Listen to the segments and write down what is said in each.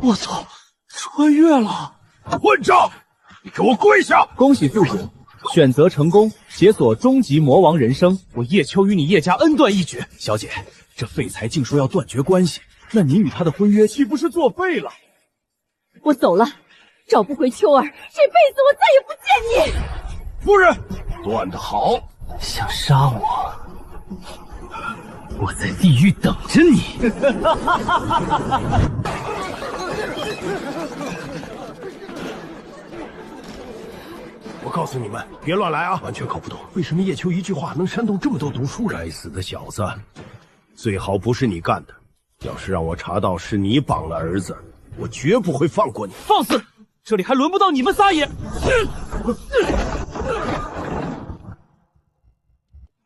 我操，穿越了！混账！你给我跪下！恭喜复活，选择成功，解锁终极魔王人生。我叶秋与你叶家恩断义绝，小姐，这废材竟说要断绝关系，那你与他的婚约岂不是作废了？我走了，找不回秋儿，这辈子我再也不见你。夫人，断得好！想杀我，我在地狱等着你。我告诉你们，别乱来啊！完全搞不懂，为什么叶秋一句话能煽动这么多读书人？该死的小子，最好不是你干的。要是让我查到是你绑了儿子，我绝不会放过你。放肆！这里还轮不到你们仨也。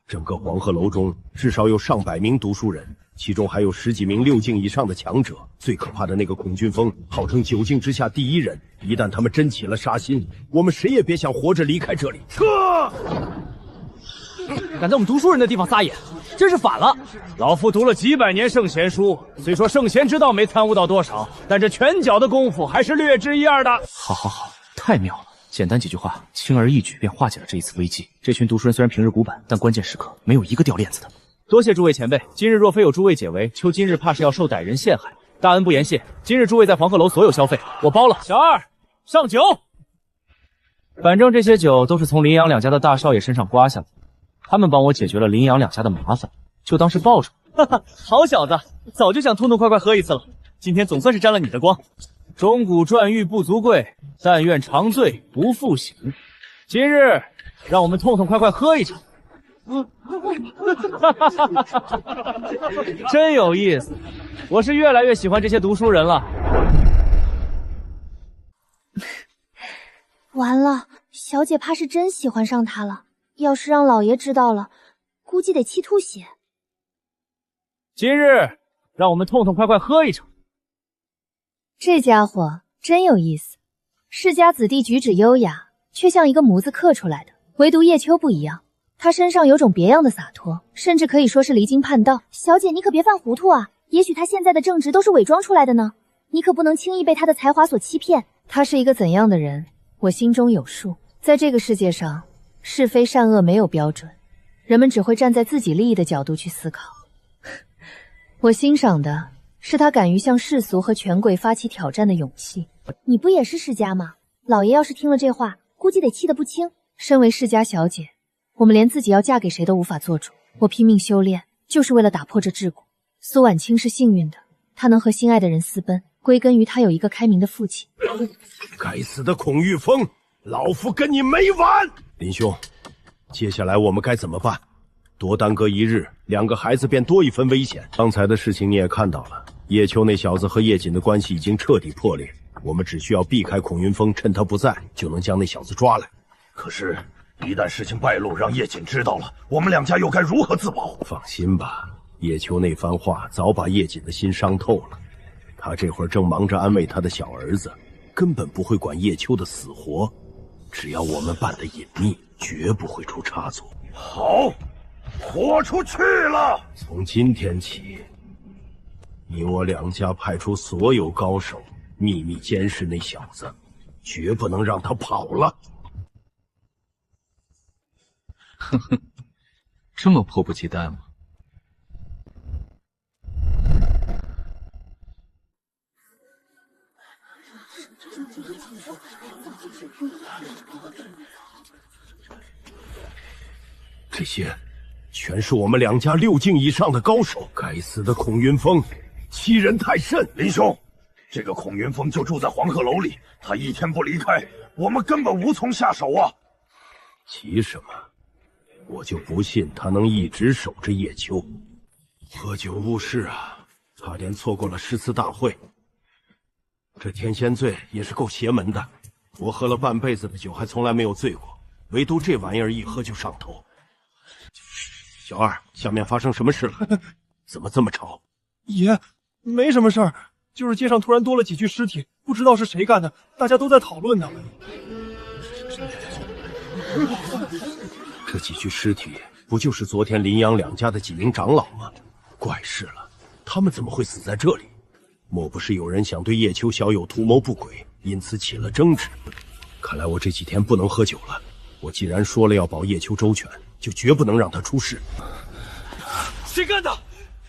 整个黄鹤楼中至少有上百名读书人，其中还有10几名6境以上的强者。最可怕的那个孔俊峰，号称9境之下第一人。一旦他们真起了杀心，我们谁也别想活着离开这里。撤！敢在我们读书人的地方撒野，真是反了！老夫读了几百年圣贤书，虽说圣贤之道没参悟到多少，但这拳脚的功夫还是略知一二的。好，太妙了！简单几句话，轻而易举便化解了这一次危机。这群读书人虽然平日古板，但关键时刻没有一个掉链子的。多谢诸位前辈，今日若非有诸位解围，秋今日怕是要受歹人陷害。大恩不言谢，今日诸位在黄鹤楼所有消费，我包了。小二，上酒！反正这些酒都是从林阳两家的大少爷身上刮下来的，他们帮我解决了林阳两家的麻烦，就当是报酬。哈哈，好小子，早就想痛痛快快喝一次了，今天总算是沾了你的光。钟鼓馔玉不足贵，但愿长醉不复醒。今日让我们痛痛快快喝一场。真有意思，我是越来越喜欢这些读书人了。完了，小姐怕是真喜欢上他了，要是让老爷知道了，估计得气吐血。今日让我们痛痛快快喝一场。这家伙真有意思，世家子弟举止优雅，却像一个模子刻出来的。唯独叶秋不一样，他身上有种别样的洒脱，甚至可以说是离经叛道。小姐，你可别犯糊涂啊！也许他现在的正直都是伪装出来的呢，你可不能轻易被他的才华所欺骗。他是一个怎样的人，我心中有数。在这个世界上，是非善恶没有标准，人们只会站在自己利益的角度去思考。我欣赏的是他敢于向世俗和权贵发起挑战的勇气。你不也是世家吗？老爷要是听了这话，估计得气得不轻。身为世家小姐，我们连自己要嫁给谁都无法做主。我拼命修炼，就是为了打破这桎梏。苏婉清是幸运的，她能和心爱的人私奔，归根于她有一个开明的父亲。该死的孔玉峰，老夫跟你没完！林兄，接下来我们该怎么办？多耽搁一日，2个孩子便多一分危险。刚才的事情你也看到了，叶秋那小子和叶锦的关系已经彻底破裂，我们只需要避开孔云峰，趁他不在，就能将那小子抓来。可是，一旦事情败露，让叶锦知道了，我们2家又该如何自保？放心吧，叶秋那番话早把叶锦的心伤透了，他这会儿正忙着安慰他的小儿子，根本不会管叶秋的死活。只要我们办得隐秘，绝不会出差错。好，豁出去了！从今天起，你我2家派出所有高手，秘密监视那小子，绝不能让他跑了。呵呵，这么迫不及待吗？这些全是我们2家6境以上的高手。该死的孔云峰，欺人太甚！林兄，这个孔云峰就住在黄鹤楼里，他一天不离开，我们根本无从下手啊！急什么？我就不信他能一直守着叶秋。喝酒误事啊，差点错过了诗词大会。这天仙醉也是够邪门的，我喝了半辈子的酒，还从来没有醉过，唯独这玩意儿一喝就上头。小二，下面发生什么事了？怎么这么吵？爷，没什么事儿，就是街上突然多了几具尸体，不知道是谁干的，大家都在讨论呢。这几具尸体不就是昨天林阳2家的几名长老吗？怪事了，他们怎么会死在这里？莫不是有人想对叶秋小友图谋不轨，因此起了争执？看来我这几天不能喝酒了。我既然说了要保叶秋周全，就绝不能让他出事。谁干的？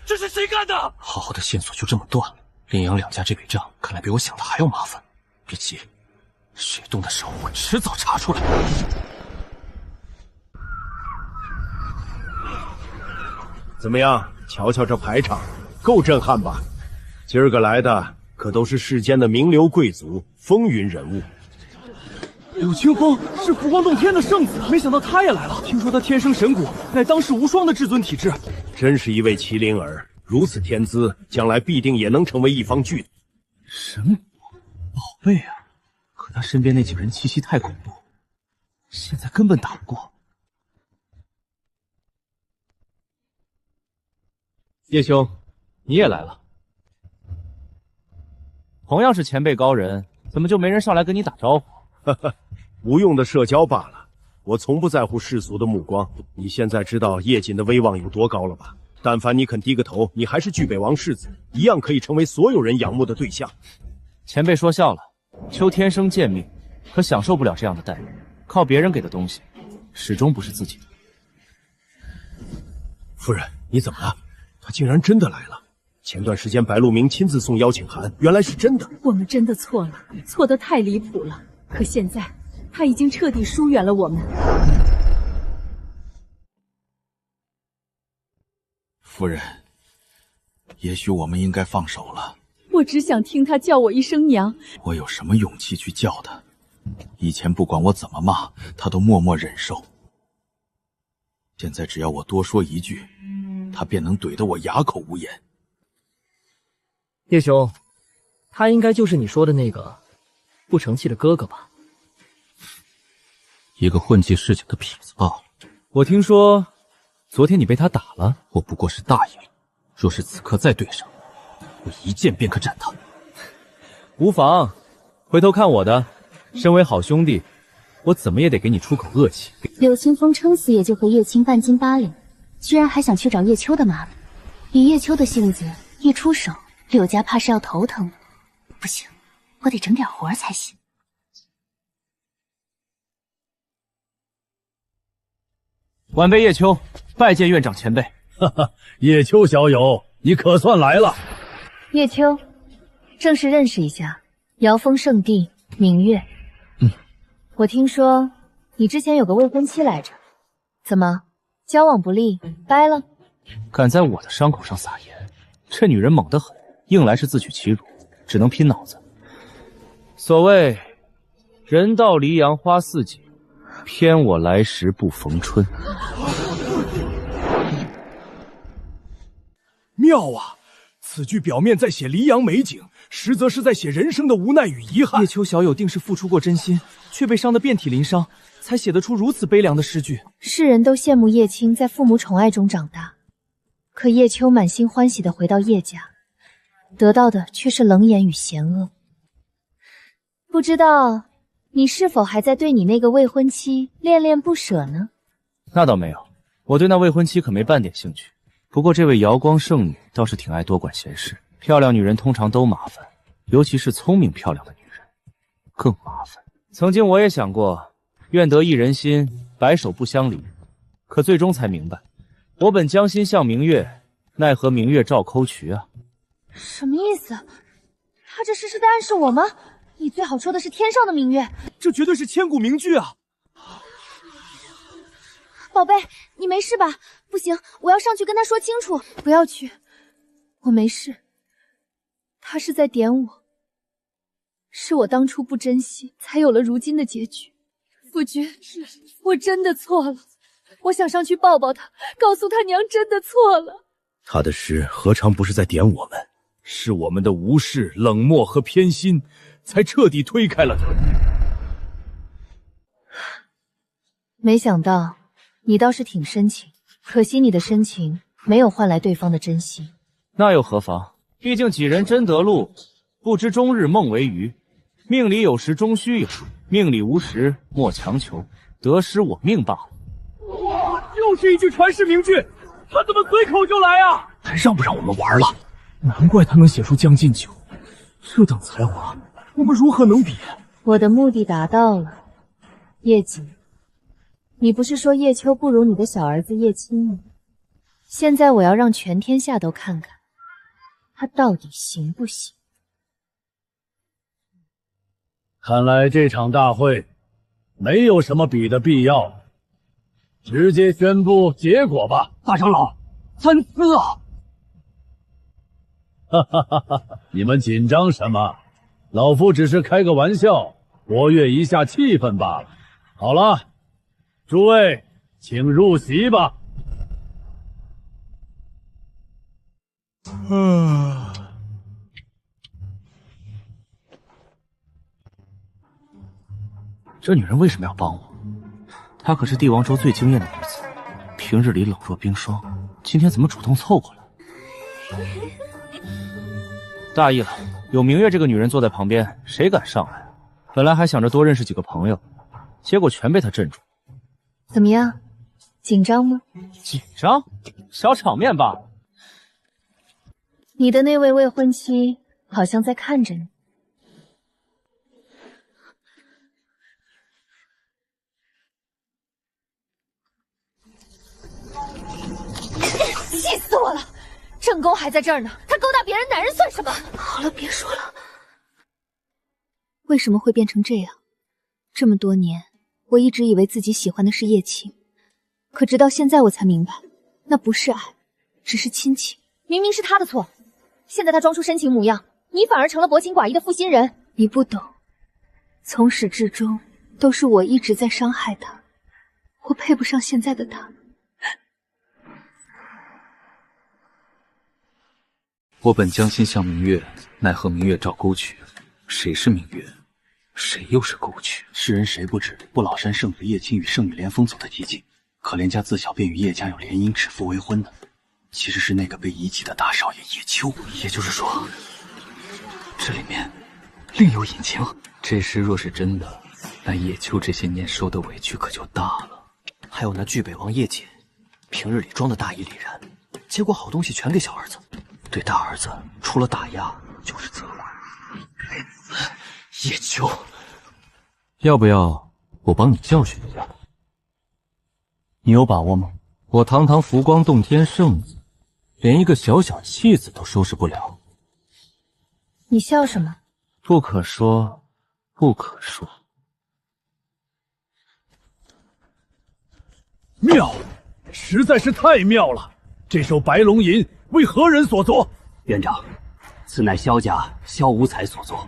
这是谁干的？好好的线索就这么断了。林阳两家这笔账，看来比我想的还要麻烦。别急，雪冬的手我迟早查出来。怎么样？瞧瞧这排场，够震撼吧？今儿个来的可都是世间的名流贵族、风云人物。柳清风是福光洞天的圣子，没想到他也来了。听说他天生神骨，乃当世无双的至尊体质，真是一位麒麟儿，如此天资，将来必定也能成为一方巨子。神骨宝贝啊！可他身边那几个人气息太恐怖，现在根本打不过。叶兄，你也来了。同样是前辈高人，怎么就没人上来跟你打招呼？哈哈，无用的社交罢了。我从不在乎世俗的目光。你现在知道叶锦的威望有多高了吧？但凡你肯低个头，你还是巨北王世子，一样可以成为所有人仰慕的对象。前辈说笑了，秋天生贱命，可享受不了这样的待遇。靠别人给的东西，始终不是自己的。夫人，你怎么了？他竟然真的来了！前段时间白鹿鸣亲自送邀请函，原来是真的。我们真的错了，错得太离谱了。可现在他已经彻底疏远了我们。夫人，也许我们应该放手了。我只想听他叫我一声娘。我有什么勇气去叫他？以前不管我怎么骂，他都默默忍受。现在只要我多说一句，他便能怼得我哑口无言。叶兄，他应该就是你说的那个不成器的哥哥吧？一个混迹市井的痞子罢了。我听说昨天你被他打了。我不过是大意了，若是此刻再对上，我一剑便可斩他。无妨，回头看我的。身为好兄弟，我怎么也得给你出口恶气。柳清风撑死也就和叶青半斤八两，居然还想去找叶秋的麻烦。以叶秋的性子，一出手，柳家怕是要头疼。不行，我得整点活才行。晚辈叶秋，拜见院长前辈。哈哈，叶秋小友，你可算来了。叶秋，正式认识一下，瑶峰圣地明月。我听说你之前有个未婚妻来着，怎么交往不利，掰了？敢在我的伤口上撒盐，这女人猛得很，硬来是自取其辱，只能拼脑子。所谓人到黎阳花似锦，偏我来时不逢春。妙啊！此句表面在写黎阳美景，实则是在写人生的无奈与遗憾。叶秋小友定是付出过真心，却被伤得遍体鳞伤，才写得出如此悲凉的诗句。世人都羡慕叶青在父母宠爱中长大，可叶秋满心欢喜地回到叶家，得到的却是冷眼与嫌恶。不知道你是否还在对你那个未婚妻恋恋不舍呢？那倒没有，我对那未婚妻可没半点兴趣。不过这位瑶光圣女倒是挺爱多管闲事，漂亮女人通常都麻烦，尤其是聪明漂亮的女人更麻烦。曾经我也想过，愿得一人心，白首不相离，可最终才明白，我本将心向明月，奈何明月照沟渠啊！什么意思？他这是在暗示我吗？你最好说的是天上的明月，这绝对是千古名句啊！宝贝，你没事吧？不行，我要上去跟他说清楚。不要去，我没事。他是在点我，是我当初不珍惜，才有了如今的结局。夫君，我真的错了，我想上去抱抱他，告诉他娘真的错了。他的诗何尝不是在点我们？是我们的无视、冷漠和偏心，才彻底推开了他。没想到你倒是挺深情，可惜你的深情没有换来对方的珍惜。那又何妨？毕竟几人真得路，不知终日梦为鱼。命里有时终须有，命里无时莫强求。得失我命罢了。哇，又是一句传世名句，他怎么随口就来啊？还让不让我们玩了？难怪他能写出《将进酒》，这等才华，我们如何能比？我的目的达到了，叶瑾，你不是说叶秋不如你的小儿子叶青吗？现在我要让全天下都看看，他到底行不行。看来这场大会没有什么比的必要，直接宣布结果吧。大长老，三思啊！哈哈哈哈！你们紧张什么？老夫只是开个玩笑，活跃一下气氛罢了。好了，诸位，请入席吧。这女人为什么要帮我？她可是帝王州最惊艳的女子，平日里冷若冰霜，今天怎么主动凑过来？大意了，有明月这个女人坐在旁边，谁敢上来？本来还想着多认识几个朋友，结果全被她镇住。怎么样，紧张吗？紧张？小场面罢了。你的那位未婚妻好像在看着你。气死我了！正宫还在这儿呢，他勾搭别人男人算什么？好了，别说了。为什么会变成这样？这么多年，我一直以为自己喜欢的是叶青，可直到现在我才明白，那不是爱，只是亲情。明明是他的错，现在他装出深情模样，你反而成了薄情寡义的负心人。你不懂，从始至终都是我一直在伤害他，我配不上现在的他。我本将心向明月，奈何明月照沟渠。谁是明月？谁又是沟渠？世人谁不知不老山圣子叶青与圣女莲峰走得极近，可怜家自小便与叶家有联姻，指腹为婚的，其实是那个被遗弃的大少爷叶秋。也就是说，这里面另有隐情。这事若是真的，那叶秋这些年受的委屈可就大了。还有那巨北王叶瑾，平日里装的大义凛然，结果好东西全给小儿子，对大儿子除了打压就是责怪。叶秋，要不要我帮你教训一下？你有把握吗？我堂堂浮光洞天圣子，连一个小小弃子都收拾不了。你笑什么？不可说，不可说。妙，实在是太妙了！这首白龙吟为何人所作？院长，此乃萧家萧无才所作。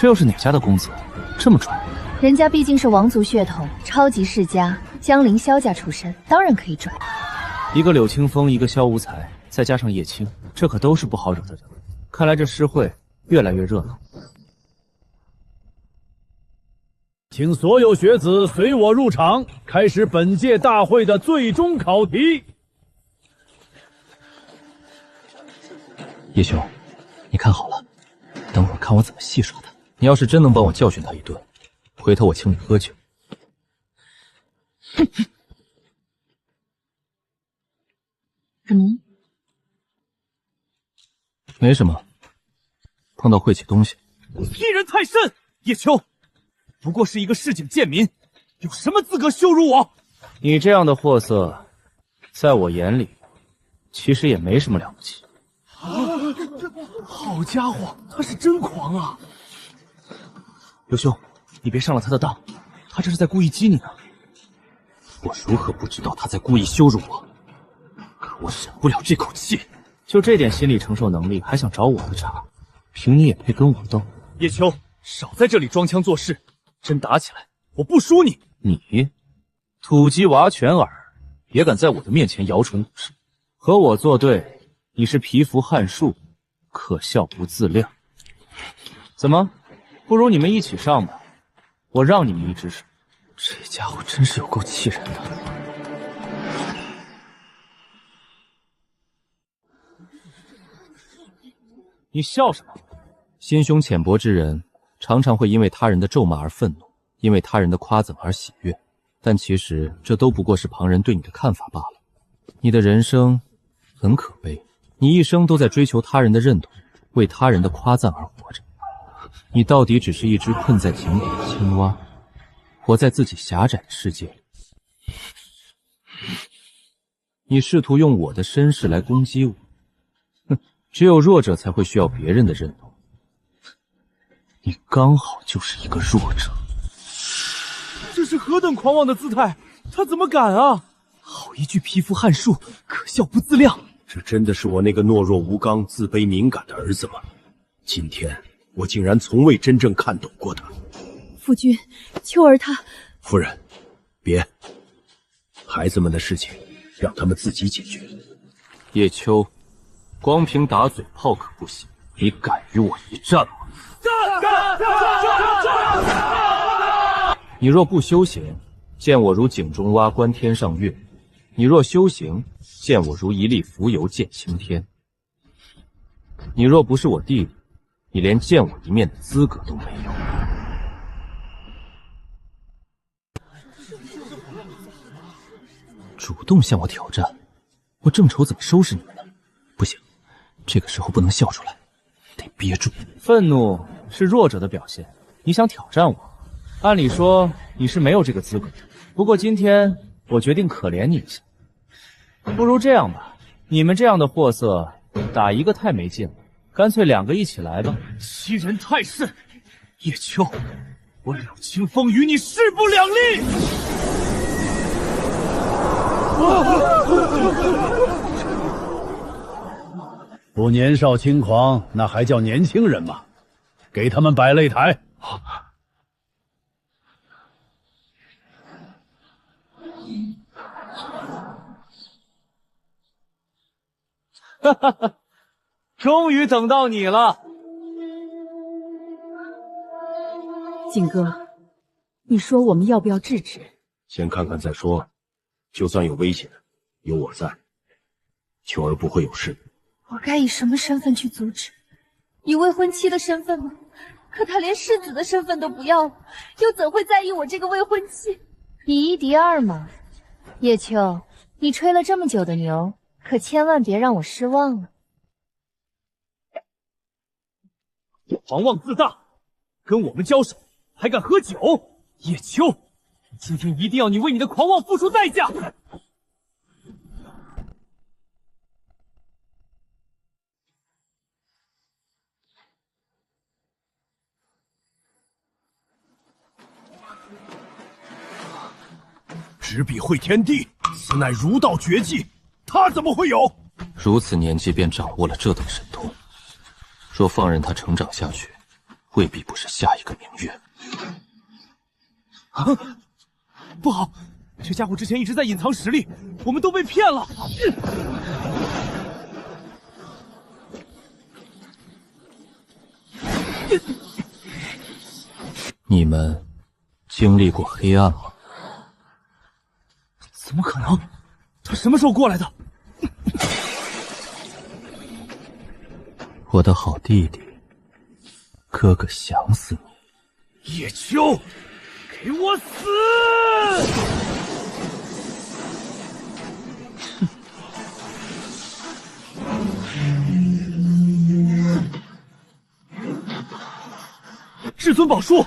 这又是哪家的公子？这么准？人家毕竟是王族血统，超级世家，江陵萧家出身，当然可以准。一个柳清风，一个萧无才，再加上叶青，这可都是不好惹的人。看来这诗会越来越热闹。请所有学子随我入场，开始本届大会的最终考题。叶兄，你看好了，等会儿看我怎么戏耍他。你要是真能帮我教训他一顿，回头我请你喝酒。怎么？没什么，碰到晦气东西。欺人太甚！叶秋，不过是一个市井贱民，有什么资格羞辱我？你这样的货色，在我眼里，其实也没什么了不起。好家伙，他是真狂啊！刘兄，你别上了他的当，他这是在故意激你呢。我如何不知道他在故意羞辱我？可我忍不了这口气。就这点心理承受能力，还想找我的茬？凭你也配跟我斗？叶秋，少在这里装腔作势，真打起来，我不输你！你土鸡娃犬耳，也敢在我的面前摇唇鼓舌，和我作对，你是蚍蜉撼树，可笑不自量。怎么，不如你们一起上吧，我让你们一只手。这家伙真是有够气人的。你笑什么？心胸浅薄之人，常常会因为他人的咒骂而愤怒，因为他人的夸赞而喜悦，但其实这都不过是旁人对你的看法罢了。你的人生很可悲，你一生都在追求他人的认同，为他人的夸赞而活着。你到底只是一只困在井底的青蛙，活在自己狭窄的世界里。你试图用我的身世来攻击我，哼，只有弱者才会需要别人的认同。你刚好就是一个弱者。这是何等狂妄的姿态！他怎么敢啊！好一句匹夫汉术，可笑不自量。这真的是我那个懦弱无刚、自卑敏感的儿子吗？今天我竟然从未真正看懂过他。夫君，秋儿她……夫人，别，孩子们的事情让他们自己解决。叶秋，光凭打嘴炮可不行，你敢与我一战吗？你若不修行，见我如井中蛙，观天上月；你若修行，见我如一粒浮游，见青天。你若不是我弟弟，你连见我一面的资格都没有。主动向我挑战，我正愁怎么收拾你们呢。不行，这个时候不能笑出来，得憋住。愤怒是弱者的表现，你想挑战我？按理说你是没有这个资格的，不过今天我决定可怜你一下。不如这样吧，你们这样的货色，打一个太没劲了，干脆2个一起来吧。欺人太甚！叶秋，我柳清风与你势不两立。不年少轻狂，那还叫年轻人吗？给他们摆擂台。哈哈哈！终于等到你了，景哥，你说我们要不要制止？先看看再说。就算有危险，有我在，秋儿不会有事。我该以什么身份去阻止？以未婚妻的身份吗？可他连世子的身份都不要了，又怎会在意我这个未婚妻？以1敌2嘛。叶秋，你吹了这么久的牛，可千万别让我失望了。狂妄自大，跟我们交手还敢喝酒？叶秋，今天一定要你为你的狂妄付出代价！执笔绘天地，此乃儒道绝技，他怎么会有？如此年纪便掌握了这等神通，若放任他成长下去，未必不是下一个明月。啊！不好，这家伙之前一直在隐藏实力，我们都被骗了。你们经历过黑暗吗？怎么可能？他什么时候过来的？我的好弟弟，哥哥想死你！叶秋，给我死！至尊宝书，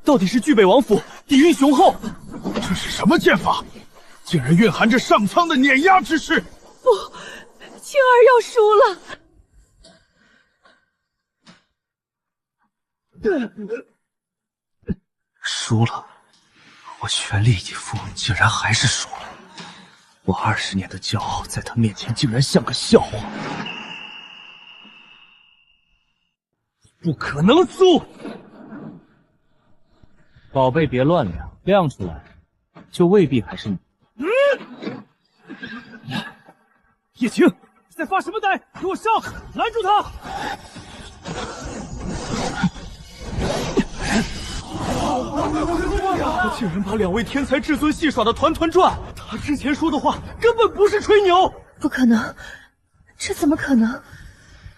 到底是巨北王府，底蕴雄厚。这是什么剑法？竟然蕴含着上苍的碾压之势！不，青儿要输了。输了，我全力以赴，竟然还是输了。我20年的骄傲，在他面前竟然像个笑话。不可能输！宝贝，别乱亮，亮出来，就未必还是你。叶青，在发什么呆？给我上！拦住他！他竟然把2位天才至尊戏耍得团团转！他之前说的话根本不是吹牛！不可能，这怎么可能？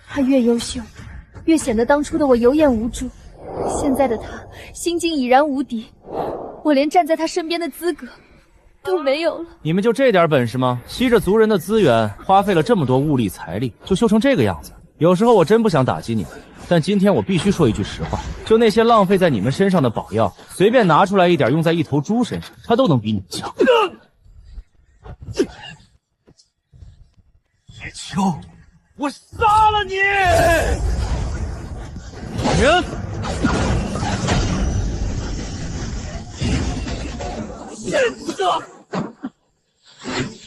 他越优秀，越显得当初的我有眼无珠。现在的他心境已然无敌，我连站在他身边的资格都没有了。你们就这点本事吗？吸着族人的资源，花费了这么多物力财力，就秀成这个样子。有时候我真不想打击你们，但今天我必须说一句实话，就那些浪费在你们身上的宝药，随便拿出来一点用在一头猪身上，它都能比你们强。叶秋，我杀了你！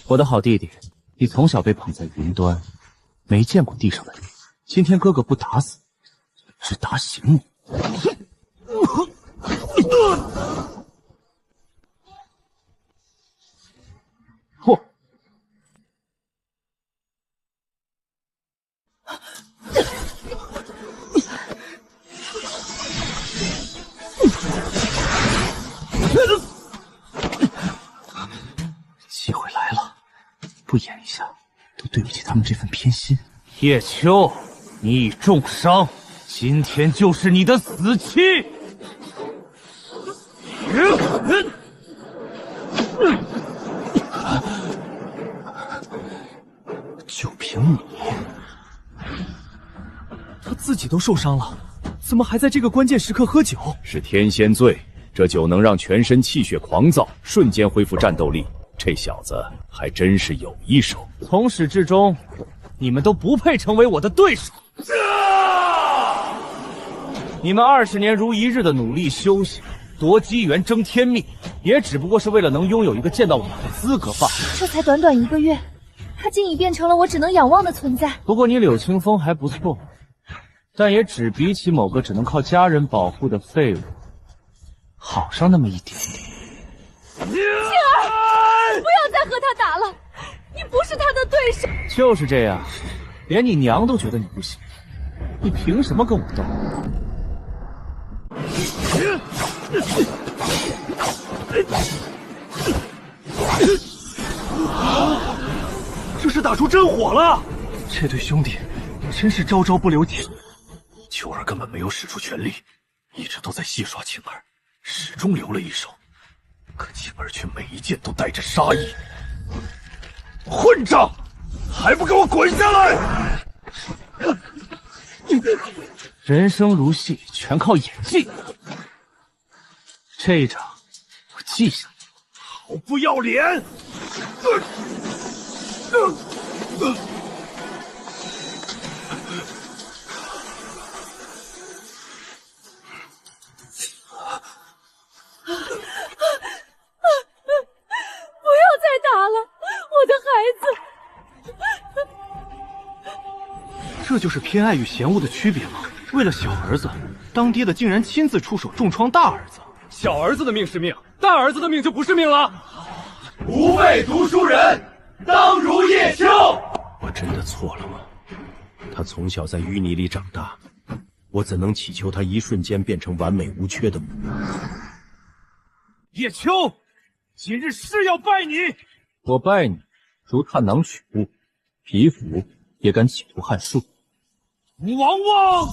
我的好弟弟，你从小被捧在云端，没见过地上的人。今天哥哥不打死，只打醒你。嚯！机会来了，不演一下，都对不起他们这份偏心。叶秋，你已重伤，今天就是你的死期。就凭你，他自己都受伤了，怎么还在这个关键时刻喝酒？是天仙醉，这酒能让全身气血狂躁，瞬间恢复战斗力。这小子还真是有一手。从始至终，你们都不配成为我的对手。你们20年如一日的努力修行，夺机缘争天命，也只不过是为了能拥有一个见到我的资格罢了。这才短短1个月，他竟已变成了我只能仰望的存在。不过你柳清风还不错，但也只比起某个只能靠家人保护的废物好上那么一点点。青儿，不要再和他打了，你不是他的对手。就是这样，连你娘都觉得你不行，你凭什么跟我斗？这是打出真火了！这对兄弟真是招招不留情。秋儿根本没有使出全力，一直都在戏耍晴儿，始终留了一手。可晴儿却每一剑都带着杀意。混账！还不给我滚下来！人生如戏，全靠演技。这一掌我记下。好不要脸！不要再打了，我的孩子。这就是偏爱与嫌恶的区别吗？为了小儿子，当爹的竟然亲自出手重创大儿子。小儿子的命是命，大儿子的命就不是命了。吾辈读书人，当如叶秋。我真的错了吗？他从小在淤泥里长大，我怎能祈求他一瞬间变成完美无缺的母？叶秋，今日是要拜你。我拜你，如探囊取物，皮肤也敢企图撼树。王旺！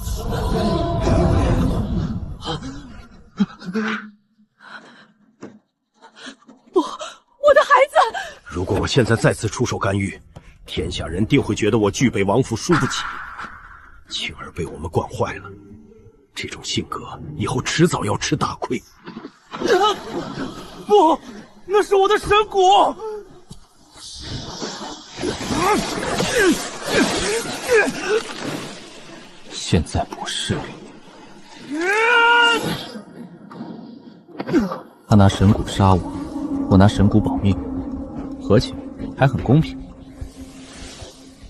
我的孩子！如果我现在再次出手干预，天下人定会觉得我具备王府输不起。晴儿被我们惯坏了，这种性格以后迟早要吃大亏。不，那是我的神骨！现在不是。他拿神骨杀我，我拿神骨保命，合起来还很公平。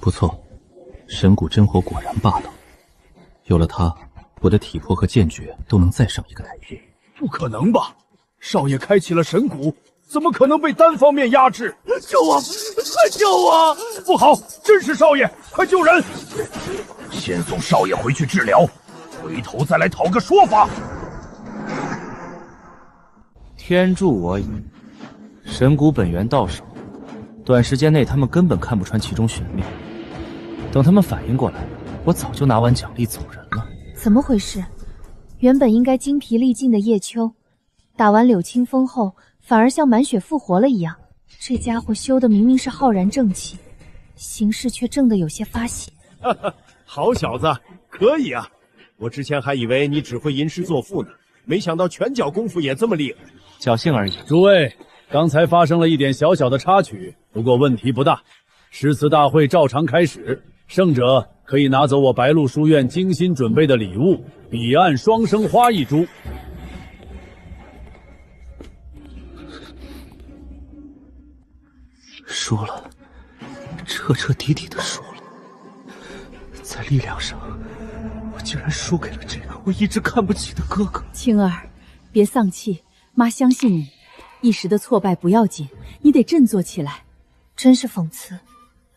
不错，神骨真火果然霸道，有了它，我的体魄和剑诀都能再上一个台阶。不可能吧？少爷开启了神骨，怎么可能被单方面压制？救我！快救我！不好，真是少爷，快救人！先送少爷回去治疗，回头再来讨个说法。天助我也！神骨本源到手，短时间内他们根本看不穿其中玄妙。等他们反应过来，我早就拿完奖励走人了。怎么回事？原本应该精疲力尽的叶秋，打完柳清风后，反而像满血复活了一样。这家伙修的明明是浩然正气，形势却正得有些发泄。哈哈，好小子，可以啊！我之前还以为你只会吟诗作赋呢，没想到拳脚功夫也这么厉害。侥幸而已。诸位，刚才发生了一点小小的插曲，不过问题不大。诗词大会照常开始，胜者可以拿走我白鹿书院精心准备的礼物——彼岸双生花1株。输了，彻彻底底的输了。在力量上，我竟然输给了这个我一直看不起的哥哥。青儿，别丧气，妈相信你。一时的挫败不要紧，你得振作起来。真是讽刺，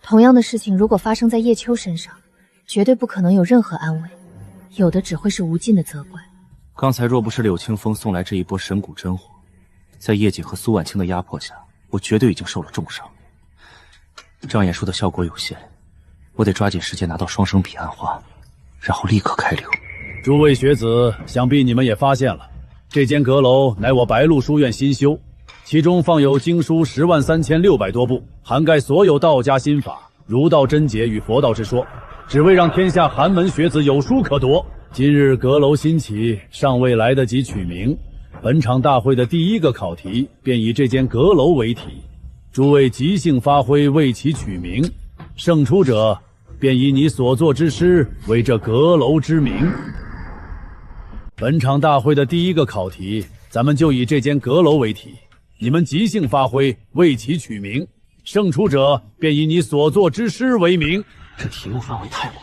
同样的事情如果发生在叶秋身上，绝对不可能有任何安慰，有的只会是无尽的责怪。刚才若不是柳清风送来这一波神蛊真火，在叶姐和苏婉清的压迫下，我绝对已经受了重伤。障眼术的效果有限，我得抓紧时间拿到双生彼岸花，然后立刻开流。诸位学子，想必你们也发现了，这间阁楼乃我白鹿书院新修，其中放有经书103600多部，涵盖所有道家心法、儒道真解与佛道之说，只为让天下寒门学子有书可夺。今日阁楼新起，尚未来得及取名，本场大会的第一个考题便以这间阁楼为题，诸位即兴发挥，为其取名，胜出者便以你所作之诗为这阁楼之名。本场大会的第一个考题，咱们就以这间阁楼为题，你们即兴发挥，为其取名，胜出者便以你所作之诗为名。这题目范围太广，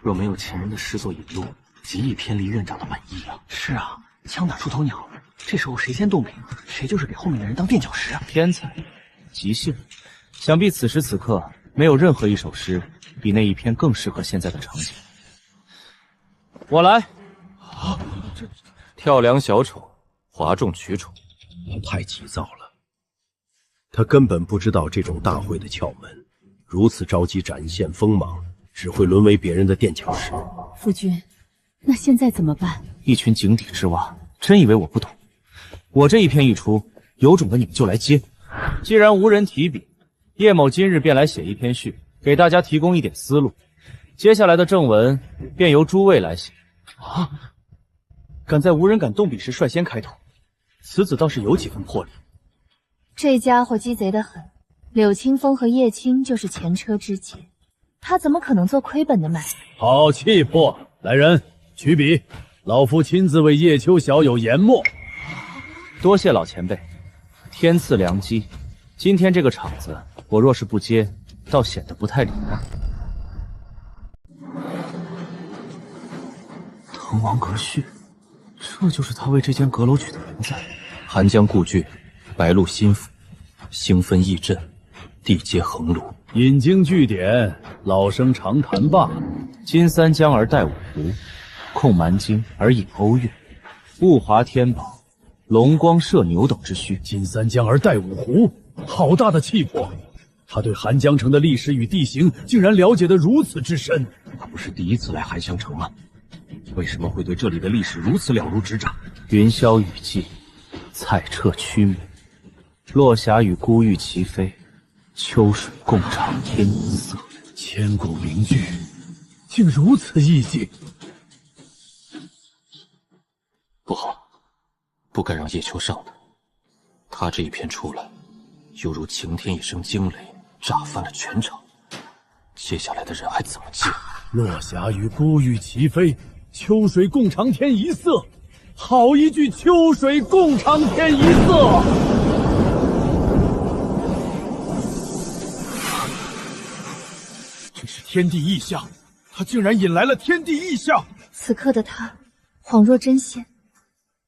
若没有前人的诗作引路，极易偏离院长的本意啊。是啊，枪打出头鸟，这时候谁先动笔，谁就是给后面的人当垫脚石啊。天才，即兴，想必此时此刻没有任何一首诗比那一篇更适合现在的场景。我来。跳梁小丑，哗众取宠。他太急躁了，他根本不知道这种大会的窍门，如此着急展现锋芒，只会沦为别人的垫脚石。夫君，那现在怎么办？一群井底之蛙，真以为我不懂？我这一篇一出，有种的你们就来接。既然无人提笔，叶某今日便来写一篇序，给大家提供一点思路。接下来的正文便由诸位来写。啊！敢在无人敢动笔时率先开头，此子倒是有几分魄力。这家伙鸡贼得很，柳清风和叶青就是前车之鉴，他怎么可能做亏本的买卖？好气魄！来人，取笔，老夫亲自为叶秋小友研墨。多谢老前辈，天赐良机。今天这个场子，我若是不接，倒显得不太礼貌。滕王阁序，这就是他为这间阁楼取的名字。寒江故居，白鹿心腹，星分翼阵，地接横庐。引经据典，老生常谈罢。金三江而带五湖，控蛮荆而引瓯越，物华天宝，龙光射牛等之序。金三江而带五湖，好大的气魄！他对寒江城的历史与地形竟然了解得如此之深。他不是第一次来寒江城吗？为什么会对这里的历史如此了如指掌？云霄雨霁，彩彻曲明，落霞与孤玉齐飞，秋水共长天一色。千古名句，竟如此意境。不好，不该让叶秋上的。他这一篇出来，犹如晴天一声惊雷，炸翻了全场。接下来的人还怎么接？落霞与孤玉齐飞，秋水共长天一色。好一句秋水共长天一色！这是天地异象，他竟然引来了天地异象。此刻的他恍若真仙，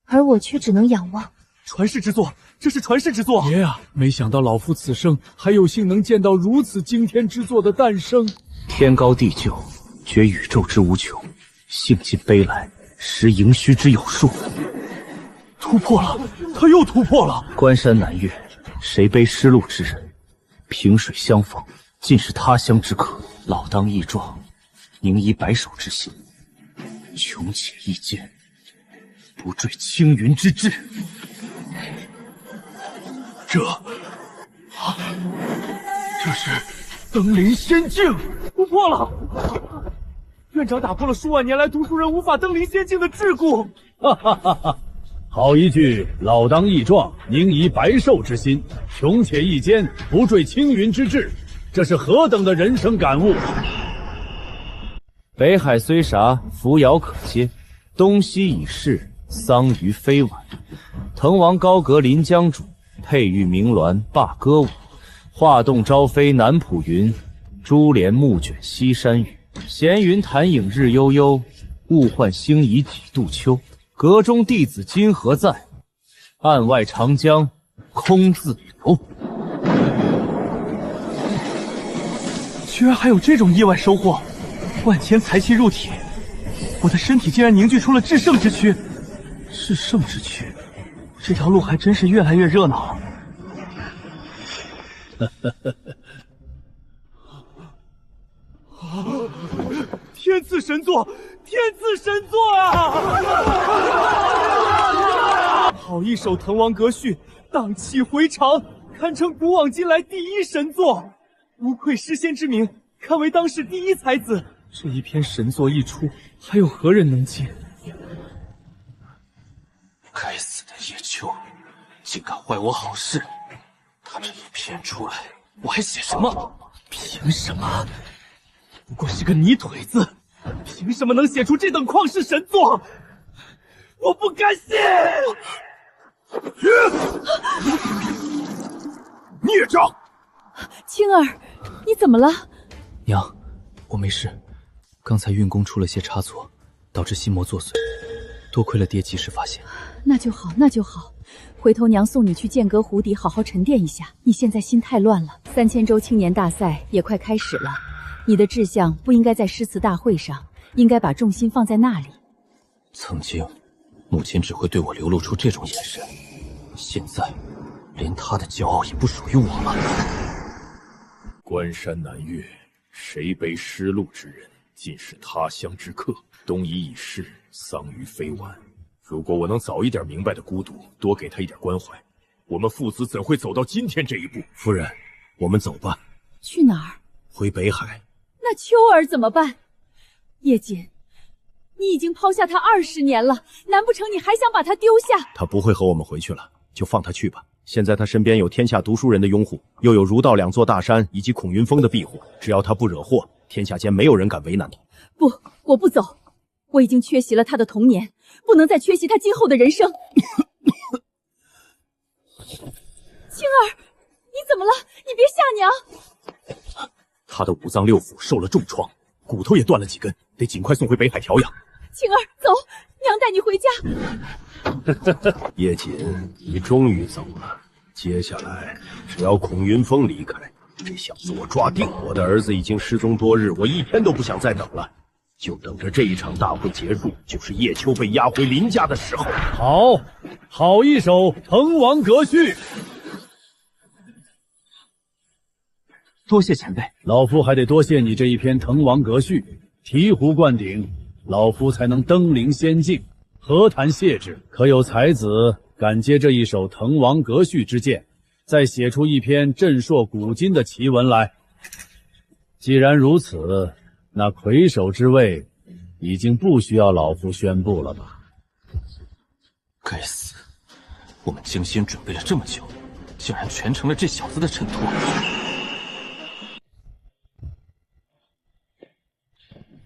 而我却只能仰望。传世之作，这是传世之作！爷啊，没想到老夫此生还有幸能见到如此惊天之作的诞生。天高地久，觉宇宙之无穷，兴尽悲来，识盈虚之有数。突破了，他又突破了！关山难越，谁背失路之人？萍水相逢，尽是他乡之客。老当益壮，宁移白首之心。穷且益坚，不坠青云之志。这是登临仙境，突破了！院长打破了数万年来读书人无法登临仙境的桎梏。哈哈哈哈！好一句老当益壮，宁移白寿之心，穷且益坚，不坠青云之志，这是何等的人生感悟！北海虽啥，扶摇可接；东西已逝，桑榆非晚。滕王高阁临江渚，佩玉鸣鸾罢歌舞。画栋朝飞南浦云，珠帘暮卷西山雨。闲云潭影日悠悠，物换星移几度秋。阁中弟子今何在？案外长江空自流。居然还有这种意外收获！万千财气入体，我的身体竟然凝聚出了至圣之躯。至圣之躯，这条路还真是越来越热闹了。天赐神作，天赐神作啊！好一首《滕王阁序》，荡气回肠，堪称古往今来第一神作，无愧诗仙之名，堪为当世第一才子。这一篇神作一出，还有何人能进？该死的叶秋，竟敢坏我好事！他这一篇出来，我还写什么？凭什么？不过是个泥腿子，凭什么能写出这等旷世神作？我不敢信！孽障！青儿，你怎么了？娘，我没事，刚才运功出了些差错，导致心魔作祟，多亏了爹及时发现。那就好，那就好。回头娘送你去剑阁湖底好好沉淀一下。你现在心太乱了，3000州青年大赛也快开始了，你的志向不应该在诗词大会上，应该把重心放在那里。曾经，母亲只会对我流露出这种眼神，现在，连她的骄傲也不属于我了。关山难越，谁背失路之人，尽是他乡之客。东夷已逝，桑榆非晚。如果我能早一点明白的孤独，多给他一点关怀，我们父子怎会走到今天这一步？夫人，我们走吧。去哪儿？回北海。那秋儿怎么办？叶瑾，你已经抛下他20年了，难不成你还想把他丢下？他不会和我们回去了，就放他去吧。现在他身边有天下读书人的拥护，又有儒道2座大山以及孔云峰的庇护，只要他不惹祸，天下间没有人敢为难他。不，我不走。我已经缺席了他的童年，不能再缺席他今后的人生。青儿，你怎么了？你别吓娘。他的5脏6腑受了重创，骨头也断了几根，得尽快送回北海调养。青儿，走，娘带你回家。叶瑾，你终于走了。接下来，只要孔云峰离开，这小子我抓定。我的儿子已经失踪多日，我一天都不想再等了。就等着这一场大会结束，就是叶秋被押回林家的时候。好一首《滕王阁序》。多谢前辈，老夫还得多谢你这一篇《滕王阁序》，醍醐灌顶，老夫才能登临仙境，何谈谢之？可有才子敢接这一首《滕王阁序》之剑，再写出一篇震烁古今的奇文来？既然如此，那魁首之位已经不需要老夫宣布了吧？该死！我们精心准备了这么久，竟然全成了这小子的衬托。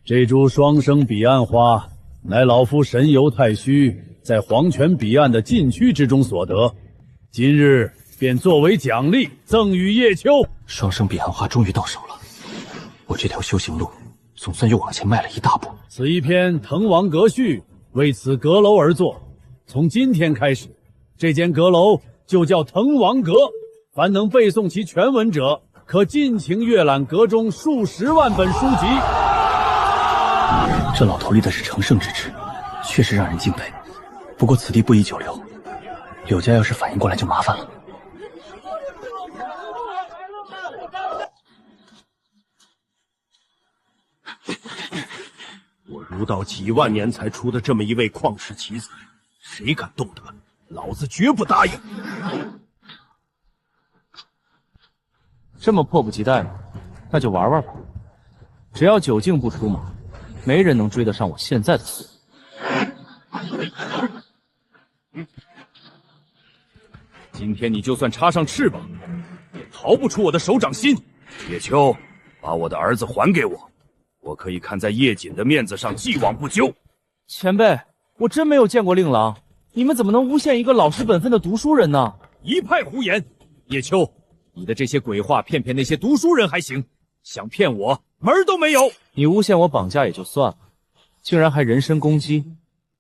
这株双生彼岸花，乃老夫神游太虚，在黄泉彼岸的禁区之中所得，今日便作为奖励赠与叶秋。双生彼岸花终于到手了，我这条修行路总算又往前迈了一大步。此一篇《滕王阁序》为此阁楼而作，从今天开始，这间阁楼就叫滕王阁。凡能背诵其全文者，可尽情阅览阁中数10万本书籍。这老头立的是成圣之志，确实让人敬佩。不过此地不宜久留，柳家要是反应过来就麻烦了。我儒道几万年才出的这么一位旷世奇才，谁敢动他，老子绝不答应。这么迫不及待吗？那就玩玩吧。只要酒劲不出马，没人能追得上我现在的速度。今天你就算插上翅膀，也逃不出我的手掌心。叶秋，把我的儿子还给我，我可以看在叶瑾的面子上既往不咎。前辈，我真没有见过令郎，你们怎么能诬陷一个老实本分的读书人呢？一派胡言！叶秋，你的这些鬼话骗那些读书人还行，想骗我门儿都没有。你诬陷我绑架也就算了，竟然还人身攻击，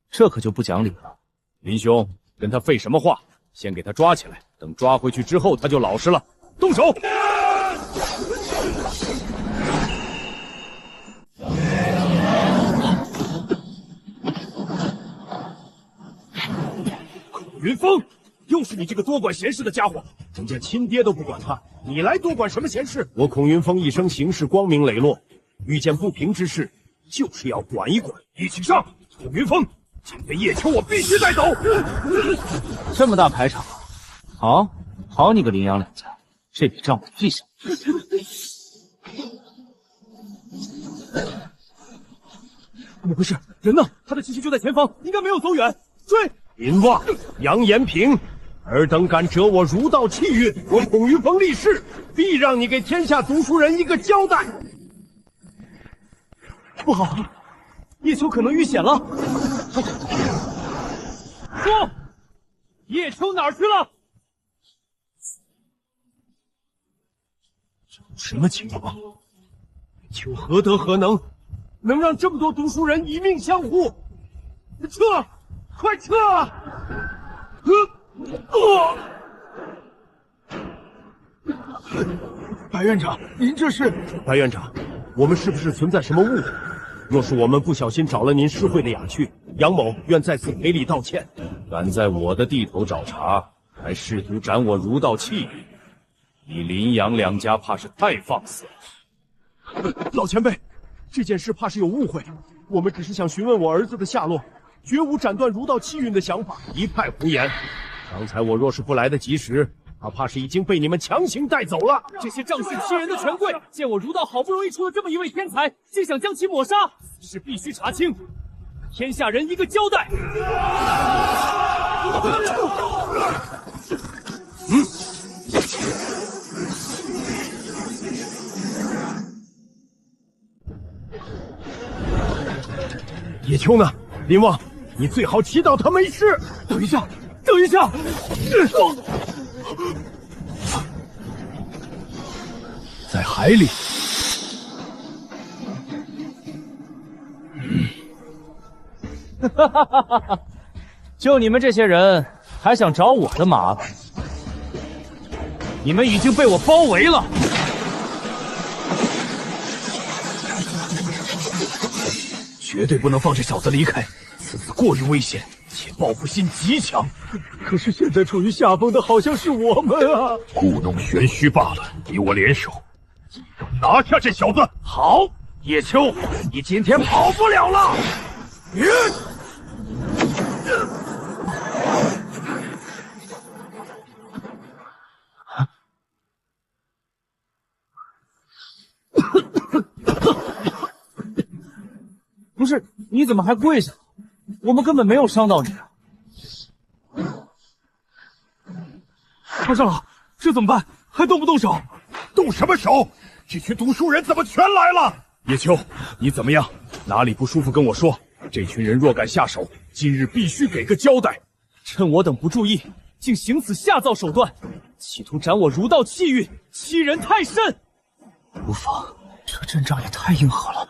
这可就不讲理了。林兄，跟他废什么话？先给他抓起来，等抓回去之后他就老实了。动手！云峰，又是你这个多管闲事的家伙！人家亲爹都不管他，你来多管什么闲事？我孔云峰一生行事光明磊落，遇见不平之事，就是要管一管。一起上！孔云峰，今天叶秋我必须带走。这么大排场，好你个林阳两家，这笔账我记下。怎么回事？人呢？他的气息就在前方，应该没有走远。追！林旺、杨延平，尔等敢折我儒道气运，我孔云峰立誓，必让你给天下读书人一个交代。不好，叶秋可能遇险了。说，叶秋哪儿去了？什么情况？秋何德何能，能让这么多读书人以命相护？撤！快撤！白院长，您这是？白院长，我们是不是存在什么误会？若是我们不小心找了您诗会的雅趣，杨某愿在此赔礼道歉。敢在我的地头找茬，还试图斩我儒道气运，你林杨两家怕是太放肆了。老前辈，这件事怕是有误会，我们只是想询问我儿子的下落，绝无斩断儒道气运的想法。一派胡言！刚才我若是不来得及时，他怕是已经被你们强行带走了。这些仗势欺人的权贵，见我儒道好不容易出了这么一位天才，竟想将其抹杀，此事必须查清，天下人一个交代。叶秋呢？林旺，你最好祈祷他没事。等一下，等一下！在海里。就你们这些人，还想找我的麻烦？你们已经被我包围了。绝对不能放这小子离开，此子过于危险，且报复心极强。可是现在处于下风的好像是我们啊！故弄玄虚罢了，与我联手，拿下这小子。好，叶秋，你今天跑不了了。不是，你怎么还跪下了？我们根本没有伤到你啊！马长老，这怎么办？还动不动手？动什么手？这群读书人怎么全来了？叶秋，你怎么样？哪里不舒服跟我说。这群人若敢下手，今日必须给个交代。趁我等不注意，竟行此下造手段，企图斩我儒道气运，欺人太甚。无妨，这阵仗也太硬核了。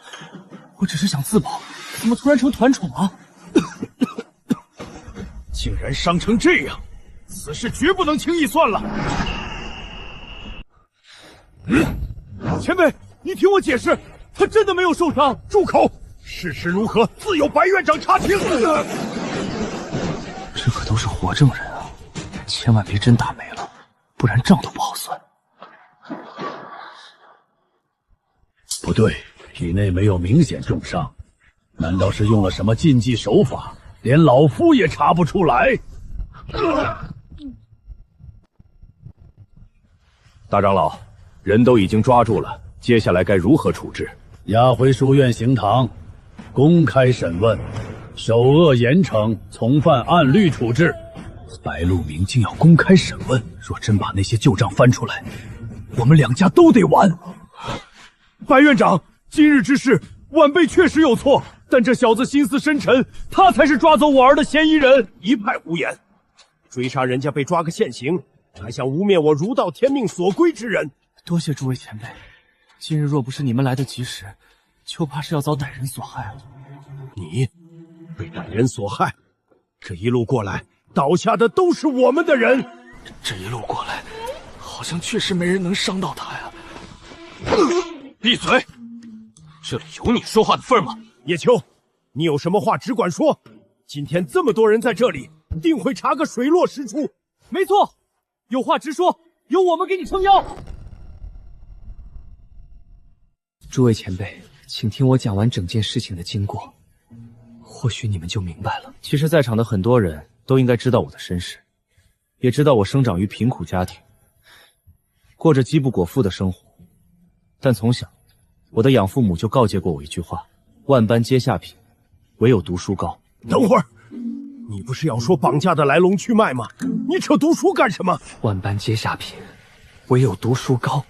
我只是想自保，怎么突然成团宠了？竟然伤成这样，此事绝不能轻易算了。前辈，你听我解释，他真的没有受伤。住口！事实如何，自有白院长查清。这可都是活证人啊，千万别真打没了，不然账都不好算。不对，体内没有明显重伤，难道是用了什么禁忌手法，连老夫也查不出来？大长老，人都已经抓住了，接下来该如何处置？押回书院刑堂，公开审问，首恶严惩，从犯按律处置。白鹿鸣竟要公开审问，若真把那些旧账翻出来，我们两家都得完。白院长，今日之事，晚辈确实有错，但这小子心思深沉，他才是抓走我儿的嫌疑人。一派胡言！追杀人家被抓个现行，还想污蔑我儒道天命所归之人？多谢诸位前辈，今日若不是你们来得及时，就怕是要遭歹人所害了。你被歹人所害，这一路过来倒下的都是我们的人。这一路过来，好像确实没人能伤到他呀。闭嘴！这里有你说话的份吗？叶秋，你有什么话只管说。今天这么多人在这里，定会查个水落石出。没错，有话直说，有我们给你撑腰。诸位前辈，请听我讲完整件事情的经过，或许你们就明白了。其实，在场的很多人都应该知道我的身世，也知道我生长于贫苦家庭，过着饥不果腹的生活。但从小，我的养父母就告诫过我一句话：万般皆下品，唯有读书高。等会儿，你不是要说绑架的来龙去脉吗？你扯读书干什么？万般皆下品，唯有读书高。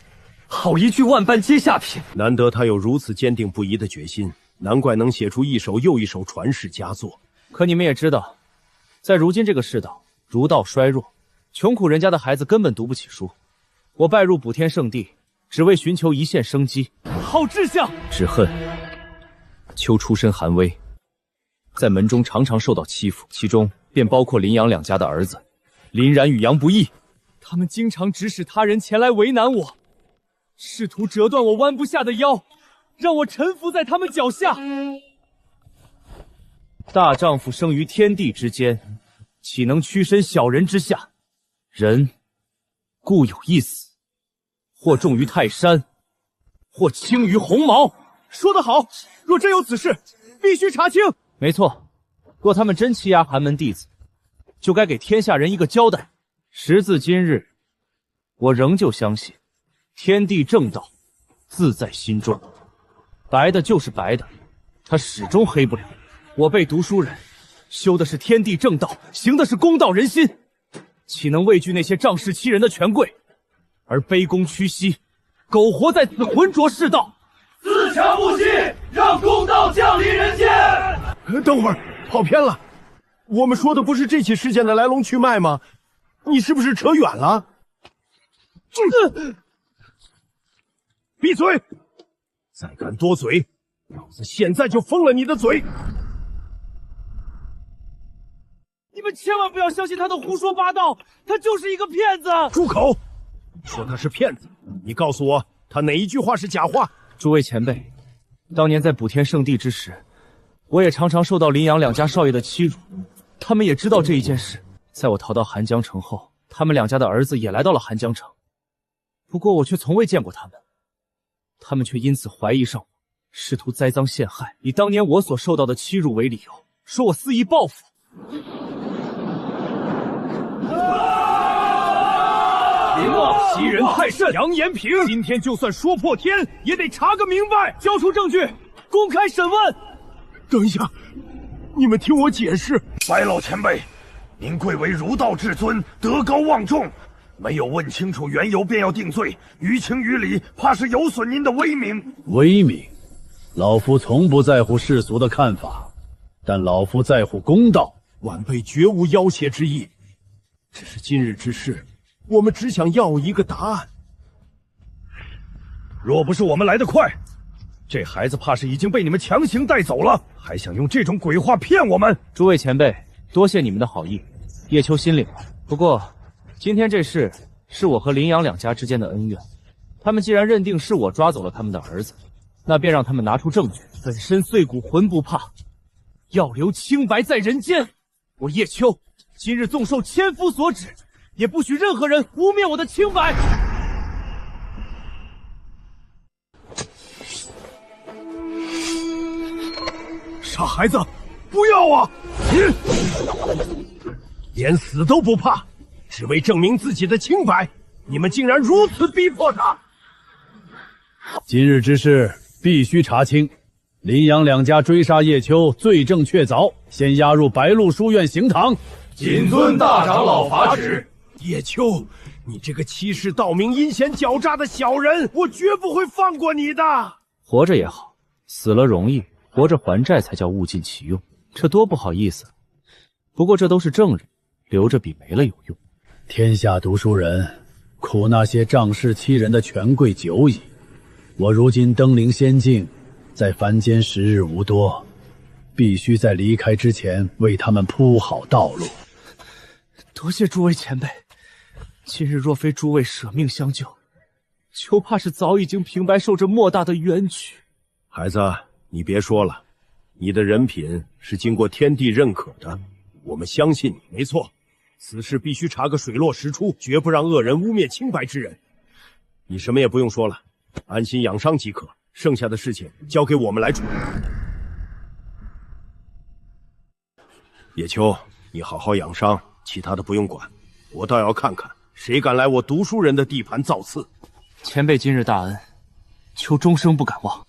好一句万般皆下品！难得他有如此坚定不移的决心，难怪能写出一首又一首传世佳作。可你们也知道，在如今这个世道，儒道衰弱，穷苦人家的孩子根本读不起书。我拜入补天圣地，只为寻求一线生机。好志向！只恨秋出身寒微，在门中常常受到欺负，其中便包括林杨两家的儿子林然与杨不义。他们经常指使他人前来为难我，试图折断我弯不下的腰，让我臣服在他们脚下。大丈夫生于天地之间，岂能屈身小人之下？人固有一死，或重于泰山，或轻于鸿毛。说得好，若真有此事，必须查清。没错，若他们真欺压寒门弟子，就该给天下人一个交代。时至今日，我仍旧相信天地正道自在心中，白的就是白的，他始终黑不了。我辈读书人修的是天地正道，行的是公道人心，岂能畏惧那些仗势欺人的权贵，而卑躬屈膝，苟活在此浑浊世道？自强不息，让公道降临人间。等会儿，跑偏了。我们说的不是这起事件的来龙去脉吗？你是不是扯远了？闭嘴！再敢多嘴，老子现在就封了你的嘴！你们千万不要相信他的胡说八道，他就是一个骗子！住口！说他是骗子，你告诉我，他哪一句话是假话？诸位前辈，当年在补天圣地之时，我也常常受到林杨两家少爷的欺辱，他们也知道这一件事。在我逃到寒江城后，他们两家的儿子也来到了寒江城，不过我却从未见过他们，他们却因此怀疑上我，试图栽赃陷害，以当年我所受到的欺辱为理由，说我肆意报复。林望欺人太甚，杨延平，今天就算说破天，也得查个明白，交出证据，公开审问。等一下，你们听我解释。白老前辈，您贵为儒道至尊，德高望重，没有问清楚缘由便要定罪，于情于理，怕是有损您的威名。威名，老夫从不在乎世俗的看法，但老夫在乎公道。晚辈绝无要挟之意，只是今日之事，我们只想要一个答案。若不是我们来得快，这孩子怕是已经被你们强行带走了，还想用这种鬼话骗我们。诸位前辈，多谢你们的好意，叶秋心领了。不过，今天这事是我和林杨两家之间的恩怨，他们既然认定是我抓走了他们的儿子，那便让他们拿出证据。粉身碎骨浑不怕，要留清白在人间。我叶秋今日纵受千夫所指，也不许任何人污蔑我的清白。傻孩子，不要啊！连死都不怕，只为证明自己的清白，你们竟然如此逼迫他！今日之事必须查清。林阳两家追杀叶秋，罪证确凿，先押入白鹿书院刑堂。谨遵大长老法旨。叶秋，你这个欺世盗名、阴险狡诈的小人，我绝不会放过你的。活着也好，死了容易，活着还债才叫物尽其用，这多不好意思。不过这都是证人，留着比没了有用。天下读书人，苦那些仗势欺人的权贵久矣。我如今登临仙境，在凡间时日无多，必须在离开之前为他们铺好道路。多谢诸位前辈，今日若非诸位舍命相救，就怕是早已经平白受这莫大的冤屈。孩子，你别说了，你的人品是经过天地认可的，我们相信你。没错，此事必须查个水落石出，绝不让恶人污蔑清白之人。你什么也不用说了，安心养伤即可，剩下的事情交给我们来处理。叶秋，你好好养伤，其他的不用管。我倒要看看谁敢来我读书人的地盘造次。前辈今日大恩，求终生不敢忘。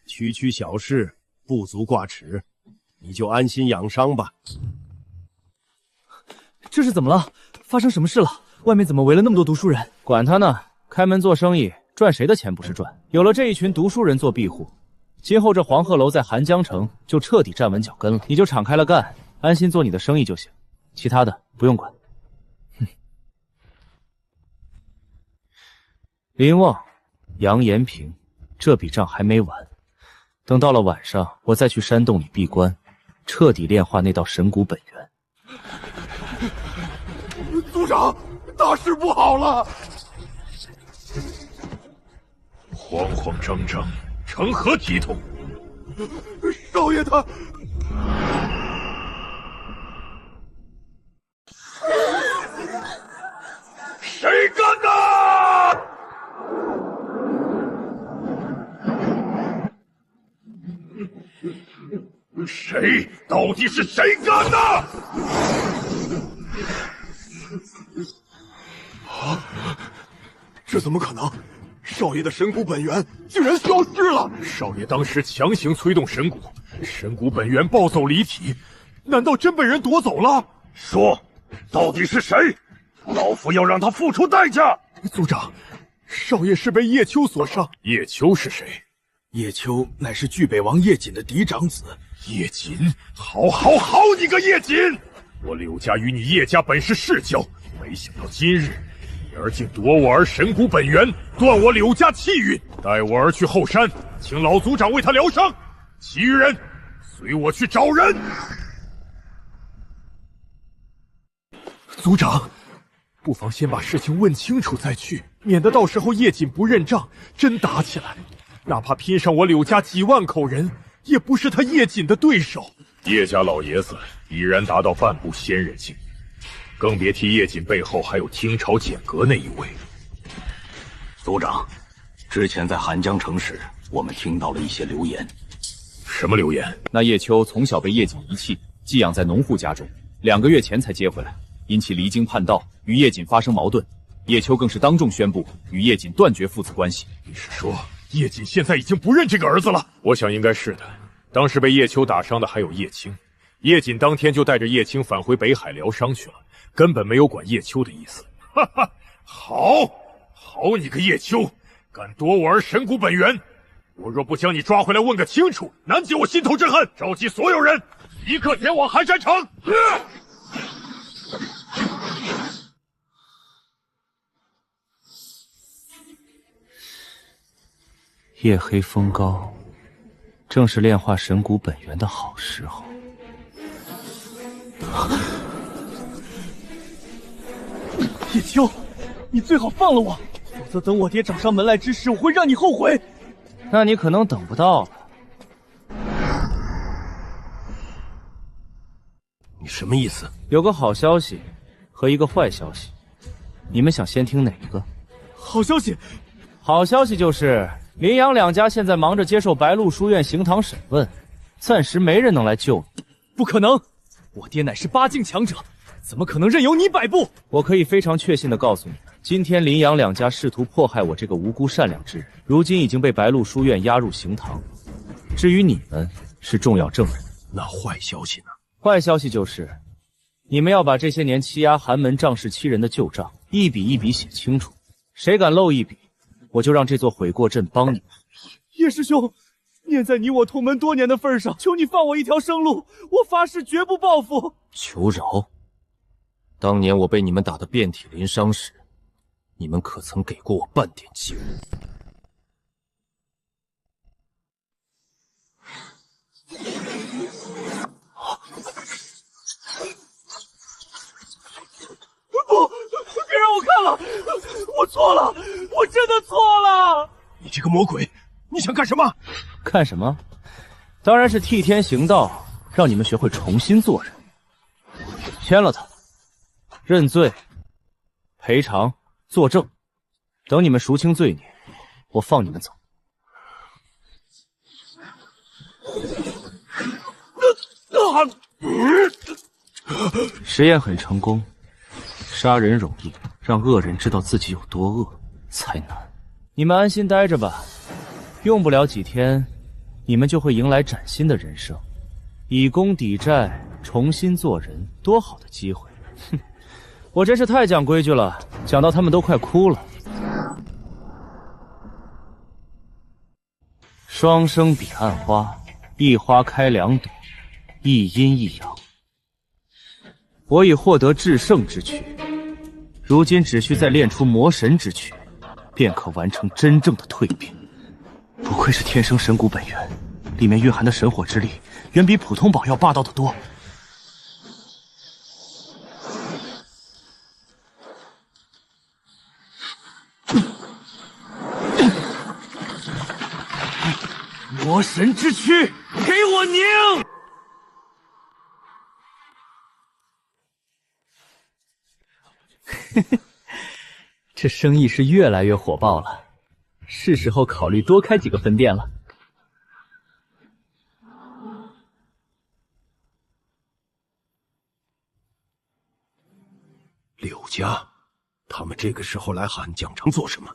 区区小事，不足挂齿，你就安心养伤吧。这是怎么了？发生什么事了？外面怎么围了那么多读书人？管他呢，开门做生意，赚谁的钱不是赚？有了这一群读书人做庇护，今后这黄鹤楼在寒江城就彻底站稳脚跟了。你就敞开了干，安心做你的生意就行，其他的不用管。哼。林旺、杨延平，这笔账还没完。等到了晚上，我再去山洞里闭关，彻底炼化那道神骨本源。族长，大事不好了！慌慌张张，成何体统？少爷他……谁干的？谁？到底是谁干的？啊！这怎么可能？少爷的神骨本源竟然消失了！少爷当时强行催动神骨，神骨本源暴走离体，难道真被人夺走了？说，到底是谁？老夫要让他付出代价！族长，少爷是被叶秋所伤。叶秋是谁？叶秋乃是巨北王叶瑾的嫡长子。叶瑾，好你个叶瑾！我柳家与你叶家本是世交，没想到今日你儿竟夺我儿神骨本源，断我柳家气运。带我儿去后山，请老族长为他疗伤。其余人随我去找人。族长，不妨先把事情问清楚再去，免得到时候叶瑾不认账，真打起来，哪怕拼上我柳家几万口人，也不是他叶瑾的对手。叶家老爷子已然达到半步仙人境，更别提叶瑾背后还有听朝简阁那一位。族长，之前在寒江城时，我们听到了一些流言。什么流言？那叶秋从小被叶瑾遗弃，寄养在农户家中，2个月前才接回来，因其离经叛道，与叶瑾发生矛盾。叶秋更是当众宣布与叶瑾断绝父子关系。你是说叶瑾现在已经不认这个儿子了？我想应该是的。当时被叶秋打伤的还有叶青，叶瑾当天就带着叶青返回北海疗伤去了，根本没有管叶秋的意思。哈哈，好你个叶秋，敢夺我儿神骨本源！我若不将你抓回来问个清楚，难解我心头之恨。召集所有人，立刻前往寒山城。夜黑风高，正是炼化神骨本源的好时候。叶秋，你最好放了我，否则等我爹找上门来之时，我会让你后悔。那你可能等不到了。你什么意思？有个好消息和一个坏消息，你们想先听哪一个？好消息，好消息就是林阳两家现在忙着接受白鹿书院刑堂审问，暂时没人能来救你。不可能，我爹乃是8境强者，怎么可能任由你摆布？我可以非常确信地告诉你们，今天林杨两家试图迫害我这个无辜善良之人，如今已经被白鹿书院押入刑堂。至于你们，是重要证人。那坏消息呢？坏消息就是，你们要把这些年欺压寒门仗势欺人的旧账一笔一笔写清楚。谁敢漏一笔，我就让这座悔过镇帮你。叶师兄，念在你我同门多年的份上，求你放我一条生路，我发誓绝不报复。求饶！当年我被你们打得遍体鳞伤时，你们可曾给过我半点机会？不，别让我看了，我错了，我真的错了。你这个魔鬼，你想干什么？干什么？当然是替天行道，让你们学会重新做人。签了他，认罪、赔偿、作证，等你们赎清罪孽，我放你们走。实验很成功，杀人容易，让恶人知道自己有多恶才难。你们安心待着吧，用不了几天，你们就会迎来崭新的人生，以功抵债，重新做人，多好的机会！哼，我真是太讲规矩了，讲到他们都快哭了。双生彼岸花，一花开两朵，一阴一阳。我已获得至圣之躯，如今只需再练出魔神之躯，便可完成真正的蜕变。不愧是天生神骨本源，里面蕴含的神火之力，远比普通宝要霸道得多。魔神之躯，给我拧！这生意是越来越火爆了，是时候考虑多开几个分店了。柳家，他们这个时候来喊蒋城做什么？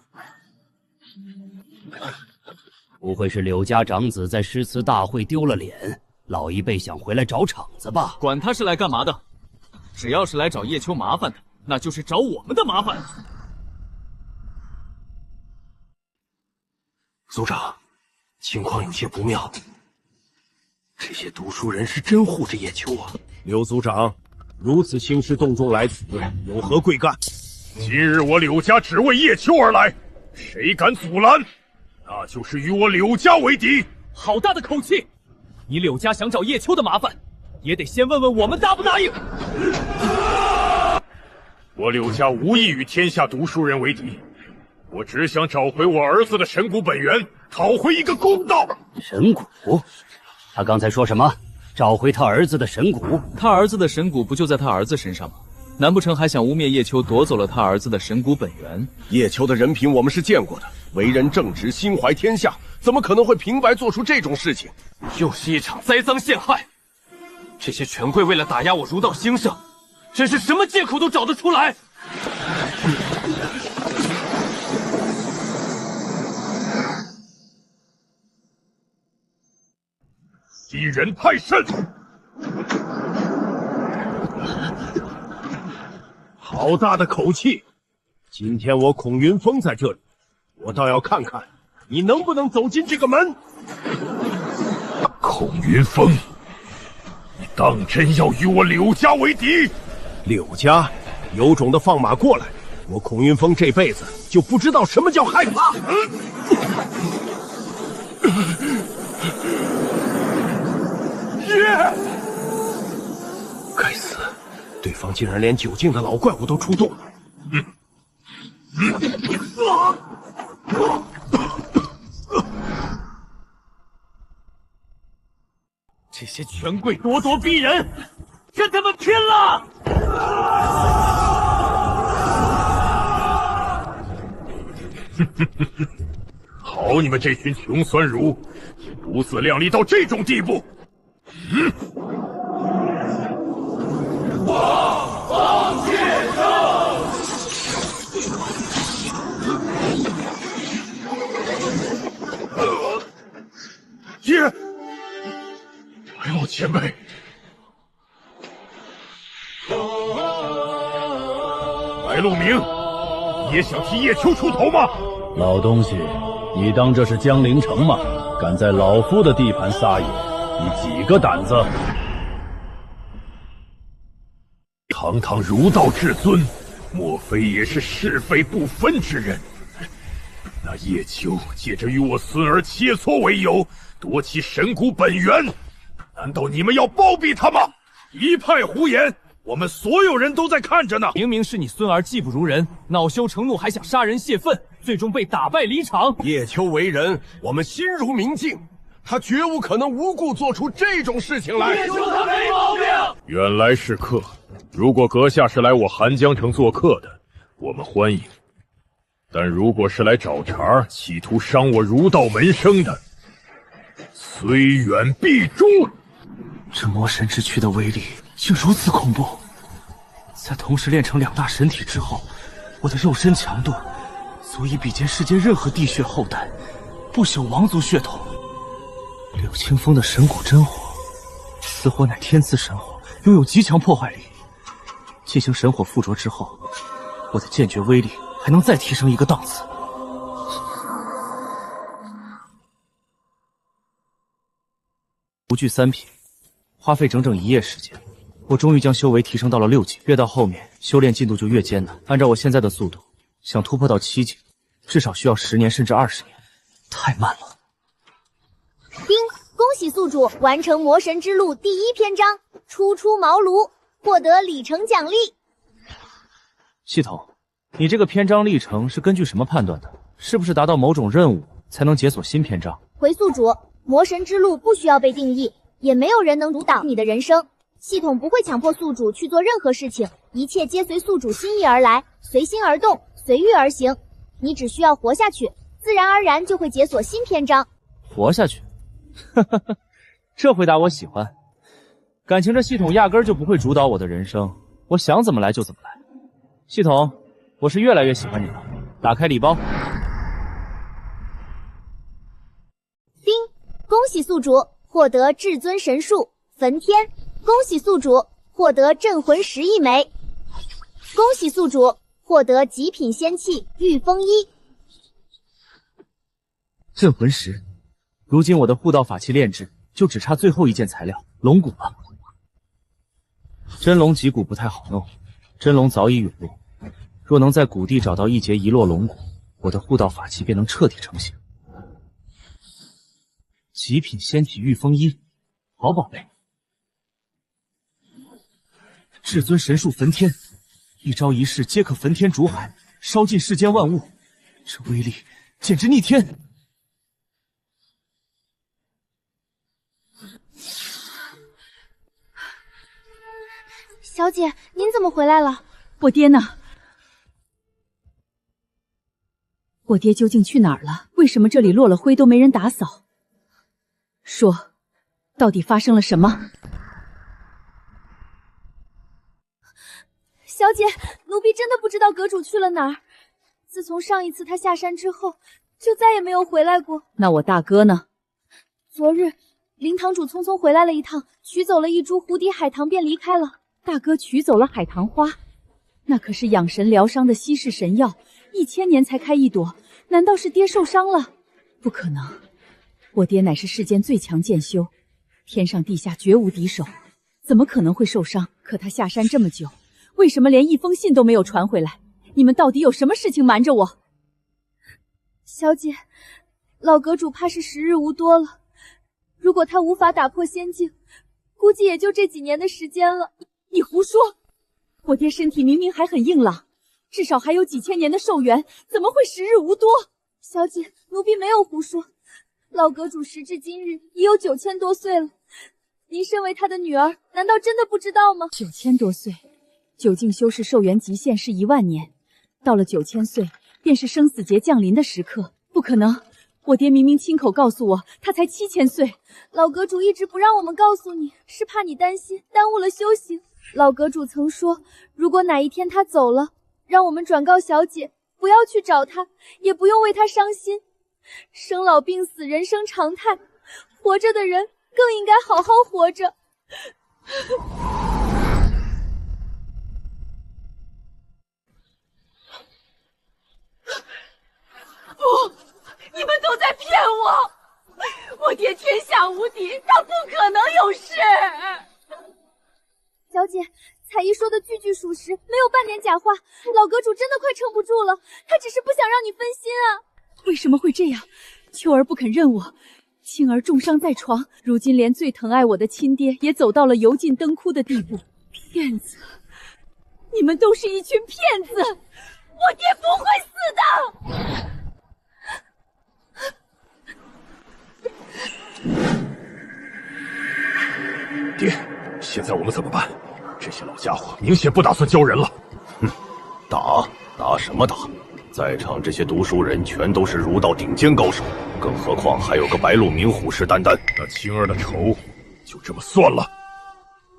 不会是柳家长子在诗词大会丢了脸，老一辈想回来找场子吧？管他是来干嘛的，只要是来找叶秋麻烦的，那就是找我们的麻烦。组长，情况有些不妙，这些读书人是真护着叶秋啊！刘组长，如此兴师动众来此，有何贵干？今日我柳家只为叶秋而来，谁敢阻拦，那就是与我柳家为敌。好大的口气！你柳家想找叶秋的麻烦，也得先问问我们答不答应。我柳家无意与天下读书人为敌，我只想找回我儿子的神骨本源，讨回一个公道。神骨？他刚才说什么？找回他儿子的神骨？他儿子的神骨不就在他儿子身上吗？难不成还想污蔑叶秋夺走了他儿子的神骨本源？叶秋的人品我们是见过的，为人正直，心怀天下，怎么可能会平白做出这种事情？又是一场栽赃陷害！这些权贵为了打压我儒道兴盛，真是什么借口都找得出来。欺人太甚！好大的口气！今天我孔云峰在这里，我倒要看看你能不能走进这个门。孔云峰，你当真要与我柳家为敌？柳家有种的放马过来，我孔云峰这辈子就不知道什么叫害怕。该死，对方竟然连9境的老怪物都出动了。这些权贵咄咄逼人，跟他们拼了！好你们这群穷酸儒，不自量力到这种地步！望界生！白鹿鸣，你也想替叶秋出头吗？老东西，你当这是江陵城吗？敢在老夫的地盘撒野，你几个胆子？堂堂儒道至尊，莫非也是是非不分之人？那叶秋借着与我孙儿切磋为由，夺其神骨本源，难道你们要包庇他吗？一派胡言！我们所有人都在看着呢。明明是你孙儿技不如人，恼羞成怒，还想杀人泄愤，最终被打败离场。叶秋为人，我们心如明镜，他绝无可能无故做出这种事情来。叶秋他没毛病。原来是客，如果阁下是来我寒江城做客的，我们欢迎；但如果是来找茬，企图伤我儒道门生的，虽远必诛。这魔神之躯的威力竟如此恐怖，在同时炼成2大神体之后，我的肉身强度足以比肩世间任何地血后代，不朽王族血统。柳清风的神骨真火，此火乃天赐神火，拥有极强破坏力。进行神火附着之后，我的剑诀威力还能再提升一个档次。无惧3品，花费整整1夜时间，我终于将修为提升到了6级。越到后面，修炼进度就越艰难。按照我现在的速度，想突破到7级，至少需要10年甚至20年，太慢了。丁，恭喜宿主完成魔神之路第1篇章，初出茅庐，获得里程奖励。系统，你这个篇章历程是根据什么判断的？是不是达到某种任务才能解锁新篇章？回宿主，魔神之路不需要被定义，也没有人能主导你的人生。系统不会强迫宿主去做任何事情，一切皆随宿主心意而来，随心而动，随遇而行。你只需要活下去，自然而然就会解锁新篇章。活下去？这回答我喜欢。感情这系统压根儿就不会主导我的人生，我想怎么来就怎么来。系统，我是越来越喜欢你了。打开礼包。丁，恭喜宿主获得至尊神术焚天，恭喜宿主获得镇魂10亿枚，恭喜宿主获得极品仙器御风衣。镇魂石，如今我的护道法器炼制就只差最后一件材料龙骨了。真龙脊骨不太好弄，真龙早已陨落，若能在谷地找到一节遗落龙骨，我的护道法器便能彻底成型。极品仙体御风衣，好宝贝。至尊神术焚天，一招一式皆可焚天逐海，烧尽世间万物，这威力简直逆天。小姐，您怎么回来了？我爹呢？我爹究竟去哪儿了？为什么这里落了灰都没人打扫？说，到底发生了什么？小姐，奴婢真的不知道阁主去了哪儿。自从上一次他下山之后，就再也没有回来过。那我大哥呢？昨日林堂主匆匆回来了一趟，取走了一株蝴蝶海棠便离开了。大哥取走了海棠花，那可是养神疗伤的稀世神药，1000年才开一朵，难道是爹受伤了？不可能，我爹乃是世间最强剑修，天上地下绝无敌手，怎么可能会受伤？可他下山这么久，为什么连一封信都没有传回来？你们到底有什么事情瞒着我？小姐，老阁主怕是时日无多了，如果他无法打破仙境，估计也就这几年的时间了。你胡说！我爹身体明明还很硬朗，至少还有几千年的寿元，怎么会时日无多？小姐，奴婢没有胡说。老阁主时至今日已有9000多岁了，您身为他的女儿，难道真的不知道吗？9000多岁，九境修士寿元极限是10000年，到了9000岁，便是生死劫降临的时刻。不可能！我爹明明亲口告诉我，他才7000岁。老阁主一直不让我们告诉你，是怕你担心耽误了修行。老阁主曾说，如果哪一天他走了，让我们转告小姐，不要去找他，也不用为他伤心。生老病死，人生常态，活着的人更应该好好活着。不，你们都在骗我！我爹天下无敌，他不可能有事。小姐，彩姨说的句句属实，没有半点假话。老阁主真的快撑不住了，他只是不想让你分心啊。为什么会这样？秋儿不肯认我，青儿重伤在床，如今连最疼爱我的亲爹也走到了油尽灯枯的地步。骗子！你们都是一群骗子！我爹不会死的！爹，现在我们怎么办？这些老家伙明显不打算交人了。哼，打什么打？在场这些读书人全都是儒道顶尖高手，更何况还有个白鹿鸣虎视眈眈。那青儿的仇就这么算了？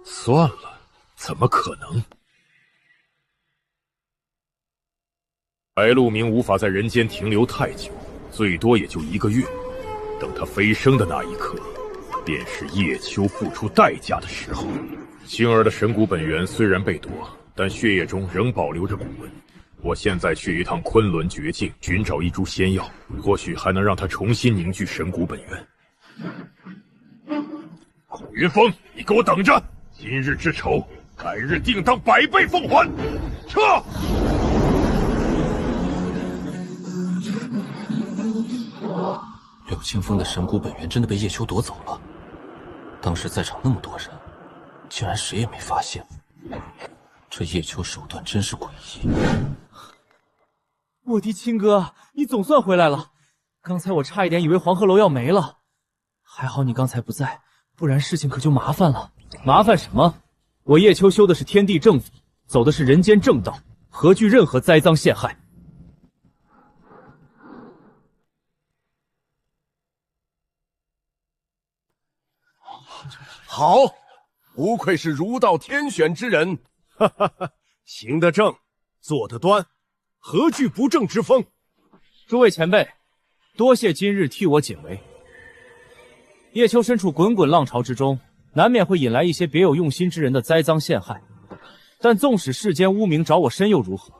算了？怎么可能？白鹿鸣无法在人间停留太久，最多也就1个月。等他飞升的那一刻，便是叶秋付出代价的时候。青儿的神骨本源虽然被夺，但血液中仍保留着古文。我现在去一趟昆仑绝境，寻找一株仙药，或许还能让他重新凝聚神骨本源。孔云峰，你给我等着！今日之仇，改日定当100倍奉还！撤！柳清风的神骨本源真的被叶秋夺走了。当时在场那么多人，竟然谁也没发现。这叶秋手段真是诡异。我的亲哥，你总算回来了！刚才我差一点以为黄鹤楼要没了，还好你刚才不在，不然事情可就麻烦了。麻烦什么？我叶秋修的是天地正法，走的是人间正道，何惧任何栽赃陷害？好，不愧是儒道天选之人，哈哈哈！行得正，坐得端，何惧不正之风？诸位前辈，多谢今日替我解围。叶秋身处滚滚浪潮之中，难免会引来一些别有用心之人的栽赃陷害。但纵使世间污名找我身又如何？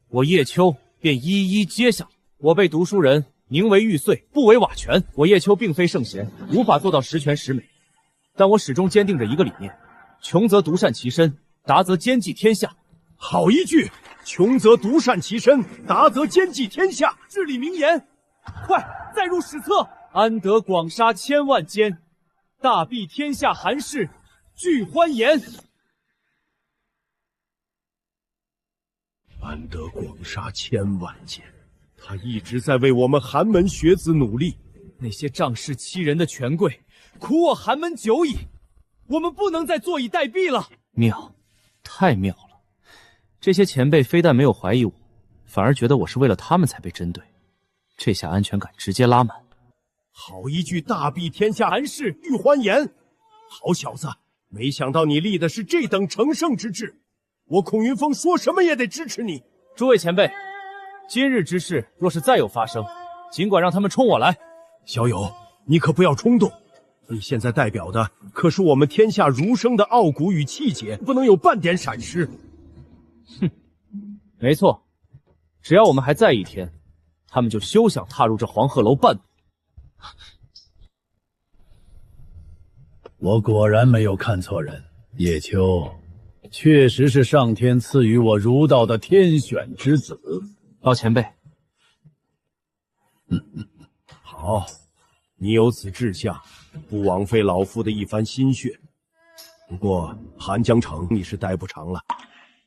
我叶秋便一一揭晓。我被读书人宁为玉碎，不为瓦全。我叶秋并非圣贤，无法做到十全十美。但我始终坚定着一个理念：穷则独善其身，达则兼济天下。好一句，穷则独善其身，达则兼济天下，至理名言。快，再入史册！安得广杀千万间，大庇天下寒士俱欢颜。安得广杀千万间，他一直在为我们寒门学子努力。那些仗势欺人的权贵，苦我寒门久矣，我们不能再坐以待毙了。妙，太妙了！这些前辈非但没有怀疑我，反而觉得我是为了他们才被针对，这下安全感直接拉满。好一句大庇天下寒士俱欢颜！好小子，没想到你立的是这等成圣之志，我孔云峰说什么也得支持你。诸位前辈，今日之事若是再有发生，尽管让他们冲我来。小友，你可不要冲动，你现在代表的可是我们天下儒生的傲骨与气节，不能有半点闪失。哼，没错，只要我们还在一天，他们就休想踏入这黄鹤楼半步。我果然没有看错人，叶秋确实是上天赐予我儒道的天选之子。老前辈，好，你有此志向，不枉费老夫的一番心血。不过寒江城你是待不长了。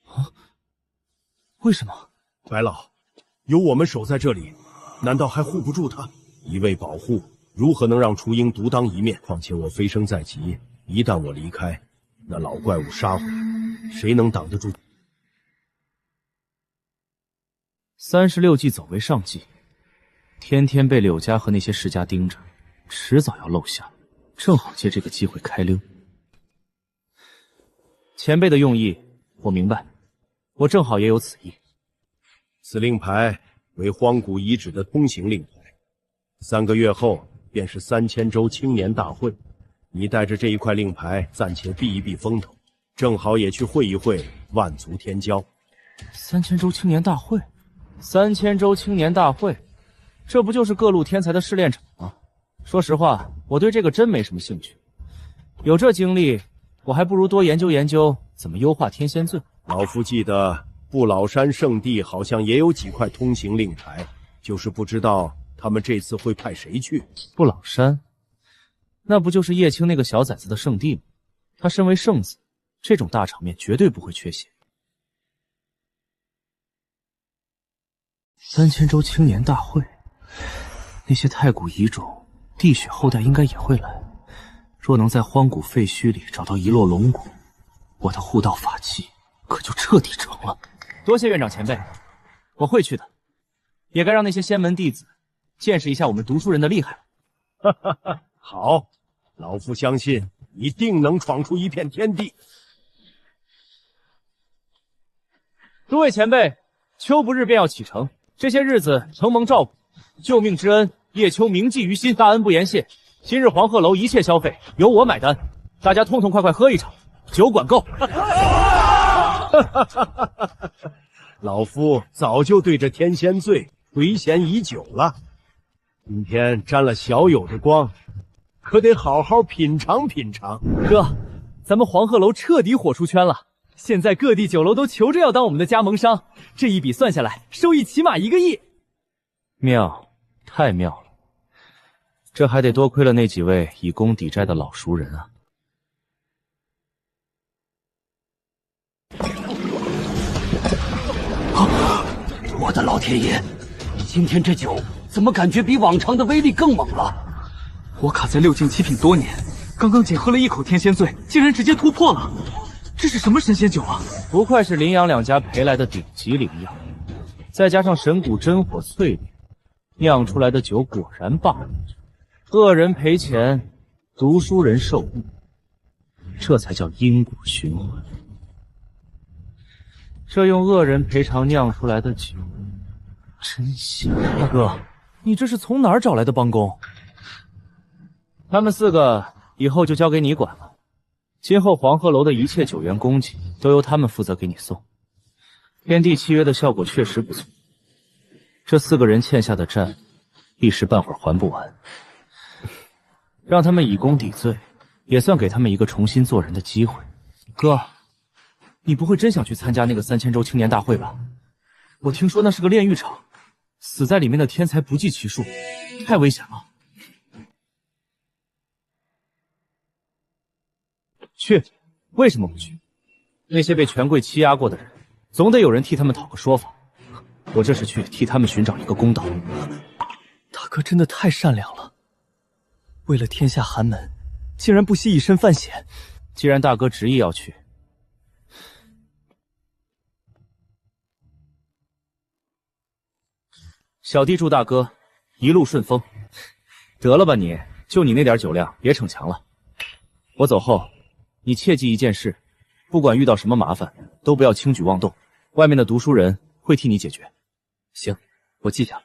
啊？为什么？白老，有我们守在这里，难道还护不住他？一味保护，如何能让雏鹰独当一面？况且我飞升在即，一旦我离开，那老怪物杀回，谁能挡得住？36计走为上计，天天被柳家和那些世家盯着，迟早要露馅，正好借这个机会开溜。前辈的用意我明白，我正好也有此意。此令牌为荒古遗址的通行令牌，3个月后便是3000州青年大会，你带着这一块令牌暂且避一避风头，正好也去会一会万族天骄。3000州青年大会，3000州青年大会，这不就是各路天才的试炼场吗？说实话，我对这个真没什么兴趣。有这精力，我还不如多研究研究怎么优化天仙罪。老夫记得不老山圣地好像也有几块通行令牌，就是不知道他们这次会派谁去。不老山，那不就是叶青那个小崽子的圣地吗？他身为圣子，这种大场面绝对不会缺席。3000州青年大会，那些太古遗种、地血后代应该也会来。若能在荒古废墟里找到一摞龙骨，我的护道法器可就彻底成了。多谢院长前辈，我会去的，也该让那些仙门弟子见识一下我们读书人的厉害了。哈哈哈，好，老夫相信一定能闯出一片天地。诸位前辈，秋不日便要启程，这些日子承蒙照顾，救命之恩，叶秋铭记于心，大恩不言谢。今日黄鹤楼一切消费由我买单，大家痛痛快快喝一场，酒管够。老夫早就对这天仙醉垂涎已久了，今天沾了小友的光，可得好好品尝品尝。哥，咱们黄鹤楼彻底火出圈了，现在各地酒楼都求着要当我们的加盟商，这一笔算下来，收益起码1个亿。妙，太妙了。这还得多亏了那几位以功抵债的老熟人啊！我的老天爷，今天这酒怎么感觉比往常的威力更猛了？我卡在6境7品多年，刚刚仅喝了一口天仙醉，竟然直接突破了。这是什么神仙酒啊？不愧是林阳两家赔来的顶级灵药，再加上神谷真火淬炼，酿出来的酒果然霸道。恶人赔钱，读书人受益，这才叫因果循环。这用恶人赔偿酿出来的酒，真香！大哥，你这是从哪儿找来的帮工？他们4个以后就交给你管了，今后黄鹤楼的一切酒源供给都由他们负责给你送。天地契约的效果确实不错，这4个人欠下的债，一时半会儿还不完。让他们以功抵罪，也算给他们一个重新做人的机会。哥，你不会真想去参加那个3000州青年大会吧？我听说那是个炼狱场，死在里面的天才不计其数，太危险了。去，为什么不去？那些被权贵欺压过的人，总得有人替他们讨个说法。我这是去替他们寻找一个公道。大哥真的太善良了。为了天下寒门，竟然不惜以身犯险。既然大哥执意要去，小弟祝大哥一路顺风。得了吧你，就你那点酒量，别逞强了。我走后，你切记一件事，不管遇到什么麻烦，都不要轻举妄动，外面的读书人会替你解决。行，我记下了。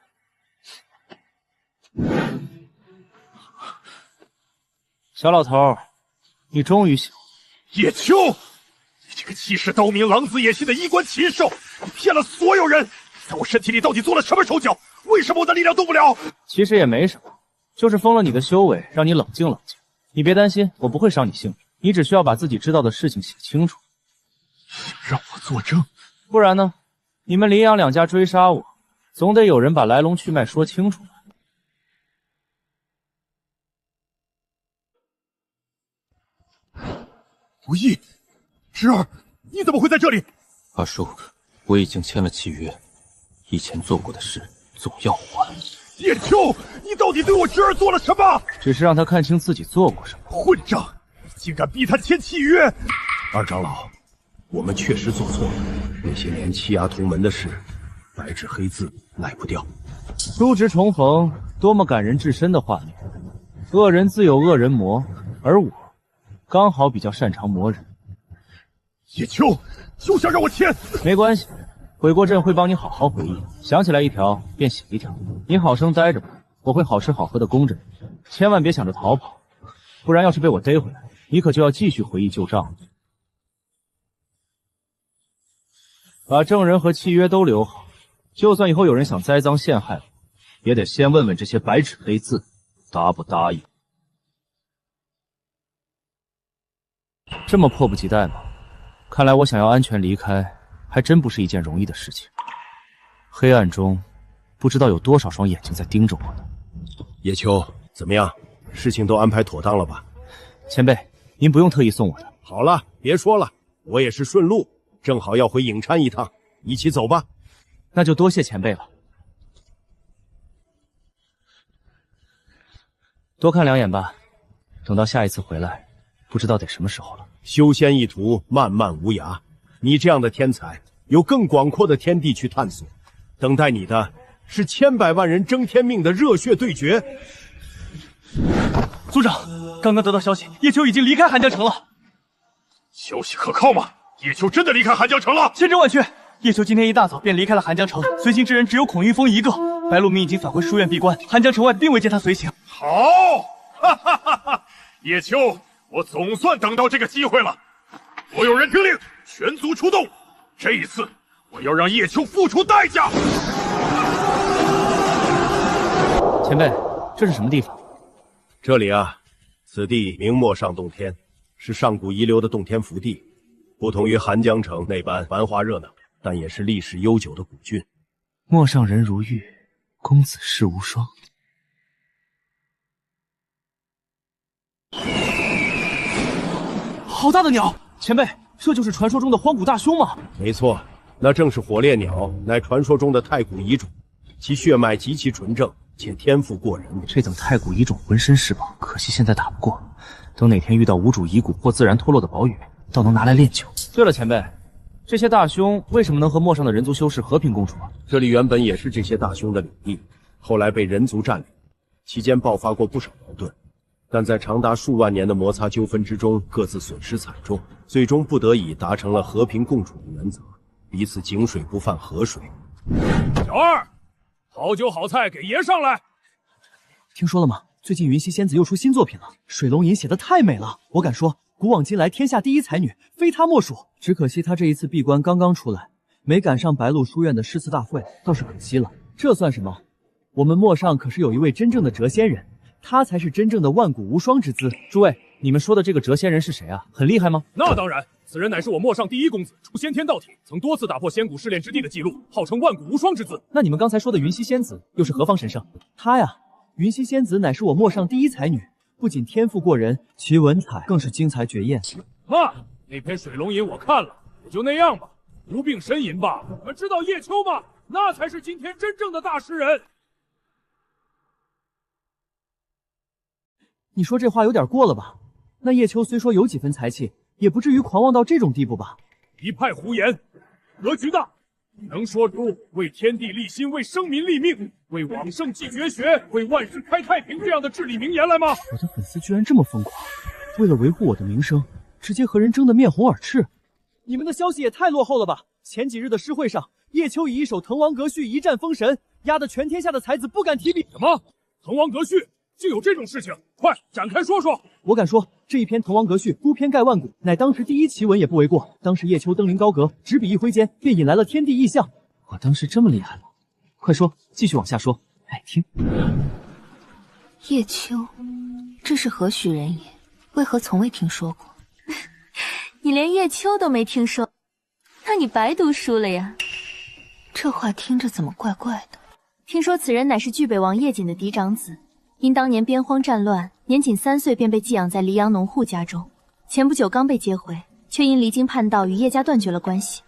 小老头，你终于醒了。叶秋，你这个欺世盗名、狼子野心的衣冠禽兽，你骗了所有人！在我身体里到底做了什么手脚？为什么我的力量动不了？其实也没什么，就是封了你的修为，让你冷静冷静。你别担心，我不会伤你性命，你只需要把自己知道的事情写清楚。让我作证？不然呢？你们林阳两家追杀我，总得有人把来龙去脉说清楚吧。不义，侄儿，你怎么会在这里？阿叔，我已经签了契约，以前做过的事总要还。叶秋，你到底对我侄儿做了什么？只是让他看清自己做过什么。混账！你竟敢逼他签契约！二长老，我们确实做错了，那些年欺压同门的事，白纸黑字赖不掉。叔侄重逢，多么感人至深的画面。恶人自有恶人磨，而我刚好比较擅长磨人。叶秋，就想让我签？没关系，回过阵会帮你好好回忆，想起来一条便写一条。你好生待着吧，我会好吃好喝的供着你，千万别想着逃跑。不然要是被我逮回来，你可就要继续回忆旧账了。把证人和契约都留好，就算以后有人想栽赃陷害我，也得先问问这些白纸黑字答不答应。这么迫不及待吗？看来我想要安全离开，还真不是一件容易的事情。黑暗中，不知道有多少双眼睛在盯着我呢。叶秋，怎么样？事情都安排妥当了吧？前辈，您不用特意送我的。好了，别说了，我也是顺路，正好要回颍川一趟，一起走吧。那就多谢前辈了。多看两眼吧，等到下一次回来，不知道得什么时候了。修仙一途，漫漫无涯。你这样的天才，有更广阔的天地去探索，等待你的是千百万人争天命的热血对决。族长，刚刚得到消息，叶秋已经离开寒江城了。消息可靠吗？叶秋真的离开寒江城了？千真万确，叶秋今天一大早便离开了寒江城，随行之人只有孔玉峰一个。白鹿鸣已经返回书院闭关，寒江城外并未见他随行。好，哈哈哈哈！叶秋，我总算等到这个机会了。所有人听令，全族出动！这一次，我要让叶秋付出代价。前辈，这是什么地方？这里啊，此地名陌上洞天，是上古遗留的洞天福地，不同于寒江城那般繁华热闹，但也是历史悠久的古郡。陌上人如玉，公子世无双。好大的鸟！前辈，这就是传说中的荒古大凶吗？没错，那正是火烈鸟，乃传说中的太古遗种，其血脉极其纯正，且天赋过人。这等太古遗种浑身是宝，可惜现在打不过。等哪天遇到无主遗骨或自然脱落的宝羽，倒能拿来炼酒。对了，前辈，这些大凶为什么能和陌上的人族修士和平共处啊？这里原本也是这些大凶的领地，后来被人族占领，期间爆发过不少矛盾。但在长达数万年的摩擦纠纷之中，各自损失惨重，最终不得已达成了和平共处的原则，彼此井水不犯河水。小二，好酒好菜给爷上来。听说了吗？最近云溪仙子又出新作品了，《水龙吟》写得太美了，我敢说，古往今来天下第一才女，非她莫属。只可惜她这一次闭关刚刚出来，没赶上白鹿书院的诗词大会，倒是可惜了。这算什么？我们陌上可是有一位真正的谪仙人。他才是真正的万古无双之姿。诸位，你们说的这个谪仙人是谁啊？很厉害吗？那当然，此人乃是我陌上第一公子，出先天道体，曾多次打破仙古试炼之地的记录，号称万古无双之姿。那你们刚才说的云溪仙子又是何方神圣？她呀，云溪仙子乃是我陌上第一才女，不仅天赋过人，其文采更是精彩绝艳。妈，那篇《水龙吟》我看了，也就那样吧，无病呻吟罢了。你们知道叶秋吗？那才是今天真正的大诗人。你说这话有点过了吧？那叶秋虽说有几分才气，也不至于狂妄到这种地步吧？一派胡言，格局大，能说出为天地立心、为生民立命、为往圣继绝学、为万世开太平这样的至理名言来吗？我的粉丝居然这么疯狂，为了维护我的名声，直接和人争得面红耳赤。你们的消息也太落后了吧！前几日的诗会上，叶秋以一首《滕王阁序》一战封神，压得全天下的才子不敢提笔。什么？滕王阁序？竟有这种事情？快展开说说！我敢说，这一篇《滕王阁序》铺篇盖万古，乃当时第一奇文也不为过。当时叶秋登临高阁，执笔一挥间，便引来了天地异象。我当时这么厉害吗？快说，继续往下说，爱听。叶秋，这是何许人也？为何从未听说过？你连叶秋都没听说，那你白读书了呀？这话听着怎么怪怪的？听说此人乃是巨北王叶瑾的嫡长子。因当年边荒战乱，年仅3岁便被寄养在黎阳农户家中，前不久刚被接回，却因离经叛道与叶家断绝了关系。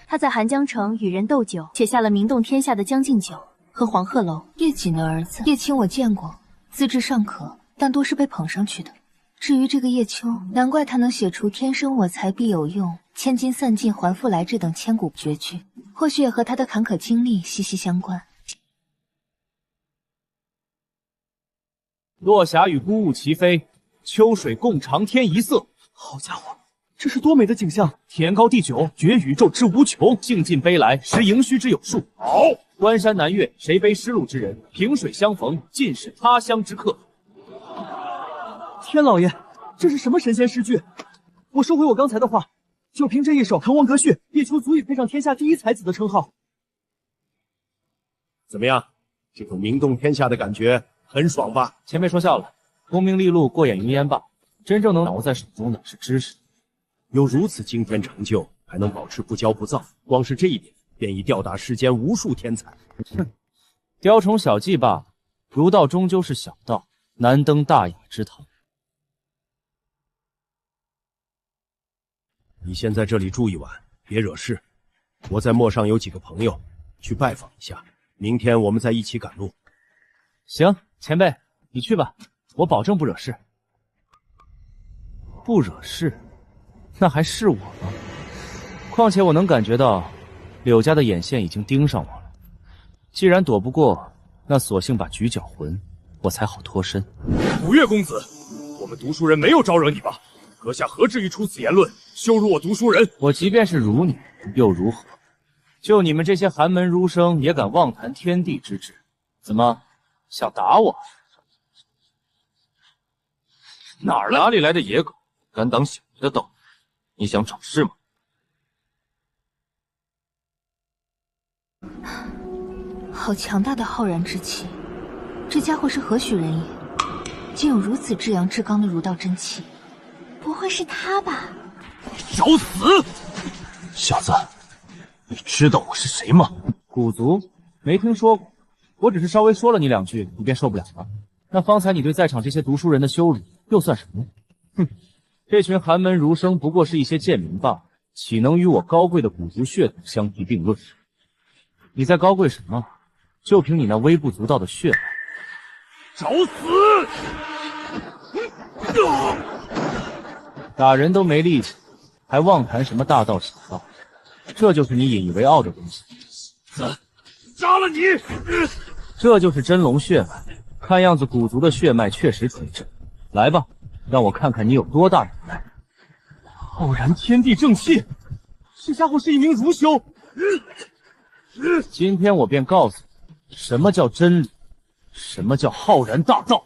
他在寒江城与人斗酒，写下了名动天下的《将进酒》和《黄鹤楼》。叶瑾的儿子叶青我见过，资质尚可，但多是被捧上去的。至于这个叶秋，难怪他能写出“天生我材必有用，千金散尽还复来”这等千古绝句，或许也和他的坎坷经历息息相关。落霞与孤鹜齐飞，秋水共长天一色。好家伙，这是多美的景象！天高地久，觉宇宙之无穷；兴尽悲来，识盈虚之有数。好，关山难越，谁悲失路之人？萍水相逢，尽是他乡之客。天老爷，这是什么神仙诗句？我收回我刚才的话，就凭这一首《滕王阁序》，叶秋足以配上天下第一才子的称号。怎么样？这种名动天下的感觉很爽吧？前辈说笑了，功名利禄过眼云烟罢，真正能掌握在手中的是知识。有如此惊天成就，还能保持不骄不躁，光是这一点，便已吊打世间无数天才。哼，雕虫小技罢了，儒道终究是小道，难登大雅之堂。你先在这里住一晚，别惹事。我在陌上有几个朋友，去拜访一下。明天我们再一起赶路。行，前辈，你去吧，我保证不惹事。不惹事，那还是我吗？况且我能感觉到，柳家的眼线已经盯上我了。既然躲不过，那索性把局搅浑，我才好脱身。古月公子，我们读书人没有招惹你吧？阁下何至于出此言论，羞辱我读书人？我即便是辱你，又如何？就你们这些寒门儒生，也敢妄谈天地之志？怎么想打我？哪里来的野狗，敢挡小爷的道？你想找事吗？好强大的浩然之气，这家伙是何许人也？竟有如此至阳至刚的儒道真气，不会是他吧？找死！小子，你知道我是谁吗？古族？没听说过，我只是稍微说了你两句，你便受不了了。那方才你对在场这些读书人的羞辱，又算什么？哼，这群寒门儒生不过是一些贱民罢了，岂能与我高贵的古族血统相提并论？你在高贵什么？就凭你那微不足道的血脉，找死！打人都没力气，还妄谈什么大道小道？这就是你引以为傲的东西。杀了你！这就是真龙血脉，看样子古族的血脉确实纯正。来吧，让我看看你有多大忍耐。浩然天地正气，这家伙是一名儒修。今天我便告诉你，什么叫真理，什么叫浩然大道。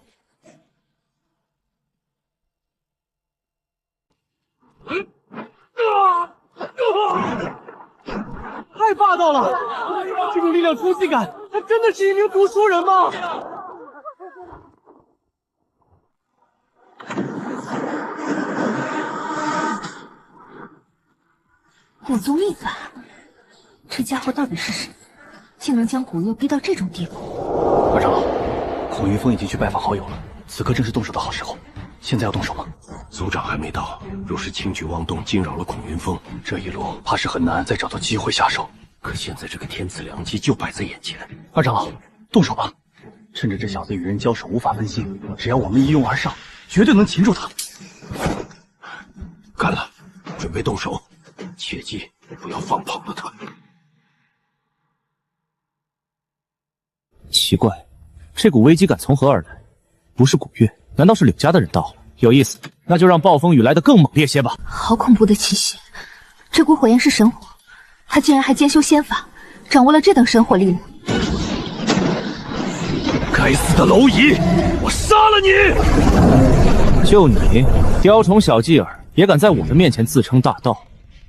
太霸道了！这种力量冲击感，他真的是一名读书人吗？古族秘法，这家伙到底是谁？竟能将古月逼到这种地步？二长老，孔云峰已经去拜访好友了，此刻正是动手的好时候。现在要动手吗？族长还没到，若是轻举妄动，惊扰了孔云峰，这一路怕是很难再找到机会下手。可现在这个天赐良机就摆在眼前。二长老，动手吧！趁着这小子与人交手无法分心，只要我们一拥而上，绝对能擒住他。干了，准备动手，切记不要放跑了他。奇怪，这股危机感从何而来？不是古月，难道是柳家的人到了？有意思，那就让暴风雨来得更猛烈些吧。好恐怖的气息！这股火焰是神火，他竟然还兼修仙法，掌握了这等神火力量。该死的蝼蚁，我杀了你！就你雕虫小技儿，也敢在我的面前自称大道？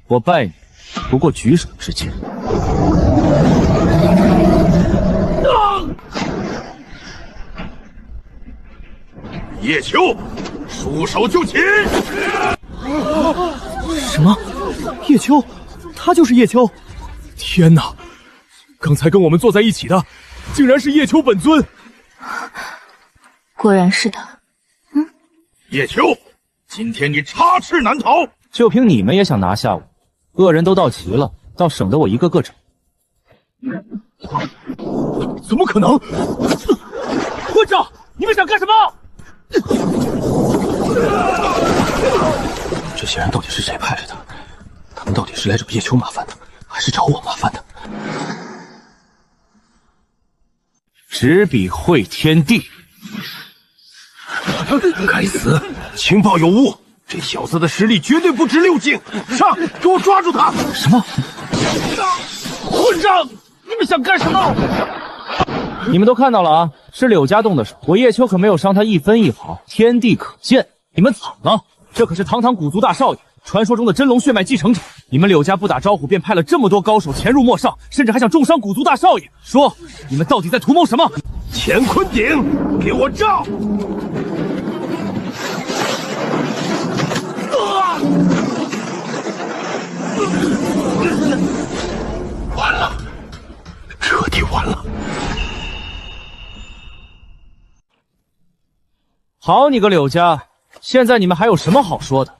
我拜你不过举手之劳。叶秋，束手就擒！什么？叶秋？他就是叶秋？天哪！刚才跟我们坐在一起的，竟然是叶秋本尊！果然是他。叶秋，今天你插翅难逃！就凭你们也想拿下我？恶人都到齐了，倒省得我一个个整。怎么可能？混账！你们想干什么？这些人到底是谁派来的？他们到底是来找叶秋麻烦的，还是找我麻烦的？执笔会天地！该死，情报有误，这小子的实力绝对不止6境。上，给我抓住他！什么？混账！你们想干什么？你们都看到了啊，是柳家动的手，我叶秋可没有伤他一分一毫，天地可见。你们惨了，这可是堂堂古族大少爷，传说中的真龙血脉继承者。你们柳家不打招呼便派了这么多高手潜入陌上，甚至还想重伤古族大少爷。说，你们到底在图谋什么？乾坤鼎，给我照！完了，彻底完了！好你个柳家，现在你们还有什么好说的？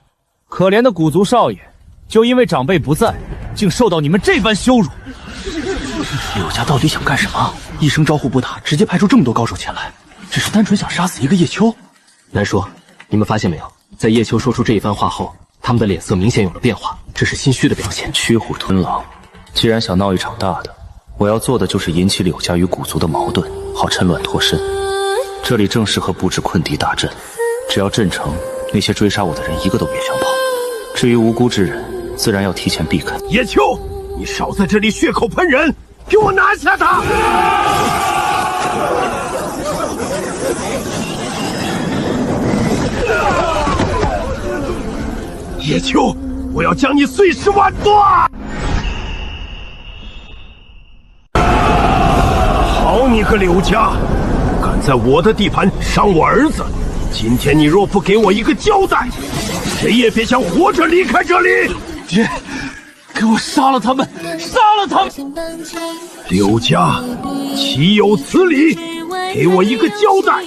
可怜的古族少爷，就因为长辈不在，竟受到你们这般羞辱。柳家到底想干什么？一声招呼不打，直接派出这么多高手前来，只是单纯想杀死一个叶秋？难说，你们发现没有，在叶秋说出这一番话后，他们的脸色明显有了变化，这是心虚的表现。驱虎吞狼，既然想闹一场大的，我要做的就是引起柳家与古族的矛盾，好趁乱脱身。这里正适合布置困敌大阵，只要阵成，那些追杀我的人一个都别想跑。至于无辜之人，自然要提前避开。叶秋，你少在这里血口喷人，给我拿下他！叶秋，我要将你碎尸万段！好你个柳家，敢在我的地盘伤我儿子！今天你若不给我一个交代，谁也别想活着离开这里！爹，给我杀了他们！杀了他们！柳家，岂有此理！给我一个交代！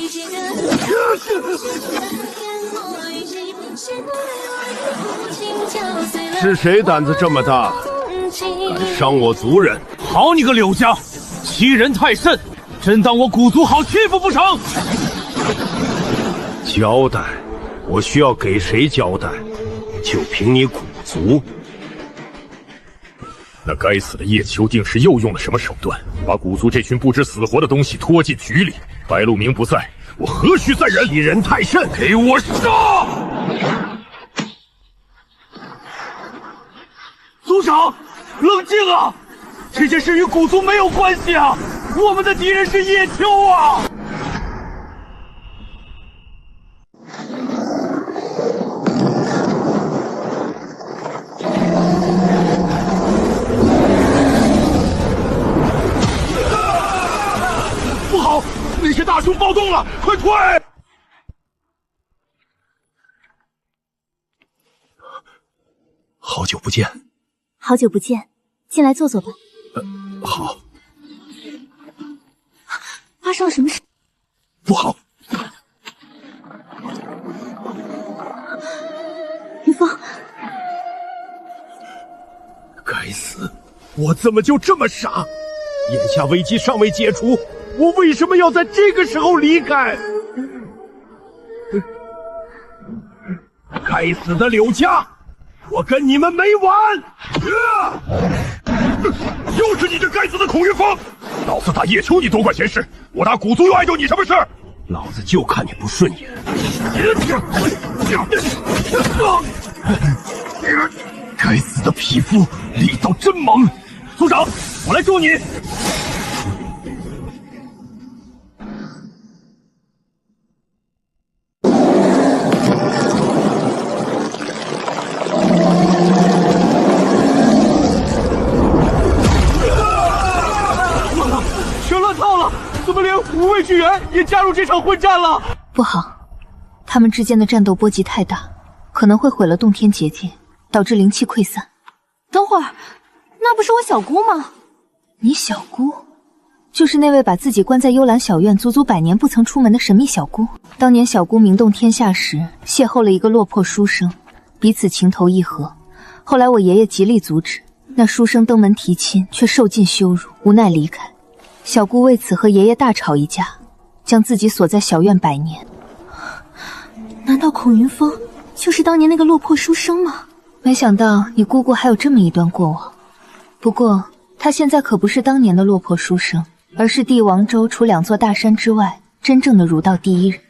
是谁胆子这么大，敢伤我族人？好你个柳家，欺人太甚！真当我古族好欺负不成？交代？我需要给谁交代？就凭你古族？那该死的叶秋定是又用了什么手段，把古族这群不知死活的东西拖进局里？白鹿鸣不在，我何须再忍？欺人太甚！给我杀！族长，冷静啊！这件事与古族没有关系啊！我们的敌人是叶秋啊！不好，那些大熊暴动了，快退！好久不见。好久不见，进来坐坐吧。好。发生了什么事？不好！云峰，该死！我怎么就这么傻？眼下危机尚未解除，我为什么要在这个时候离开？该死的柳家！我跟你们没完！又是你这该死的孔云峰！老子打叶秋你多管闲事，我打古族又碍着你什么事？老子就看你不顺眼！该死的匹夫，力道真猛！族长，我来助你。怎么连无畏巨猿也加入这场混战了？不好，他们之间的战斗波及太大，可能会毁了洞天结界，导致灵气溃散。等会儿，那不是我小姑吗？你小姑，就是那位把自己关在幽兰小院足足100年不曾出门的神秘小姑。当年小姑名动天下时，邂逅了一个落魄书生，彼此情投意合。后来我爷爷极力阻止，那书生登门提亲，却受尽羞辱，无奈离开。小姑为此和爷爷大吵一架，将自己锁在小院100年。难道孔云峰就是当年那个落魄书生吗？没想到你姑姑还有这么一段过往。不过他现在可不是当年的落魄书生，而是帝王州除2座大山之外真正的儒道第一人。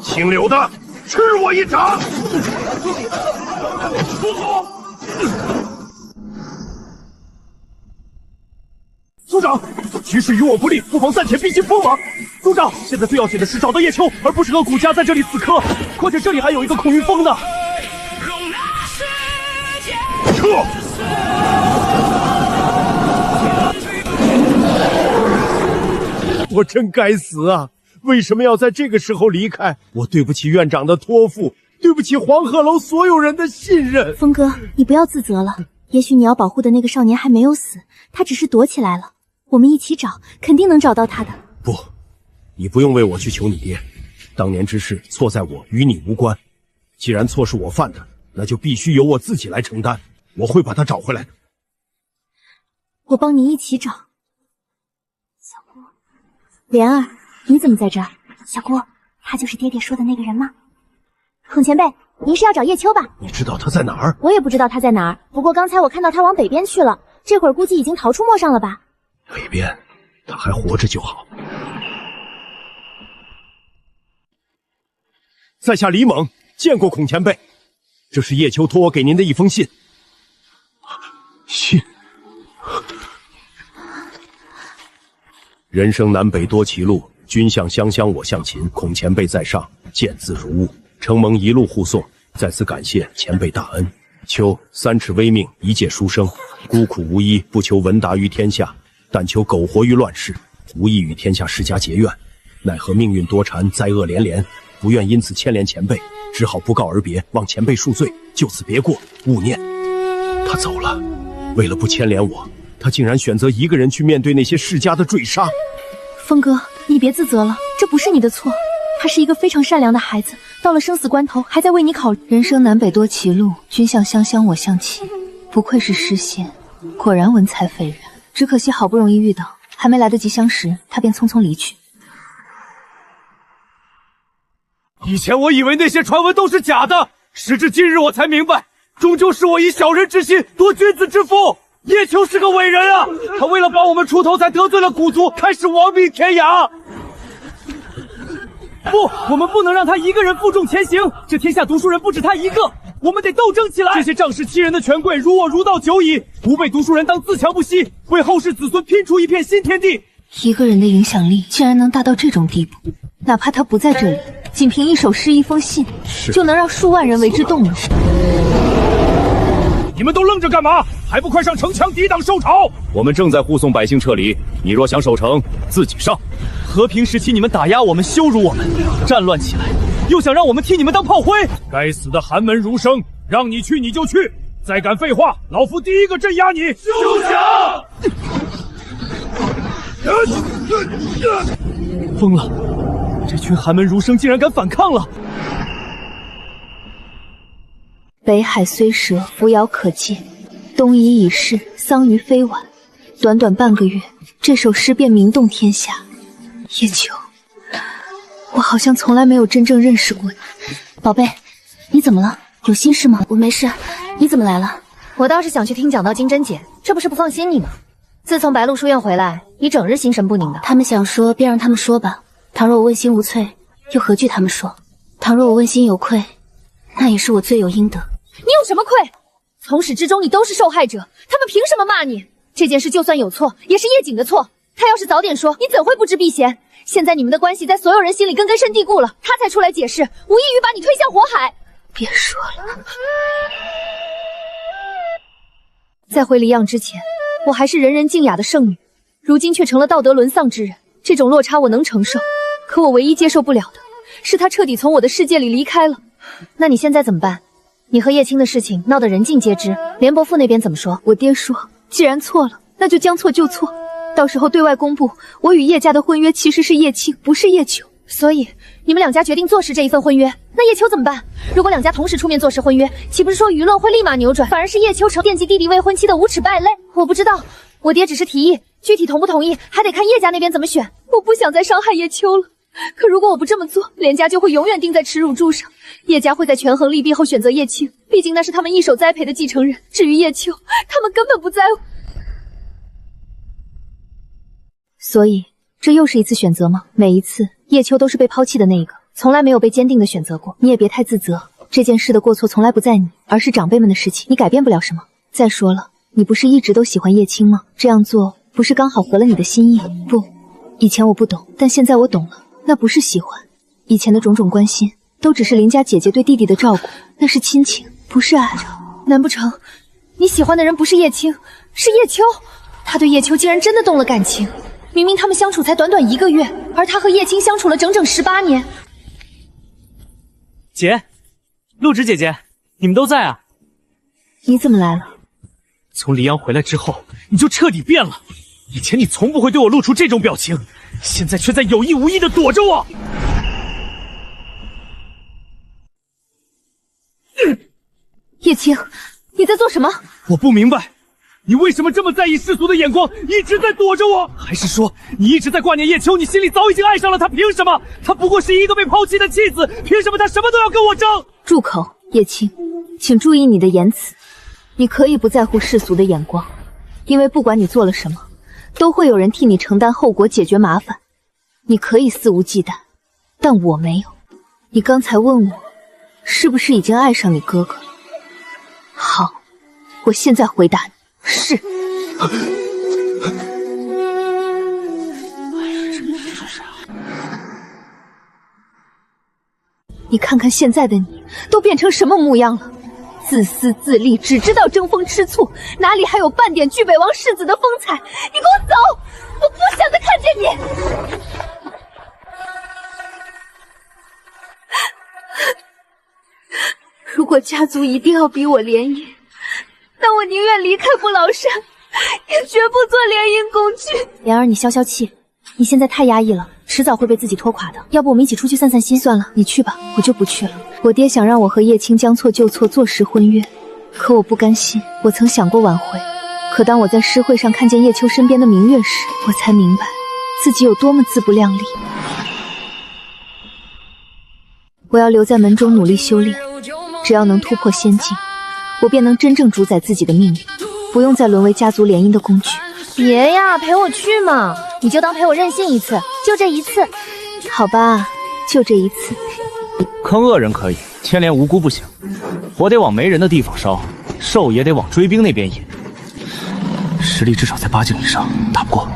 姓柳的，吃我一掌！不好！族长，局势与我不利，不妨暂且逼近锋芒。族长，现在最要紧的是找到叶秋，而不是和古家在这里死磕。况且这里还有一个孔玉峰呢。撤！我真该死啊！为什么要在这个时候离开？我对不起院长的托付，对不起黄鹤楼所有人的信任。峰哥，你不要自责了。也许你要保护的那个少年还没有死，他只是躲起来了。我们一起找，肯定能找到他的。不，你不用为我去求你爹。当年之事错在我，与你无关。既然错是我犯的，那就必须由我自己来承担。我会把他找回来的。我帮你一起找。小姑，莲儿，你怎么在这儿？小姑，他就是爹爹说的那个人吗？孔前辈，您是要找叶秋吧？你知道他在哪儿？我也不知道他在哪儿，不过刚才我看到他往北边去了，这会儿估计已经逃出陌上了吧？北边，他还活着就好。在下李猛，见过孔前辈。这是叶秋托我给您的一封信。信。人生南北多歧路，君向湘乡我向秦。孔前辈在上，见字如晤。承蒙一路护送，在此感谢前辈大恩。秋3尺微命，一介书生，孤苦无依，不求闻达于天下，但求苟活于乱世，无意与天下世家结怨。奈何命运多舛，灾厄连连，不愿因此牵连前辈，只好不告而别，望前辈恕罪，就此别过，勿念。他走了，为了不牵连我，他竟然选择一个人去面对那些世家的追杀。峰哥，你别自责了，这不是你的错。他是一个非常善良的孩子，到了生死关头还在为你考虑。人生南北多歧路，君向湘乡我向秦。不愧是诗仙，果然文采斐然。只可惜好不容易遇到，还没来得及相识，他便匆匆离去。以前我以为那些传闻都是假的，时至今日我才明白，终究是我以小人之心夺君子之腹。叶秋是个伟人啊，他为了帮我们出头，才得罪了古族，开始亡命天涯。不，我们不能让他一个人负重前行，这天下读书人不止他一个，我们得斗争起来。这些仗势欺人的权贵如我儒道久矣，不被读书人当自强不息，为后世子孙拼出一片新天地。一个人的影响力竟然能大到这种地步，哪怕他不在这里，仅凭一首诗一封信，就能让数万人为之动容。你们都愣着干嘛？还不快上城墙抵挡受潮！我们正在护送百姓撤离，你若想守城，自己上。和平时期你们打压我们，羞辱我们，战乱起来又想让我们替你们当炮灰。该死的寒门儒生，让你去你就去，再敢废话，老夫第一个镇压你！休想！疯了，这群寒门儒生竟然敢反抗了！北海虽蛇，扶摇可借；东夷已逝，桑榆非晚。短短半个月，这首诗便名动天下。叶秋，我好像从来没有真正认识过你。宝贝，你怎么了？有心事吗？我没事，你怎么来了？我倒是想去听讲道金针姐，这不是不放心你吗？自从白鹿书院回来，你整日心神不宁的。他们想说，便让他们说吧。倘若我问心无愧，又何惧他们说？倘若我问心有愧，那也是我罪有应得。你有什么愧？从始至终你都是受害者，他们凭什么骂你？这件事就算有错，也是叶景的错。他要是早点说，你怎会不知避嫌？现在你们的关系在所有人心里根深蒂固了，他才出来解释，无异于把你推向火海。别说了。在回离漾之前，我还是人人敬雅的圣女，如今却成了道德沦丧之人。这种落差我能承受，可我唯一接受不了的是他彻底从我的世界里离开了。那你现在怎么办？你和叶青的事情闹得人尽皆知，连伯父那边怎么说？我爹说，既然错了，那就将错就错，到时候对外公布我与叶家的婚约其实是叶青，不是叶秋。所以你们两家决定坐实这一份婚约，那叶秋怎么办？如果两家同时出面坐实婚约，岂不是说舆论会立马扭转，反而是叶秋成惦记弟弟未婚妻的无耻败类？我不知道，我爹只是提议，具体同不同意还得看叶家那边怎么选。我不想再伤害叶秋了，可如果我不这么做，连家就会永远钉在耻辱柱上。叶家会在权衡利弊后选择叶青，毕竟那是他们一手栽培的继承人。至于叶秋，他们根本不在乎。所以这又是一次选择吗？每一次叶秋都是被抛弃的那一个，从来没有被坚定的选择过。你也别太自责，这件事的过错从来不在你，而是长辈们的事情，你改变不了什么。再说了，你不是一直都喜欢叶青吗？这样做不是刚好合了你的心意？不，以前我不懂，但现在我懂了，那不是喜欢，以前的种种关心，都只是林家姐姐对弟弟的照顾，那是亲情，不是爱。难不成你喜欢的人不是叶青，是叶秋？他对叶秋竟然真的动了感情。明明他们相处才短短1个月，而他和叶青相处了整整18年。姐，陆芷姐姐，你们都在啊？你怎么来了？从黎阳回来之后，你就彻底变了。以前你从不会对我露出这种表情，现在却在有意无意的躲着我。叶青，你在做什么？我不明白，你为什么这么在意世俗的眼光，一直在躲着我？还是说你一直在挂念叶秋，你心里早已经爱上了他？凭什么？他不过是一个被抛弃的妻子，凭什么他什么都要跟我争？住口，叶青，请注意你的言辞。你可以不在乎世俗的眼光，因为不管你做了什么，都会有人替你承担后果，解决麻烦。你可以肆无忌惮，但我没有。你刚才问我，是不是已经爱上你哥哥了？好，我现在回答你，是。你看看现在的你，都变成什么模样了？自私自利，只知道争风吃醋，哪里还有半点巨北王世子的风采？你给我走！我不想再看见你！如果家族一定要逼我联姻，那我宁愿离开不老山，也绝不做联姻工具。莲儿，你消消气，你现在太压抑了，迟早会被自己拖垮的。要不我们一起出去散散心？算了，你去吧，我就不去了。我爹想让我和叶青将错就错，坐实婚约，可我不甘心。我曾想过挽回，可当我在诗会上看见叶秋身边的明月时，我才明白自己有多么自不量力。我要留在门中努力修炼，只要能突破仙境，我便能真正主宰自己的命运，不用再沦为家族联姻的工具。别呀，陪我去嘛，你就当陪我任性一次，就这一次。好吧，就这一次。坑恶人可以，牵连无辜不行。火得往没人的地方烧，兽也得往追兵那边引。实力至少在8境以上，打不过。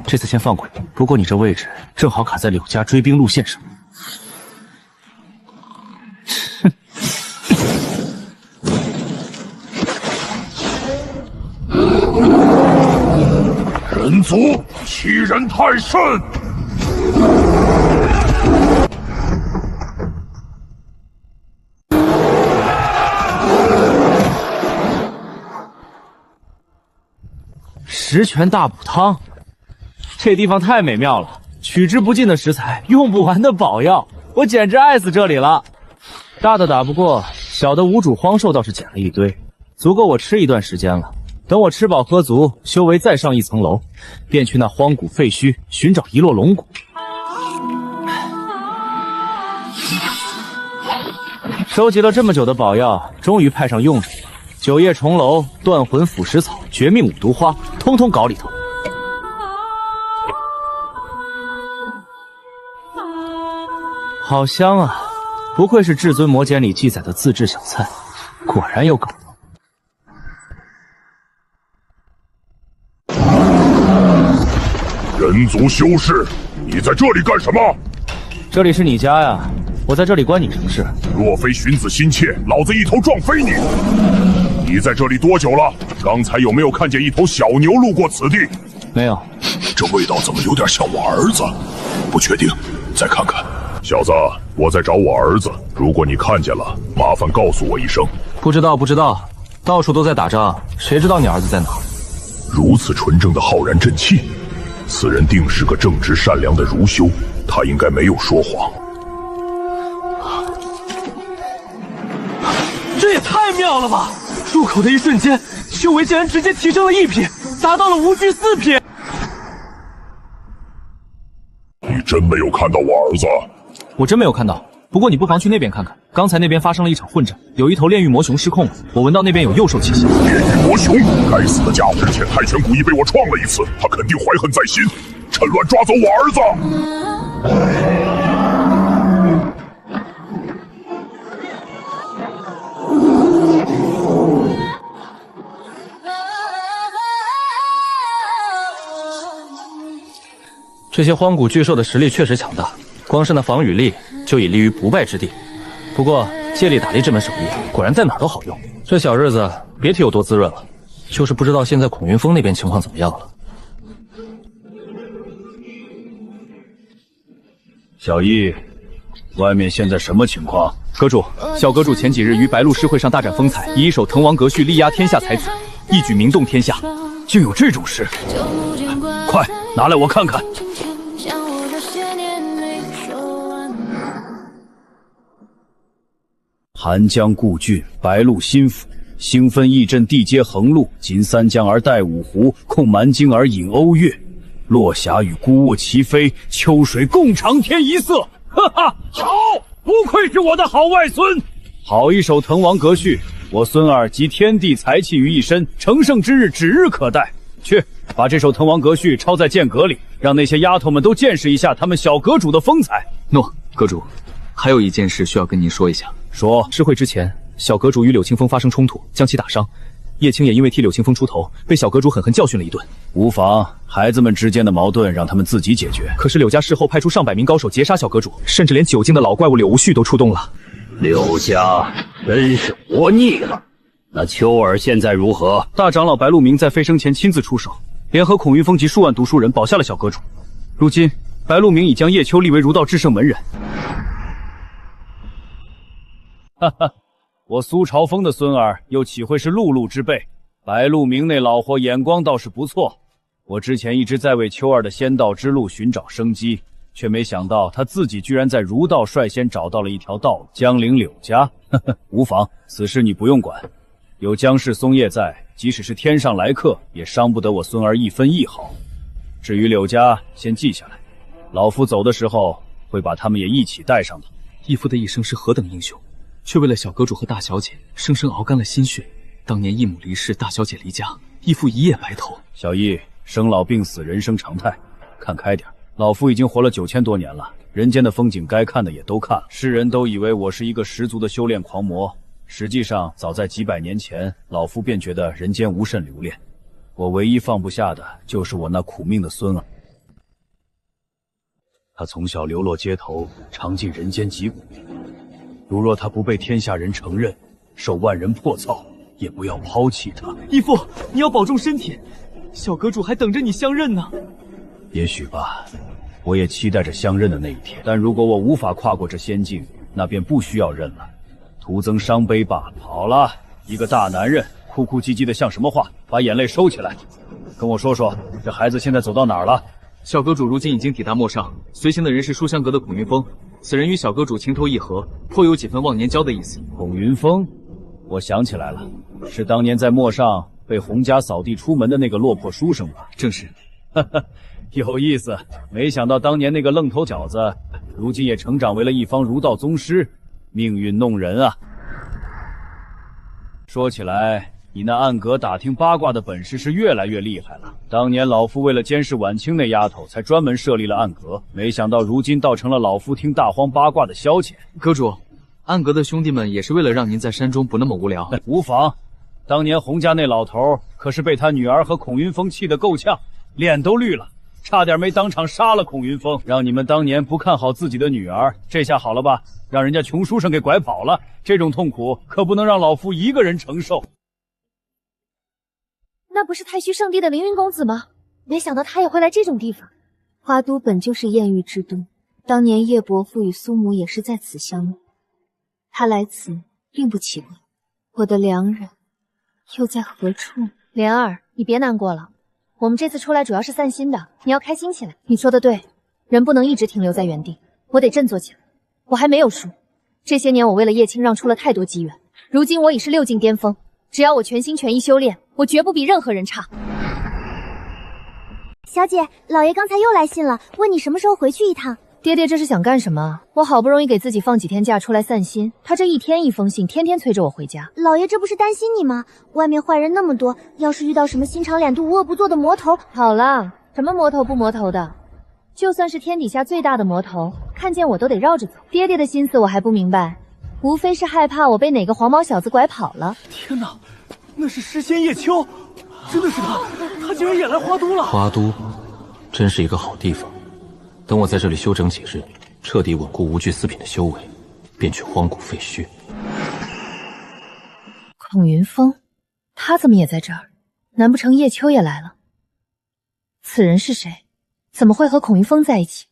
这次先放过你，不过你这位置正好卡在柳家追兵路线上。人族欺人太甚！十全大补汤，这地方太美妙了，取之不尽的食材，用不完的宝药，我简直爱死这里了。大的打不过，小的无主荒兽倒是捡了一堆，足够我吃一段时间了。等我吃饱喝足，修为再上一层楼，便去那荒古废墟寻找遗落龙骨。收集了这么久的宝药，终于派上用场了。9叶重楼、断魂腐蚀草、绝命五毒花，通通搞里头。好香啊！不愧是至尊魔简里记载的自制小菜，果然有搞头。人族修士，你在这里干什么？这里是你家呀，我在这里关你什么事？若非寻子心切，老子一头撞飞你！你在这里多久了？刚才有没有看见一头小牛路过此地？没有。这味道怎么有点像我儿子？不确定，再看看。小子，我在找我儿子，如果你看见了，麻烦告诉我一声。不知道，到处都在打仗，谁知道你儿子在哪？如此纯正的浩然正气，此人定是个正直善良的儒修，他应该没有说谎。这也太妙了吧！入口的一瞬间，修为竟然直接提升了1品，达到了无惧4品。你真没有看到我儿子？我真没有看到，不过你不妨去那边看看。刚才那边发生了一场混战，有一头炼狱魔熊失控了，我闻到那边有幼兽气息。炼狱魔熊，该死的家伙！之前泰拳古一被我创了一次，他肯定怀恨在心，趁乱抓走我儿子。这些荒古巨兽的实力确实强大，光是那防御力就已立于不败之地。不过借力打力这门手艺果然在哪儿都好用。这小日子别提有多滋润了，就是不知道现在孔云峰那边情况怎么样了。小易，外面现在什么情况？阁主，小阁主前几日于白鹿诗会上大展风采，以一首滕王阁序力压天下才子，一举名动天下。竟有这种事！快拿来我看看。寒江故郡，白鹿新府，兴奋义镇，地接横路，襟三江而带五湖，控蛮荆而引瓯越。落霞与孤鹜齐飞，秋水共长天一色。哈哈，好，不愧是我的好外孙。好一首滕王阁序，我孙儿集天地才气于一身，成圣之日指日可待。去，把这首滕王阁序抄在剑阁里，让那些丫头们都见识一下他们小阁主的风采。诺，阁主，还有一件事需要跟您说一下。说，诗会之前，小阁主与柳清风发生冲突，将其打伤。叶青也因为替柳清风出头，被小阁主狠狠教训了一顿。无妨，孩子们之间的矛盾让他们自己解决。可是柳家事后派出上百名高手截杀小阁主，甚至连9境的老怪物柳无绪都出动了。柳家真是活腻了。那秋儿现在如何？大长老白鹿鸣在飞升前亲自出手，联合孔云峰及数万读书人保下了小阁主。如今白鹿鸣已将叶秋立为儒道至圣门人。哈哈，我苏朝风的孙儿又岂会是碌碌之辈？白鹿鸣那老货眼光倒是不错。我之前一直在为秋儿的仙道之路寻找生机，却没想到他自己居然在儒道率先找到了一条道路，江陵柳家。呵呵，无妨，此事你不用管。有江氏松叶在，即使是天上来客，也伤不得我孙儿一分一毫。至于柳家，先记下来，老夫走的时候会把他们也一起带上的。义父的一生是何等英雄，却为了小阁主和大小姐，生生熬干了心血。当年义母离世，大小姐离家，义父一夜白头。小易，生老病死，人生常态，看开点。老夫已经活了9000多年了，人间的风景该看的也都看了。世人都以为我是一个十足的修炼狂魔，实际上早在几百年前，老夫便觉得人间无甚留恋。我唯一放不下的就是我那苦命的孙儿。他从小流落街头，尝尽人间疾苦。如若他不被天下人承认，受万人迫操，也不要抛弃他。义父，你要保重身体，小阁主还等着你相认呢。也许吧，我也期待着相认的那一天。但如果我无法跨过这仙境，那便不需要认了，徒增伤悲罢了。好了，一个大男人哭哭唧唧的像什么话？把眼泪收起来，跟我说说，这孩子现在走到哪儿了？小阁主如今已经抵达陌上，随行的人是书香阁的孔云峰，此人与小阁主情投意合，颇有几分忘年交的意思。孔云峰，我想起来了，是当年在陌上被洪家扫地出门的那个落魄书生吧？正是。哈哈，有意思，没想到当年那个愣头小子，如今也成长为了一方儒道宗师，命运弄人啊！说起来，你那暗阁打听八卦的本事是越来越厉害了。当年老夫为了监视婉清那丫头，才专门设立了暗阁，没想到如今倒成了老夫听大荒八卦的消遣。阁主，暗阁的兄弟们也是为了让您在山中不那么无聊。无妨，当年洪家那老头可是被他女儿和孔云峰气得够呛，脸都绿了，差点没当场杀了孔云峰。让你们当年不看好自己的女儿，这下好了吧？让人家穷书生给拐跑了，这种痛苦可不能让老夫一个人承受。那不是太虚圣地的凌云公子吗？没想到他也会来这种地方。花都本就是艳遇之都，当年叶伯父与苏母也是在此相遇。他来此并不奇怪，我的良人又在何处？莲儿，你别难过了，我们这次出来主要是散心的，你要开心起来。你说的对，人不能一直停留在原地，我得振作起来。我还没有输，这些年我为了叶青让出了太多机缘，如今我已是6境巅峰，只要我全心全意修炼，我绝不比任何人差。小姐，老爷刚才又来信了，问你什么时候回去一趟。爹爹这是想干什么？我好不容易给自己放几天假出来散心，他这一天一封信，天天催着我回家。老爷这不是担心你吗？外面坏人那么多，要是遇到什么心肠两度无恶不作的魔头……好了，什么魔头不魔头的，就算是天底下最大的魔头，看见我都得绕着走。爹爹的心思我还不明白，无非是害怕我被哪个黄毛小子拐跑了。天哪，那是诗仙叶秋，真的是他，他竟然也来花都了。花都真是一个好地方，等我在这里休整几日，彻底稳固无惧四品的修为，便去荒谷废墟。孔云峰，他怎么也在这儿？难不成叶秋也来了？此人是谁？怎么会和孔云峰在一起？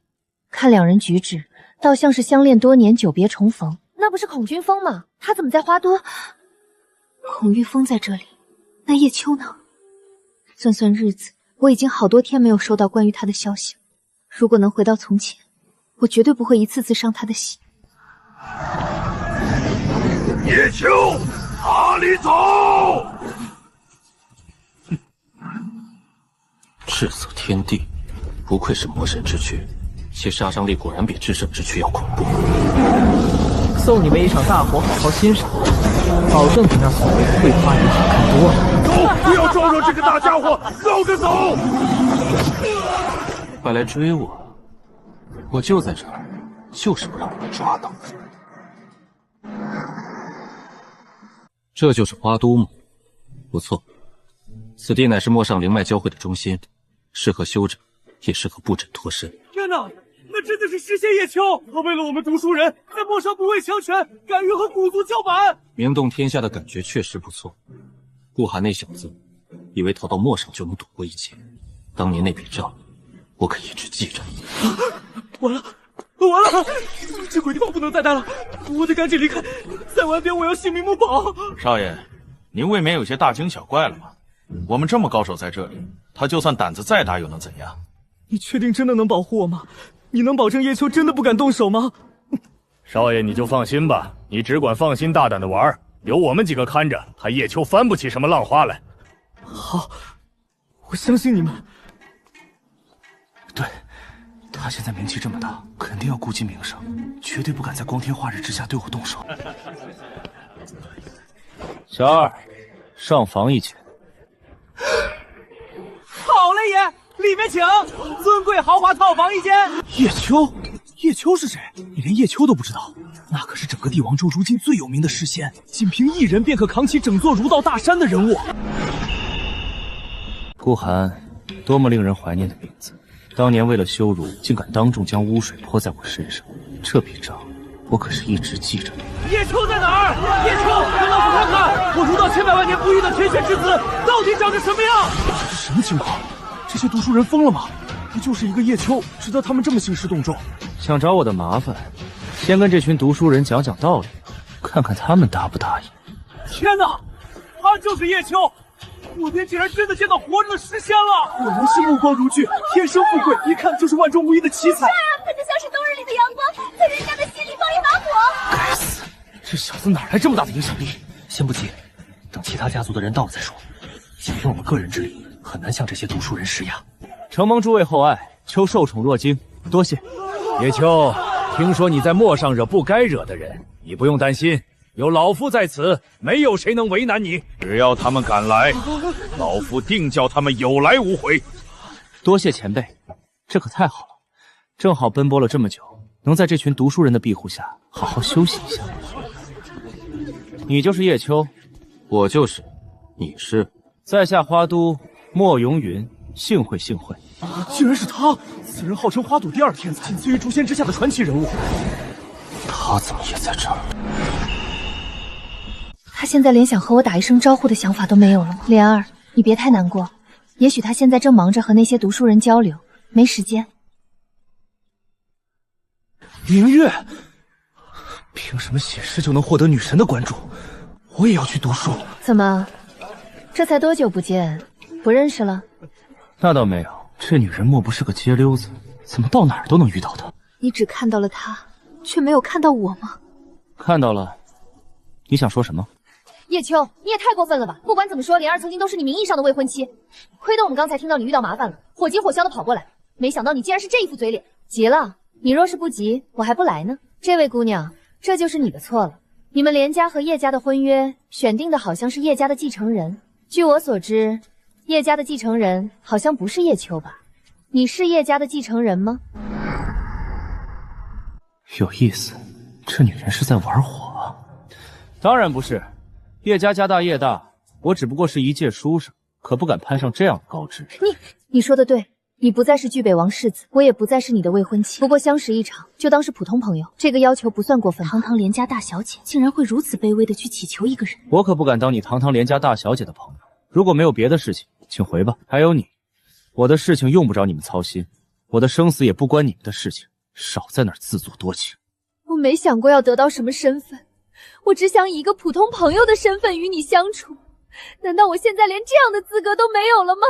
看两人举止，倒像是相恋多年，久别重逢。那不是孔君峰吗？他怎么在花都？孔玉峰在这里，那叶秋呢？算算日子，我已经好多天没有收到关于他的消息了。如果能回到从前，我绝对不会一次次伤他的心。叶秋，哪里走？赤色天地，不愧是魔神之躯，其杀伤力果然比至圣之躯要恐怖。送你们一场大火，好好欣赏，保证比那所谓的桂花雨好看多了。走，不要招惹这个大家伙，绕着走。快来追我，我就在这儿，就是不让你们抓到。这就是花都吗？不错，此地乃是陌上灵脉交汇的中心，适合修整，也适合布阵脱身。天哪，那真的是诗仙叶秋！他为了我们读书人，在陌上不畏强权，敢于和古族叫板。名动天下的感觉确实不错。顾寒那小子，以为逃到陌上就能躲过一劫，当年那笔账，我可一直记着。完了，完了！这鬼地方不能再待了，我得赶紧离开。在外边我要性命不保。少爷，您未免有些大惊小怪了吧？我们这么高手在这里，他就算胆子再大又能怎样？你确定真的能保护我吗？你能保证叶秋真的不敢动手吗？少爷你就放心吧，你只管放心大胆的玩，有我们几个看着，他叶秋翻不起什么浪花来。好，我相信你们。对，他现在名气这么大，肯定要顾及名声，绝对不敢在光天化日之下对我动手。小二，上房一间。好嘞，爷，里面请，尊贵豪华套房一间。叶秋，叶秋是谁？你连叶秋都不知道？那可是整个帝王州如今最有名的诗仙，仅凭一人便可扛起整座儒道大山的人物。顾寒，多么令人怀念的名字！当年为了羞辱，竟敢当众将污水泼在我身上，这笔账我可是一直记着的。叶秋在哪儿？叶秋，让老夫看看，我儒道千百万年不遇的天选之子，到底长着什么样？这是什么情况？这些读书人疯了吗？不就是一个叶秋，值得他们这么兴师动众？想找我的麻烦，先跟这群读书人讲讲道理，看看他们答不答应。天哪，他就是叶秋！我爹竟然真的见到活着的诗仙了！果然是目光如炬，天生富贵，一看就是万中无一的奇才。是啊，他就像是冬日里的阳光，在人家的心里放一把火。该死，这小子哪来这么大的影响力？先不急，等其他家族的人到了再说。仅凭我们个人之力，很难向这些读书人施压。承蒙诸位厚爱，秋受宠若惊，多谢。叶秋，听说你在陌上惹不该惹的人，你不用担心，有老夫在此，没有谁能为难你。只要他们敢来，老夫定叫他们有来无回。多谢前辈，这可太好了，正好奔波了这么久，能在这群读书人的庇护下好好休息一下。你就是叶秋？我就是。你是？在下花都莫永云，幸会幸会。竟然是他！此人号称花都第二天才，仅次于诛仙之下的传奇人物。他怎么也在这儿？他现在连想和我打一声招呼的想法都没有了。莲儿，你别太难过，也许他现在正忙着和那些读书人交流，没时间。明月，凭什么写诗就能获得女神的关注？我也要去读书。怎么，这才多久不见，不认识了？那倒没有，这女人莫不是个街溜子？怎么到哪儿都能遇到她？你只看到了他，却没有看到我吗？看到了。你想说什么？叶秋，你也太过分了吧！不管怎么说，莲儿曾经都是你名义上的未婚妻，亏得我们刚才听到你遇到麻烦了，火急火燎的跑过来，没想到你竟然是这一副嘴脸。急了？你若是不急，我还不来呢。这位姑娘，这就是你的错了。你们连家和叶家的婚约选定的好像是叶家的继承人，据我所知，叶家的继承人好像不是叶秋吧？你是叶家的继承人吗？有意思，这女人是在玩火啊！当然不是，叶家家大业大，我只不过是一介书生，可不敢攀上这样的高枝。你说的对，你不再是巨北王世子，我也不再是你的未婚妻，不过相识一场，就当是普通朋友，这个要求不算过分。堂堂连家大小姐竟然会如此卑微的去祈求一个人，我可不敢当你堂堂连家大小姐的朋友。如果没有别的事情，请回吧。还有你，我的事情用不着你们操心，我的生死也不关你们的事情，少在那儿自作多情。我没想过要得到什么身份，我只想以一个普通朋友的身份与你相处。难道我现在连这样的资格都没有了吗？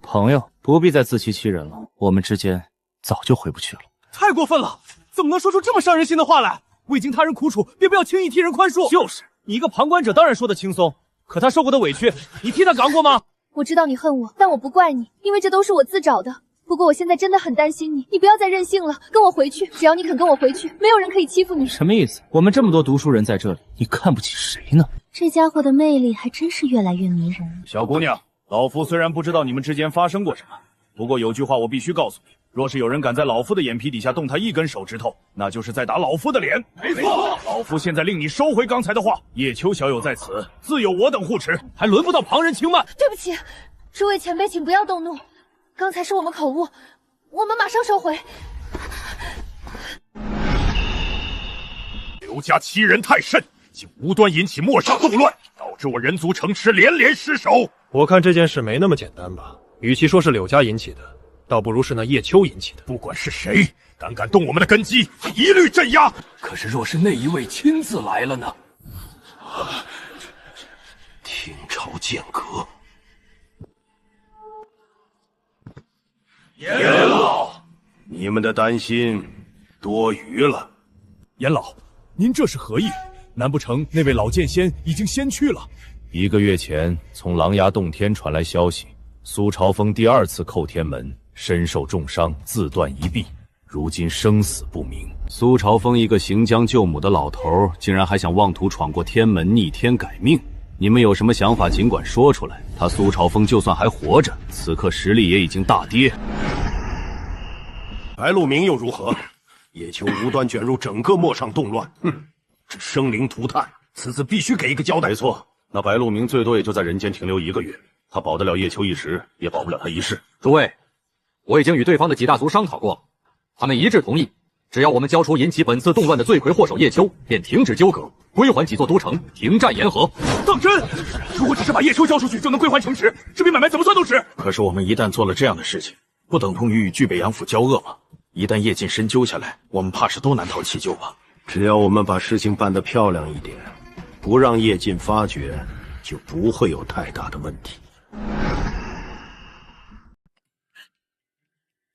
朋友，不必再自欺欺人了，我们之间早就回不去了。太过分了，怎么能说出这么伤人心的话来？未经他人苦楚，便不要轻易替人宽恕。就是，你一个旁观者当然说得轻松，可他受过的委屈，你替他扛过吗？我知道你恨我，但我不怪你，因为这都是我自找的。不过我现在真的很担心你，你不要再任性了，跟我回去。只要你肯跟我回去，没有人可以欺负你。什么意思？我们这么多读书人在这里，你看不起谁呢？这家伙的魅力还真是越来越迷人。小姑娘，老夫虽然不知道你们之间发生过什么，不过有句话我必须告诉你，若是有人敢在老夫的眼皮底下动他一根手指头，那就是在打老夫的脸。没错，老夫现在令你收回刚才的话，叶秋小友在此，自有我等护持，还轮不到旁人轻慢。对不起，诸位前辈，请不要动怒，刚才是我们口误，我们马上收回。刘家欺人太甚，竟无端引起陌上动乱，导致我人族城池连连失守。我看这件事没那么简单吧，与其说是柳家引起的，倒不如是那叶秋引起的。不管是谁敢动我们的根基，一律镇压。可是若是那一位亲自来了呢？天朝间隔。严老，你们的担心多余了。严老，您这是何意？难不成那位老剑仙已经先去了？1个月前，从狼牙洞天传来消息，苏朝风第2次叩天门，身受重伤，自断一臂，如今生死不明。苏朝风一个行将就母的老头，竟然还想妄图闯过天门，逆天改命。你们有什么想法，尽管说出来。他苏朝风就算还活着，此刻实力也已经大跌。白鹿鸣又如何？叶秋无端卷入整个陌上动乱，这生灵涂炭，此次必须给一个交代。没错，那白鹿鸣最多也就在人间停留1个月，他保得了叶秋一时，也保不了他一世。诸位，我已经与对方的几大族商讨过了，他们一致同意，只要我们交出引起本次动乱的罪魁祸首叶秋，便停止纠葛，归还几座都城，停战言和。当真？如果只是把叶秋交出去就能归还城池，这笔买卖怎么算都值。可是我们一旦做了这样的事情，不等同于与巨北杨府交恶吗？一旦叶进深究下来，我们怕是都难逃其咎吧。只要我们把事情办得漂亮一点，不让叶进发觉，就不会有太大的问题。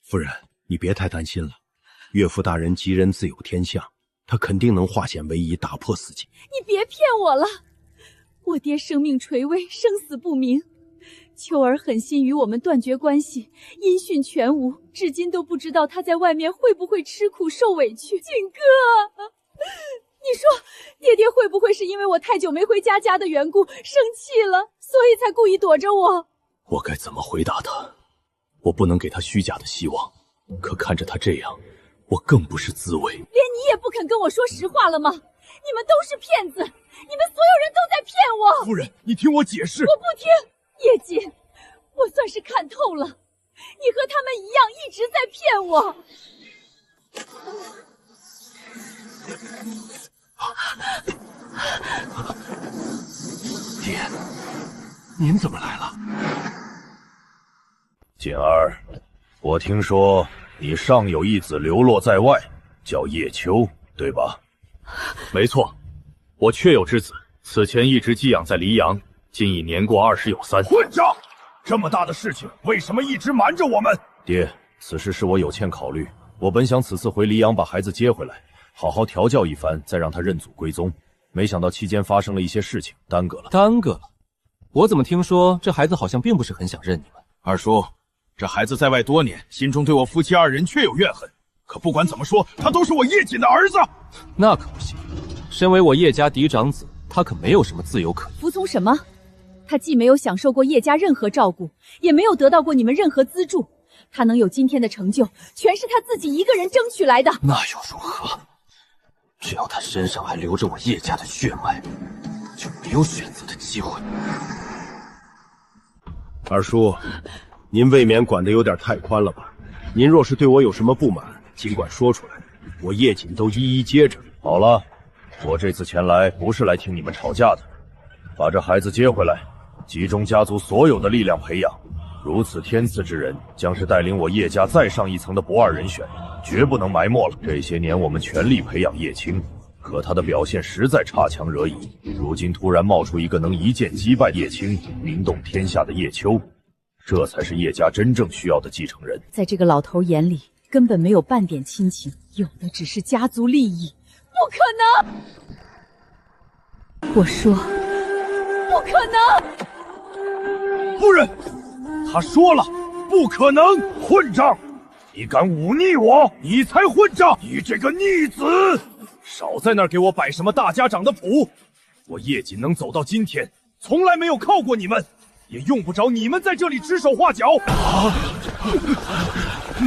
夫人，你别太担心了，岳父大人吉人自有天相，他肯定能化险为夷，打破死结。你别骗我了，我爹生命垂危，生死不明。秋儿狠心与我们断绝关系，音讯全无，至今都不知道他在外面会不会吃苦受委屈。景哥，你说爹爹会不会是因为我太久没回家的缘故生气了，所以才故意躲着我？我该怎么回答他？我不能给他虚假的希望，可看着他这样，我更不是滋味。连你也不肯跟我说实话了吗？你们都是骗子，你们所有人都在骗我。夫人，你听我解释。我不听。叶锦，我算是看透了，你和他们一样一直在骗我。爹，您怎么来了？锦儿，我听说你尚有一子流落在外，叫叶秋，对吧？没错，我确有之子，此前一直寄养在黎阳，今已年过20有3。混账！这么大的事情，为什么一直瞒着我们？爹，此事是我有欠考虑。我本想此次回黎阳把孩子接回来，好好调教一番，再让他认祖归宗。没想到期间发生了一些事情，耽搁了。耽搁了？我怎么听说这孩子好像并不是很想认你们？二叔，这孩子在外多年，心中对我夫妻2人确有怨恨。可不管怎么说，他都是我叶锦的儿子。那可不行，身为我叶家嫡长子，他可没有什么自由可言。服从什么？他既没有享受过叶家任何照顾，也没有得到过你们任何资助。他能有今天的成就，全是他自己一个人争取来的。那又如何？只要他身上还流着我叶家的血脉，就没有选择的机会。二叔，您未免管得有点太宽了吧？您若是对我有什么不满，尽管说出来，我叶瑾都一一接着。好了，我这次前来不是来听你们吵架的，把这孩子接回来，集中家族所有的力量培养。如此天赐之人，将是带领我叶家再上一层的不二人选，绝不能埋没了。这些年我们全力培养叶青，可他的表现实在差强人意。如今突然冒出一个能一剑击败叶青、名动天下的叶秋，这才是叶家真正需要的继承人。在这个老头眼里，根本没有半点亲情，有的只是家族利益。不可能！我说，不可能！夫人，他说了，不可能！混账！你敢忤逆我，你才混账！你这个逆子！少在那儿给我摆什么大家长的谱！我叶瑾能走到今天，从来没有靠过你们，也用不着你们在这里指手画脚。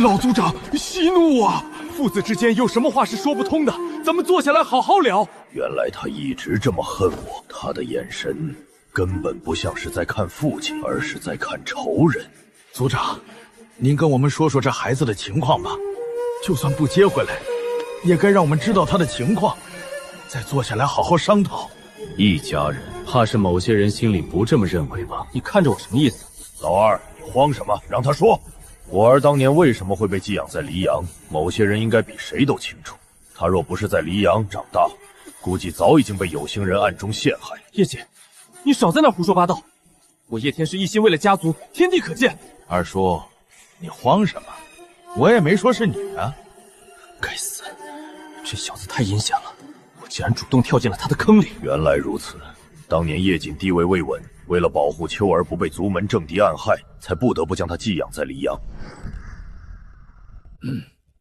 老族长息怒啊！父子之间有什么话是说不通的？咱们坐下来好好聊。原来他一直这么恨我，他的眼神根本不像是在看父亲，而是在看仇人。族长，您跟我们说说这孩子的情况吧。就算不接回来，也该让我们知道他的情况，再坐下来好好商讨。一家人，怕是某些人心里不这么认为吧？你看着我什么意思？老二，你慌什么？让他说。我儿当年为什么会被寄养在黎阳？某些人应该比谁都清楚。他若不是在黎阳长大，估计早已经被有心人暗中陷害。叶瑾，你少在那胡说八道！我叶天是一心为了家族，天地可见。二叔，你慌什么？我也没说是你啊。该死，这小子太阴险了！我竟然主动跳进了他的坑里。原来如此，当年叶瑾地位未稳，为了保护秋儿不被族门政敌暗害，才不得不将他寄养在黎阳。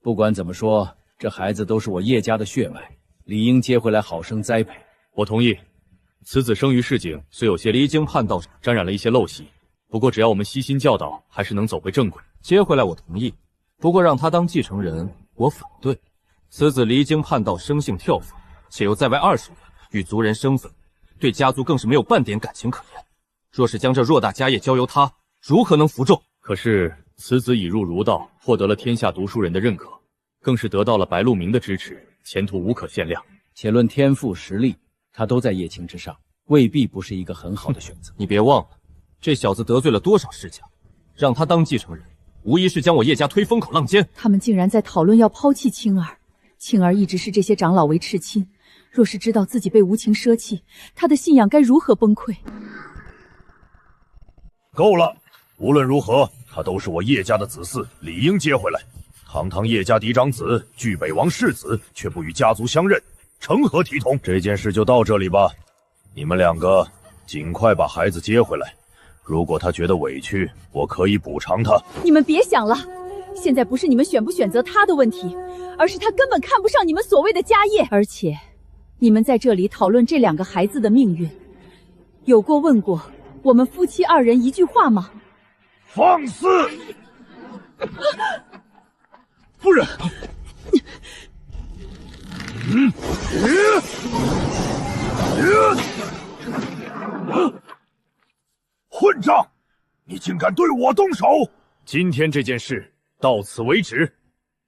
不管怎么说，这孩子都是我叶家的血脉，理应接回来好生栽培。我同意。此子生于市井，虽有些离经叛道，沾染了一些陋习，不过只要我们悉心教导，还是能走回正轨。接回来我同意，不过让他当继承人，我反对。此子离经叛道，生性跳蚤，且又在外20年，与族人身份，对家族更是没有半点感情可言。若是将这偌大家业交由他，如何能服众？可是此子已入儒道，获得了天下读书人的认可，更是得到了白鹿鸣的支持，前途无可限量。且论天赋实力，他都在叶青之上，未必不是一个很好的选择。你别忘了，这小子得罪了多少世家，让他当继承人，无疑是将我叶家推风口浪尖。他们竟然在讨论要抛弃青儿，青儿一直是这些长老为赤亲，若是知道自己被无情舍弃，他的信仰该如何崩溃？够了！无论如何，他都是我叶家的子嗣，理应接回来。堂堂叶家嫡长子，据北王世子，却不与家族相认，成何体统？这件事就到这里吧。你们两个尽快把孩子接回来。如果他觉得委屈，我可以补偿他。你们别想了，现在不是你们选不选择他的问题，而是他根本看不上你们所谓的家业。而且，你们在这里讨论这2个孩子的命运，有过问过我们夫妻2人一句话吗？放肆！夫人，混账！你竟敢对我动手！今天这件事到此为止。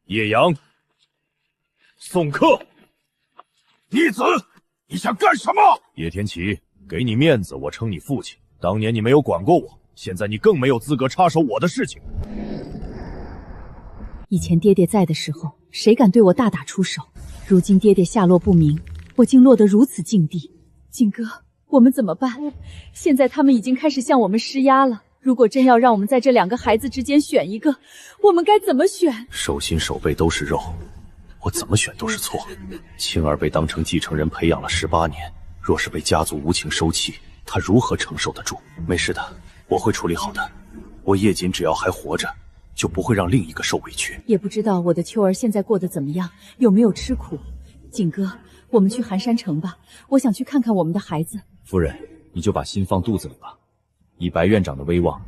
叶阳，送客。逆子，你想干什么？叶天齐，给你面子，我称你父亲。当年你没有管过我，现在你更没有资格插手我的事情。以前爹爹在的时候，谁敢对我大打出手？如今爹爹下落不明，我竟落得如此境地。景哥，我们怎么办？现在他们已经开始向我们施压了。如果真要让我们在这2个孩子之间选一个，我们该怎么选？手心手背都是肉，我怎么选都是错。青儿被当成继承人培养了18年，若是被家族无情收弃，他如何承受得住？没事的，我会处理好的。我叶瑾只要还活着，就不会让另一个受委屈。也不知道我的秋儿现在过得怎么样，有没有吃苦。景哥，我们去寒山城吧，我想去看看我们的孩子。夫人，你就把心放肚子里吧。以白院长的威望，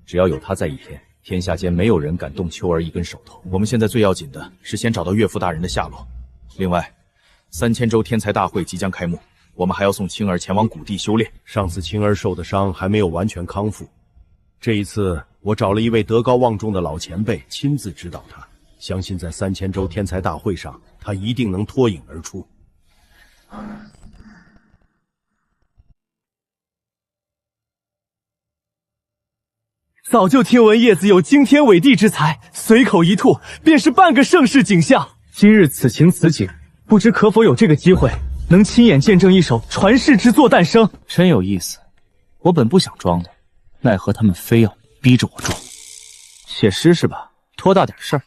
只要有他在一天，天下间没有人敢动秋儿一根手头。我们现在最要紧的是先找到岳父大人的下落。另外，3000州天才大会即将开幕，我们还要送青儿前往谷地修炼。上次青儿受的伤还没有完全康复，这一次我找了一位德高望重的老前辈亲自指导他，相信在3000州天才大会上，他一定能脱颖而出。早就听闻叶子有惊天伟地之才，随口一吐便是半个盛世景象。今日此情此景，不知可否有这个机会，能亲眼见证一首传世之作诞生？真有意思。我本不想装的，奈何他们非要逼着我装。写诗是吧？托大点事儿。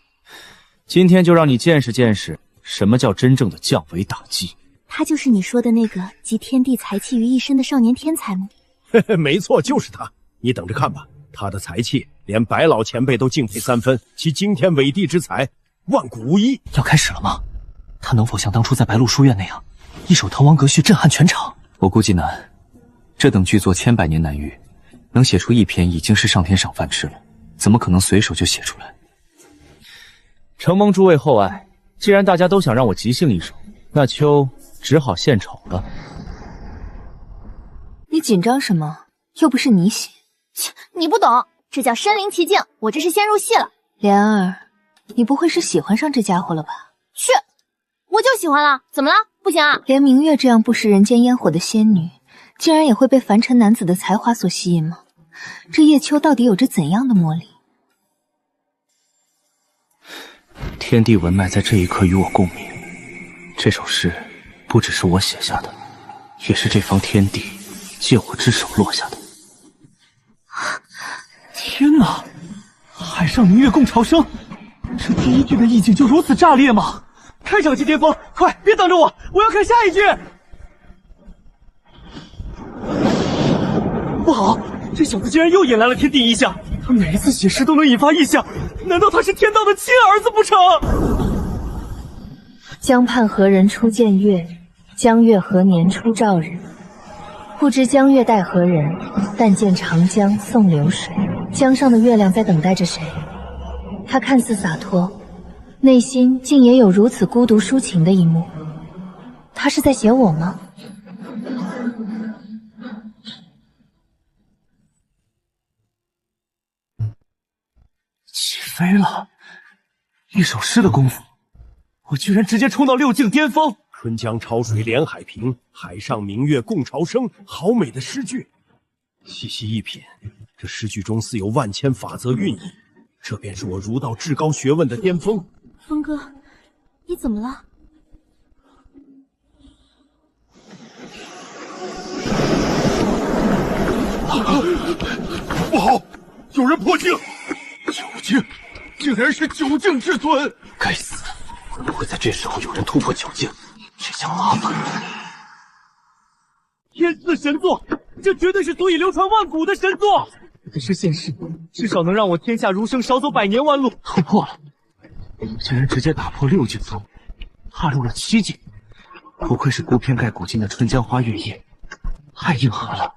今天就让你见识见识什么叫真正的降维打击。他就是你说的那个集天地才气于一身的少年天才吗？没错，就是他。你等着看吧，他的才气连白老前辈都敬佩3分，其惊天伟地之才万古无一。要开始了吗？他能否像当初在白鹿书院那样，一首《滕王阁序》震撼全场？我估计难。这等巨作千百年难遇，能写出一篇已经是上天赏饭吃了，怎么可能随手就写出来？承蒙诸位厚爱，既然大家都想让我即兴一首，那秋只好献丑了。你紧张什么？又不是你写。切，你不懂，这叫身临其境，我这是先入戏了。莲儿，你不会是喜欢上这家伙了吧？去，我就喜欢了，怎么了？不行啊？连明月这样不食人间烟火的仙女，竟然也会被凡尘男子的才华所吸引吗？这叶秋到底有着怎样的魔力？天地文脉在这一刻与我共鸣。这首诗不只是我写下的，也是这方天地借我之手落下的。天哪！海上明月共潮生，这第一句的意境就如此炸裂吗？开场即巅峰，快别等着我，我要看下一句。不好，这小子竟然又引来了天地异象，他每一次写诗都能引发异象，难道他是天道的亲儿子不成？江畔何人初见月？江月何年初照日？不知江月待何人？但见长江送流水。江上的月亮在等待着谁？他看似洒脱，内心竟也有如此孤独抒情的一幕。他是在写我吗？起飞了！一首诗的功夫，我居然直接冲到6境巅峰。春江潮水连海平，海上明月共潮生，好美的诗句。细细一品，这诗句中似有万千法则蕴意，这便是我儒道至高学问的巅峰。峰哥，你怎么了？不好，有人破境！九境，竟然是9境至尊！该死，会不会在这时候有人突破9境？这下麻烦了。天赐神作，这绝对是足以流传万古的神作。这是现世，至少能让我天下儒生少走100年弯路。突破了，竟然直接打破6境宗，踏入了7境。不愧是孤篇盖古今的春江花月夜，太硬核了。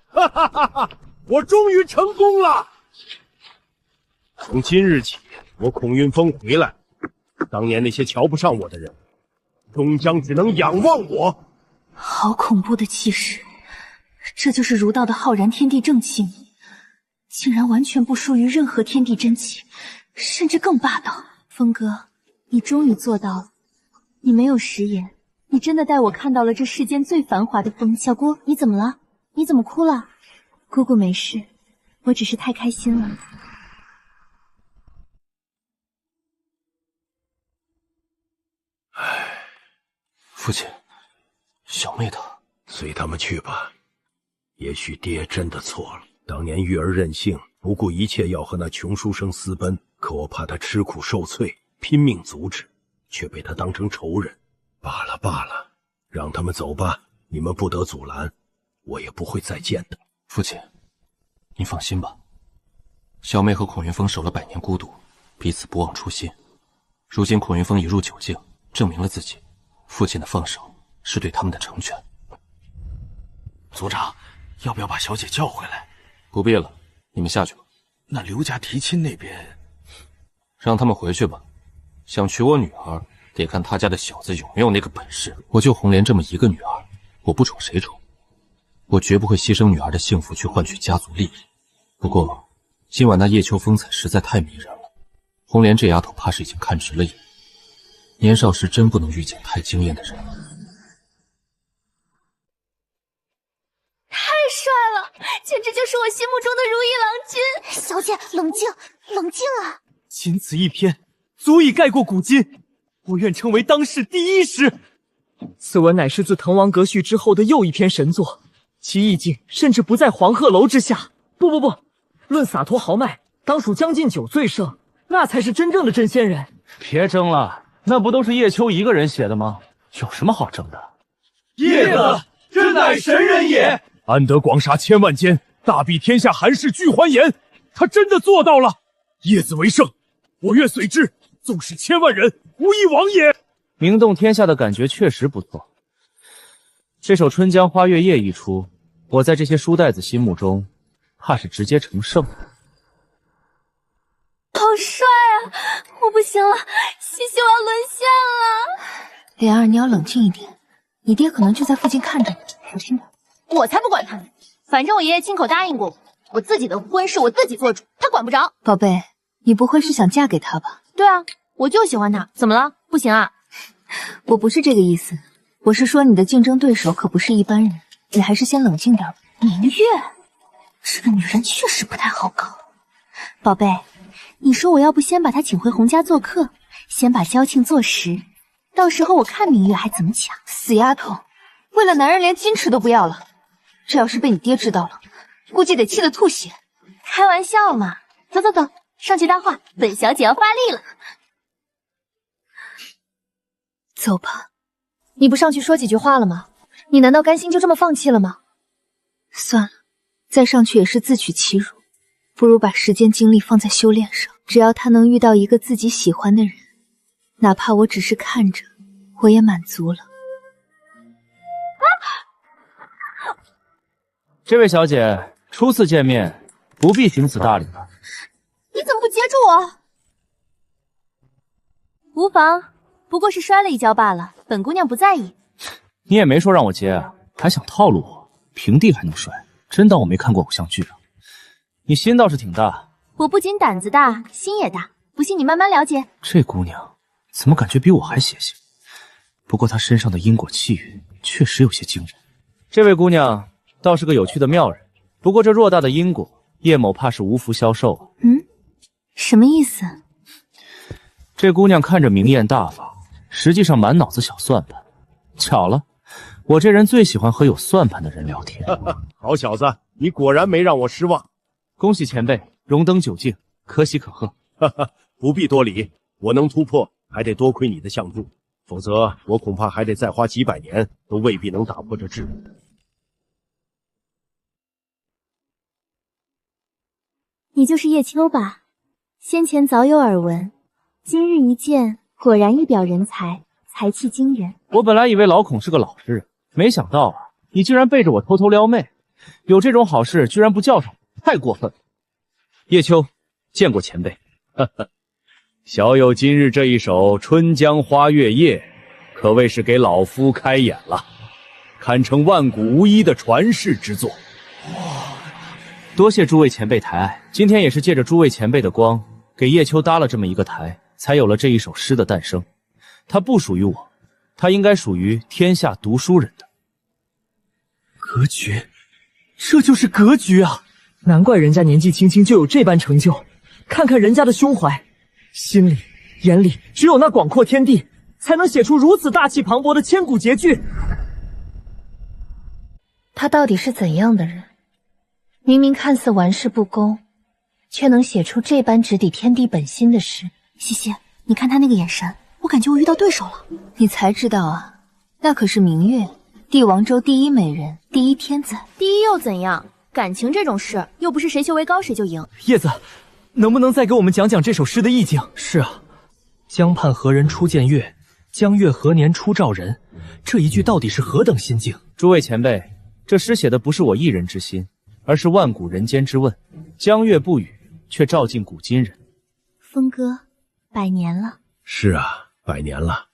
哈哈哈哈！我终于成功了。从今日起，我孔云峰回来，当年那些瞧不上我的人，终将只能仰望我。好恐怖的气势，这就是儒道的浩然天地正气吗？竟然完全不输于任何天地真气，甚至更霸道。峰哥，你终于做到了，你没有食言，你真的带我看到了这世间最繁华的风。小姑，你怎么了？你怎么哭了？姑姑没事，我只是太开心了。父亲，小妹她，随他们去吧。也许爹真的错了，当年玉儿任性，不顾一切要和那穷书生私奔，可我怕他吃苦受罪，拼命阻止，却被他当成仇人。罢了罢了，让他们走吧，你们不得阻拦，我也不会再见的。父亲，您放心吧，小妹和孔云峰守了100年孤独，彼此不忘初心。如今孔云峰已入9境，证明了自己，父亲的放手是对他们的成全。族长，要不要把小姐叫回来？不必了，你们下去吧。那刘家提亲那边，让他们回去吧。想娶我女儿，得看他家的小子有没有那个本事。我就红莲这么一个女儿，我不宠谁宠？我绝不会牺牲女儿的幸福去换取家族利益。不过，今晚那叶秋风采实在太迷人了，红莲这丫头怕是已经看直了眼。年少时真不能遇见太惊艳的人。太帅了，简直就是我心目中的如意郎君。小姐，冷静，冷静啊！仅此一篇，足以盖过古今。我愿成为当世第一诗。此文乃是自《滕王阁序》之后的又一篇神作，其意境甚至不在黄鹤楼之下。不，论洒脱豪迈，当属《将进酒》最胜，那才是真正的真仙人。别争了，那不都是叶秋一个人写的吗？有什么好争的？叶子，真乃神人也！安得广杀千万间，大庇天下寒士俱欢颜。他真的做到了。叶子为圣，我愿随之，纵使千万人，无一亡也。名动天下的感觉确实不错。这首《春江花月夜》一出，我在这些书呆子心目中，怕是直接成圣了。好帅啊！我不行了，西西我要沦陷了。莲儿，你要冷静一点，你爹可能就在附近看着你，小心点。我才不管他呢，反正我爷爷亲口答应过我自己的婚事我自己做主，他管不着。宝贝，你不会是想嫁给他吧？对啊，我就喜欢他，怎么了？不行啊？我不是这个意思，我是说你的竞争对手可不是一般人，你还是先冷静点吧。明月，这个女人确实不太好搞。宝贝，你说我要不先把她请回洪家做客，先把交情做实，到时候我看明月还怎么抢。死丫头，为了男人连矜持都不要了，这要是被你爹知道了，估计得气得吐血。开玩笑嘛，走，上去搭话，本小姐要发力了。走吧。你不上去说几句话了吗？你难道甘心就这么放弃了吗？算了，再上去也是自取其辱，不如把时间精力放在修炼上。只要他能遇到一个自己喜欢的人，哪怕我只是看着，我也满足了。这位小姐，初次见面，不必行此大礼吧？你怎么不接住我？无妨，不过是摔了一跤罢了，本姑娘不在意。你也没说让我接啊，还想套路我？平地还能摔？真当我没看过偶像剧啊？你心倒是挺大。我不仅胆子大，心也大，不信你慢慢了解。这姑娘怎么感觉比我还邪性？不过她身上的因果气运确实有些惊人。这位姑娘倒是个有趣的妙人，不过这偌大的因果，叶某怕是无福消受啊。什么意思？这姑娘看着明艳大方，实际上满脑子小算盘。巧了，我这人最喜欢和有算盘的人聊天。好小子，你果然没让我失望。恭喜前辈荣登9境，可喜可贺。不必多礼，我能突破，还得多亏你的相助，否则我恐怕还得再花几百年，都未必能打破这桎梏。你就是叶秋吧？先前早有耳闻，今日一见，果然一表人才，才气惊人。我本来以为老孔是个老实人，没想到啊，你居然背着我偷偷撩妹，有这种好事居然不叫上我，太过分了。叶秋，见过前辈。小友今日这一首《春江花月夜》，可谓是给老夫开眼了，堪称万古无一的传世之作。多谢诸位前辈抬爱，今天也是借着诸位前辈的光，给叶秋搭了这么一个台，才有了这一首诗的诞生。它不属于我，它应该属于天下读书人的。格局，这就是格局啊！难怪人家年纪轻轻就有这般成就。看看人家的胸怀，心里、眼里只有那广阔天地，才能写出如此大气磅礴的千古绝句。他到底是怎样的人？明明看似玩世不恭，却能写出这般直抵天地本心的诗。西西，你看他那个眼神，我感觉我遇到对手了。你才知道啊，那可是明月，帝王州第一美人，第一天才。第一又怎样？感情这种事，又不是谁修为高谁就赢。叶子，能不能再给我们讲讲这首诗的意境？是啊，江畔何人初见月，江月何年初照人。这一句到底是何等心境？诸位前辈，这诗写的不是我一人之心，而是万古人间之问。江月不语，却照进古今人。峰哥，100年了。是啊，100年了。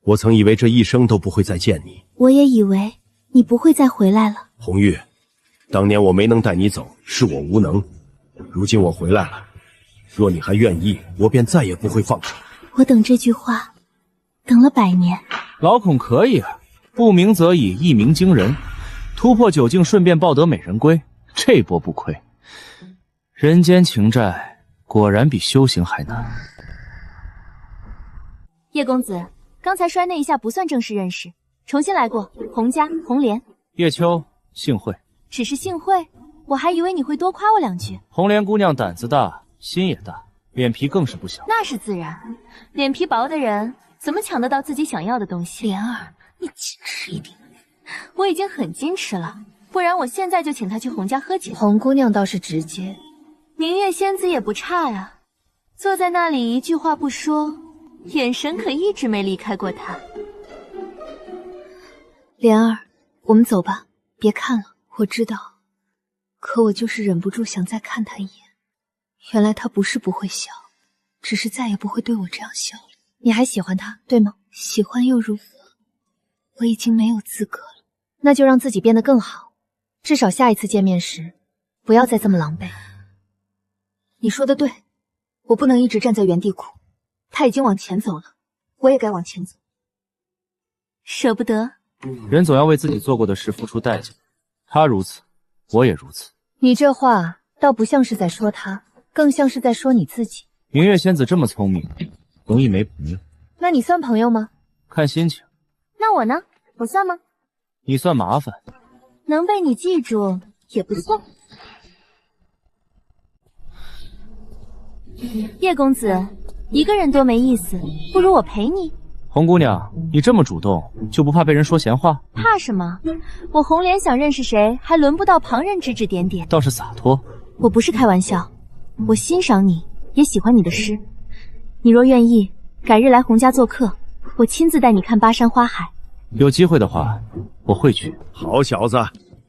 我曾以为这一生都不会再见你。我也以为你不会再回来了。红玉，当年我没能带你走，是我无能。如今我回来了，若你还愿意，我便再也不会放手。我等这句话，等了100年。老孔可以啊，不鸣则已，一鸣惊人。突破9境，顺便抱得美人归，这波不亏。人间情债果然比修行还难。叶公子，刚才摔那一下不算正式认识，重新来过。洪家，洪莲。叶秋，幸会。只是幸会，我还以为你会多夸我2句。红莲姑娘胆子大，心也大，脸皮更是不小。那是自然，脸皮薄的人怎么抢得到自己想要的东西？莲儿，你矜持一点。我已经很矜持了，不然我现在就请她去洪家喝酒。红姑娘倒是直接。明月仙子也不差呀，坐在那里一句话不说，眼神可一直没离开过她。莲儿，我们走吧，别看了。我知道，可我就是忍不住想再看他一眼。原来他不是不会笑，只是再也不会对我这样笑了。你还喜欢他，对吗？喜欢又如何？我已经没有资格了。那就让自己变得更好，至少下一次见面时，不要再这么狼狈。你说的对，我不能一直站在原地哭。他已经往前走了，我也该往前走。舍不得。人总要为自己做过的事付出代价，他如此，我也如此。你这话倒不像是在说他，更像是在说你自己。明月仙子这么聪明，容易没朋友。那你算朋友吗？看心情。那我呢？我算吗？你算麻烦。能被你记住也不错。叶公子，一个人多没意思，不如我陪你。红姑娘，你这么主动，就不怕被人说闲话？怕什么？我红莲想认识谁，还轮不到旁人指指点点。倒是洒脱。我不是开玩笑，我欣赏你，也喜欢你的诗。你若愿意，改日来洪家做客，我亲自带你看巴山花海。有机会的话，我会去。好小子，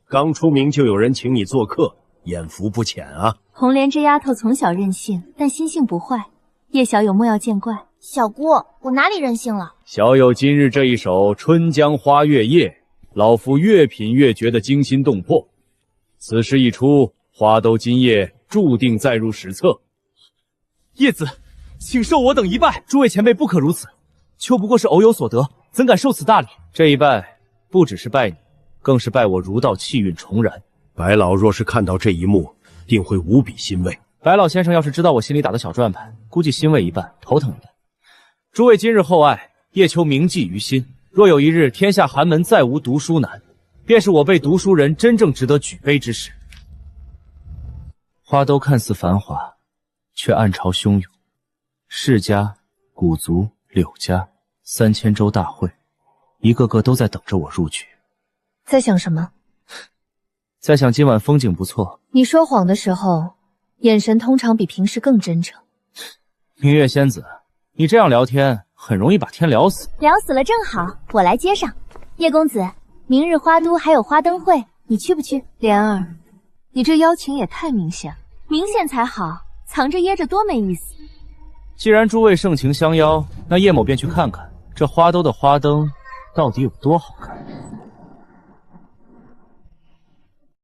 刚出名就有人请你做客，眼福不浅啊！红莲这丫头从小任性，但心性不坏。叶小友莫要见怪。小姑，我哪里任性了？小友今日这一首《春江花月夜》，老夫越品越觉得惊心动魄。此诗一出，花都今夜注定载入史册。叶子，请受我等一拜。诸位前辈不可如此，秋不过是偶有所得，怎敢受此大礼？这一拜不只是拜你，更是拜我儒道气运重燃。白老若是看到这一幕，定会无比欣慰。白老先生要是知道我心里打的小转盘，估计欣慰一半，头疼一半。诸位今日厚爱，叶秋铭记于心。若有一日天下寒门再无读书难，便是我辈读书人真正值得举杯之时。花都看似繁华，却暗潮汹涌。世家、古族、柳家，3000州大会，一个个都在等着我入局。在想什么？在想今晚风景不错。你说谎的时候，眼神通常比平时更真诚。明月仙子，你这样聊天很容易把天聊死。聊死了正好，我来接上。叶公子，明日花都还有花灯会，你去不去？莲儿，你这邀请也太明显了。明显才好，藏着掖着多没意思。既然诸位盛情相邀，那叶某便去看看这花都的花灯到底有多好看。